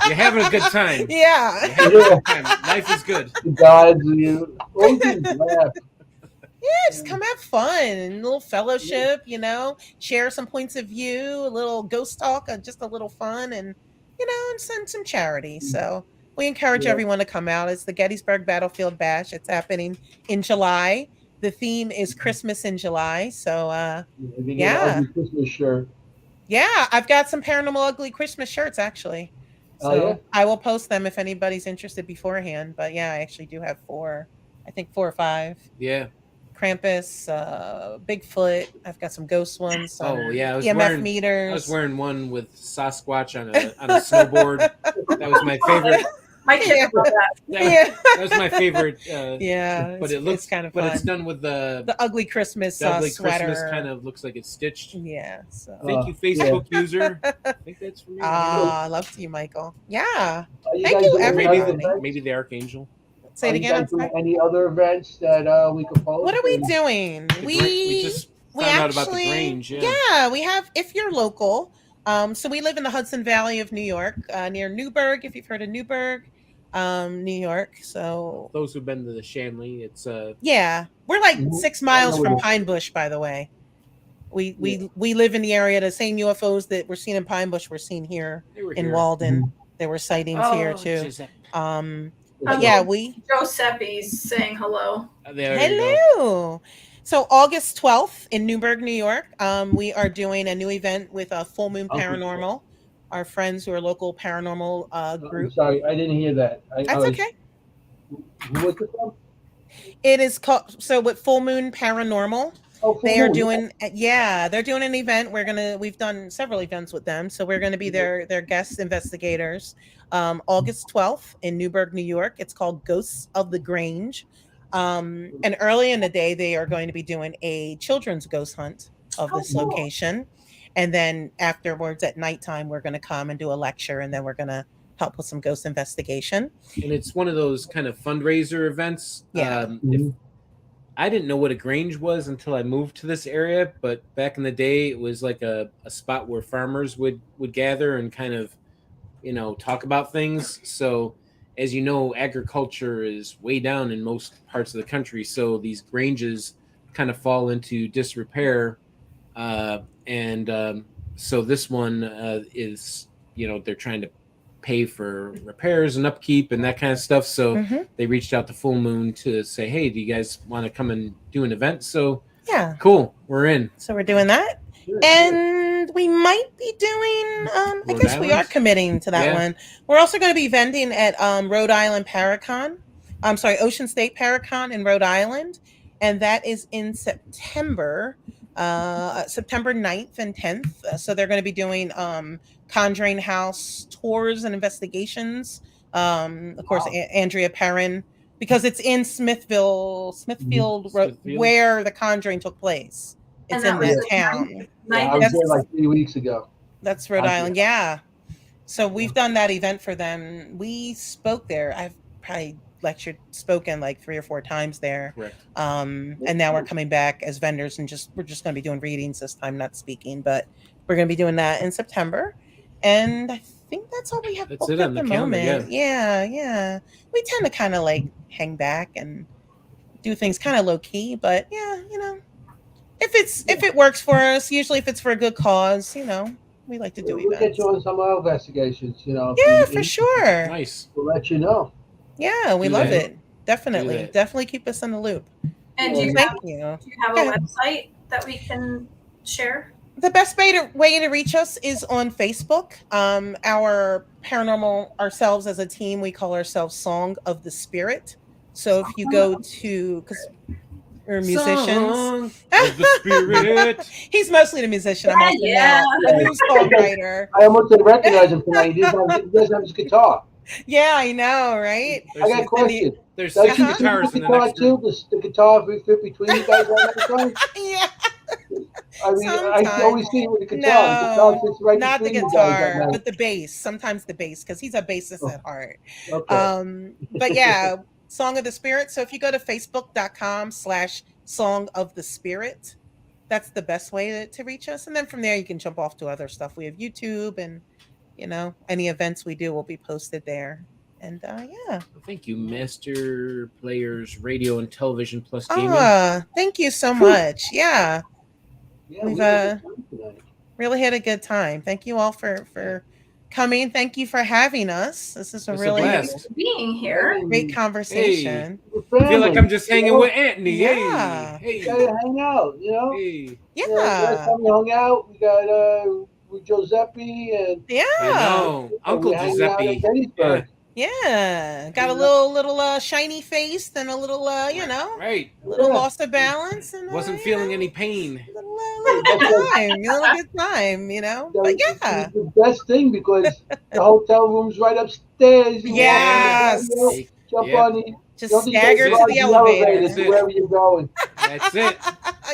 you're having a good time. Yeah. A good time. Life is good. Guys, just come have fun and a little fellowship, share some points of view, a little ghost talk, just a little fun, and and send some charity. So we encourage everyone to come out. It's the Gettysburg Battlefield Bash. It's happening in July. The theme is Christmas in July. So Christmas shirt. Yeah, I've got some Paranormal Ugly Christmas shirts actually. So Oh, yeah? I will post them if anybody's interested beforehand. But yeah, I actually do have 4. I think 4 or 5. Yeah. Krampus, Bigfoot. I've got some ghost ones. Some Oh yeah, EMF I was meters. wearing one with Sasquatch on a snowboard. That was my favorite. My kids love that. That was my favorite. Yeah, but it's kind of but fun. it's done with the ugly Christmas the ugly sweater. Christmas kind of looks like it's stitched. Yeah. So. Thank you, Facebook user. I think that's for me. I love you, Michael. Yeah. You Thank guys you, doing any everybody. other events? Maybe the Archangel. Say it Are you again. guys doing any other events that we could post? What are we doing? We just found out about the Grange. Yeah, we have. If you're local, so we live in the Hudson Valley of New York, near Newburgh. If you've heard of Newburgh, New York. So those who've been to the Shanley, it's yeah, we're like 6 miles from Pine Bush, by the way. We live in the area. The same UFOs that we're seen in Pine Bush were seen here in Walden. There were sightings here too. Yeah, Giuseppe's saying hello. Hello. So August 12th in Newburgh, New York, we are doing a new event with Full Moon Paranormal, our friends who are local paranormal group. I'm sorry, I didn't hear that. That's okay. What's it called? It is called, so with Full Moon Paranormal, they are doing, they're doing an event. We've done several events with them. So we're going to be their guest investigators. August 12th in Newburgh, New York. It's called Ghosts of the Grange. And early in the day, they are going to be doing a children's ghost hunt of this location. And then afterwards at nighttime, we're going to come and do a lecture, and then we're going to help with some ghost investigation. And it's one of those kind of fundraiser events. Yeah. I didn't know what a Grange was until I moved to this area, but back in the day, it was like a spot where farmers would gather and kind of, talk about things. So, as you know, agriculture is way down in most parts of the country. So these Granges kind of fall into disrepair. So this one is, they're trying to pay for repairs and upkeep and that kind of stuff. So they reached out to Full Moon to say, hey, do you guys want to come and do an event? So yeah, cool, we're in. So we're doing that. And we might be doing, I guess we are committing to that one. We're also going to be vending at Rhode Island Paracon. I'm sorry, Ocean State Paracon in Rhode Island. And that is in September 9th and 10th. So they're going to be doing Conjuring House tours and investigations. Of course, Andrea Perrin, because it's in Smithfield, where The Conjuring took place. It's in that town. I was there like 3 weeks ago. That's Rhode Island, yeah. So we've done that event for them. We spoke there. I've probably spoken like 3 or 4 times there. Correct. And now we're coming back as vendors, and we're just going to be doing readings this time, not speaking. But we're going to be doing that in September. And I think that's all we have booked at the moment. Yeah. We tend to kind of like hang back and do things kind of low key, but yeah, if it works for us, usually if it's for a good cause, we like to do events. We'll get you on some of our investigations, Yeah, for sure. Nice. We'll let you know. Yeah, we love it. Definitely keep us in the loop. And do you have a website that we can share? The best way to reach us is on Facebook. Our paranormal, ourselves as a team, we call ourselves Song of the Spirit. So if you go to, because we're musicians. Song of the Spirit. He's mostly the musician. I'm also the new songwriter. I almost didn't recognize him tonight. He doesn't have his guitar. Yeah, I know, right? I got a question. There's 6 guitars in the next group. The guitar fit between you guys on that song? Yeah. I mean, I always see it with the guitar. The guitar fits right not the between guitar, but the bass. Sometimes the bass, because he's a bassist at heart. Okay. But yeah, Song of the Spirit. So if you go to facebook.com/Song of the Spirit, that's the best way to reach us. And then from there, you can jump off to other stuff. We have YouTube, and any events we do will be posted there. And thank you, Master Players Radio and Television Plus Gaming. Thank you so much. Yeah, we've really had a good time. Thank you all for coming. Thank you for having us. This is a really being here. Great conversation. Hey, I feel like I'm just hanging with Anthony. Yeah. Hey. We gotta hang out, Hey. Last time we hung out, we got with Giuseppe and Yeah. I know. Uncle we're hanging out Giuseppe. at Gettysburg. Yeah. Got a little shiny face and a little Right. little Yeah. loss of balance and Wasn't feeling any pain. little good time, But yeah. It's the best thing because the hotel room's right upstairs. You walk Yes. in the patio, jump Yeah. on the. Just you don't need stagger to ride the elevator. That's to it. wherever you're going. That's it.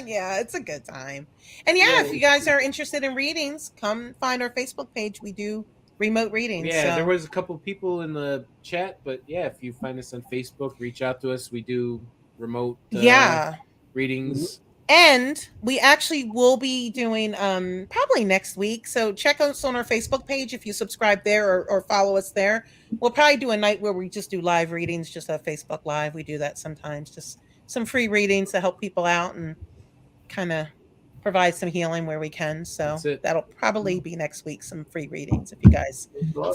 Yeah, it's a good time. And yeah, if you guys are interested in readings, come find our Facebook page. We do remote readings. Yeah, so. there was a couple people in the chat, but yeah, if you find us on Facebook, reach out to us. We do remote readings. And we actually will be doing probably next week. So check us on our Facebook page if you subscribe there or follow us there. We'll probably do a night where we just do live readings, just a Facebook Live. We do that sometimes, just some free readings to help people out and kind of provide some healing where we can. So that'll probably be next week, some free readings if you guys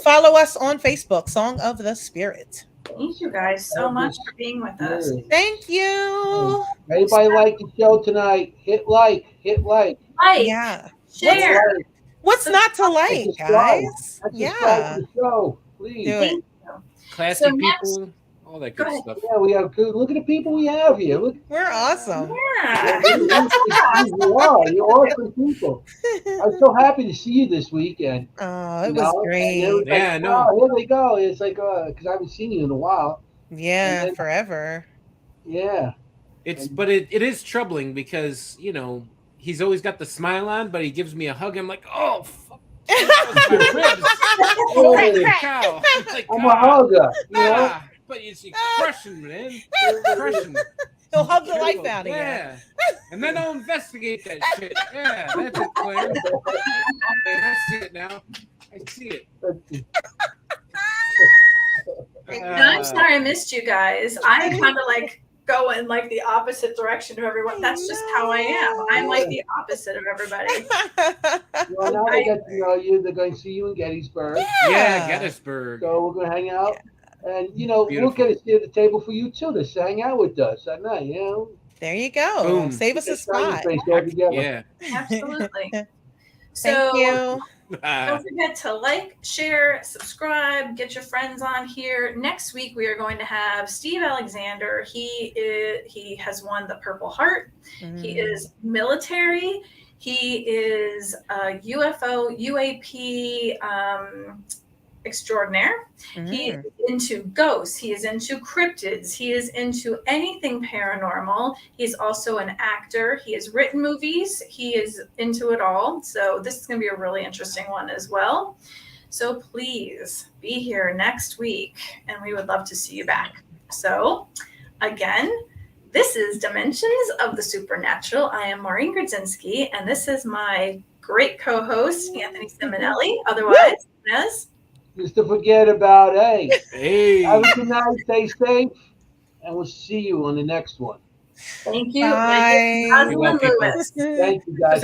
follow us on Facebook, Song of the Spirit. Thank you guys so much for being with us. Thank you. Anybody like the show tonight? Hit like. Yeah. Share. What's not to like, guys? Yeah. The show, please. Do it. Classy people, all that good stuff. Yeah, we have good. Look at the people we have here. Look. We're awesome. Yeah. You're awesome people. I'm so happy to see you this weekend. Oh, it was great. Yeah, I know. Oh, here they go. It's like because I haven't seen you in a while. Yeah, forever. Yeah. But it is troubling because he's always got the smile on, but he gives me a hug. I'm like, oh, fuck. My ribs. Holy cow. Like, I'm a hugger, but you're crushing, man. Crushing. He'll hug the life out of you. Yeah. And then I'll investigate that shit. Yeah, that's it, Claire. I see it now. I see it. I'm sorry I missed you guys. I kind of go in the opposite direction of everyone. That's just how I am. I'm the opposite of everybody. Well, now they get to know you. They're going to see you in Gettysburg. Yeah, Gettysburg. So we're going to hang out. And, we'll get a seat at the table for you, too, to hang out with us that night, There you go. Boom. Save us a spot. Yeah. Absolutely. Thank you. Don't forget to share, subscribe, get your friends on here. Next week we are going to have Steve Alexander. He has won the Purple Heart. He is military. He is a UAP extraordinaire. He is into ghosts. He is into cryptids. He is into anything paranormal. He's also an actor. He has written movies. He is into it all. So this is going to be a really interesting one as well. So please be here next week, and we would love to see you back. So again, this is Dimensions of the Supernatural. I am Maureen Grudzinski, and this is my great co-host, Anthony Simonelli, otherwise known as Mr. Fuhgeddaboudit. Hey. Have a good night. Stay safe. And we'll see you on the next one. Thank you. Bye. Rosalyn Lewis. Thank you, guys.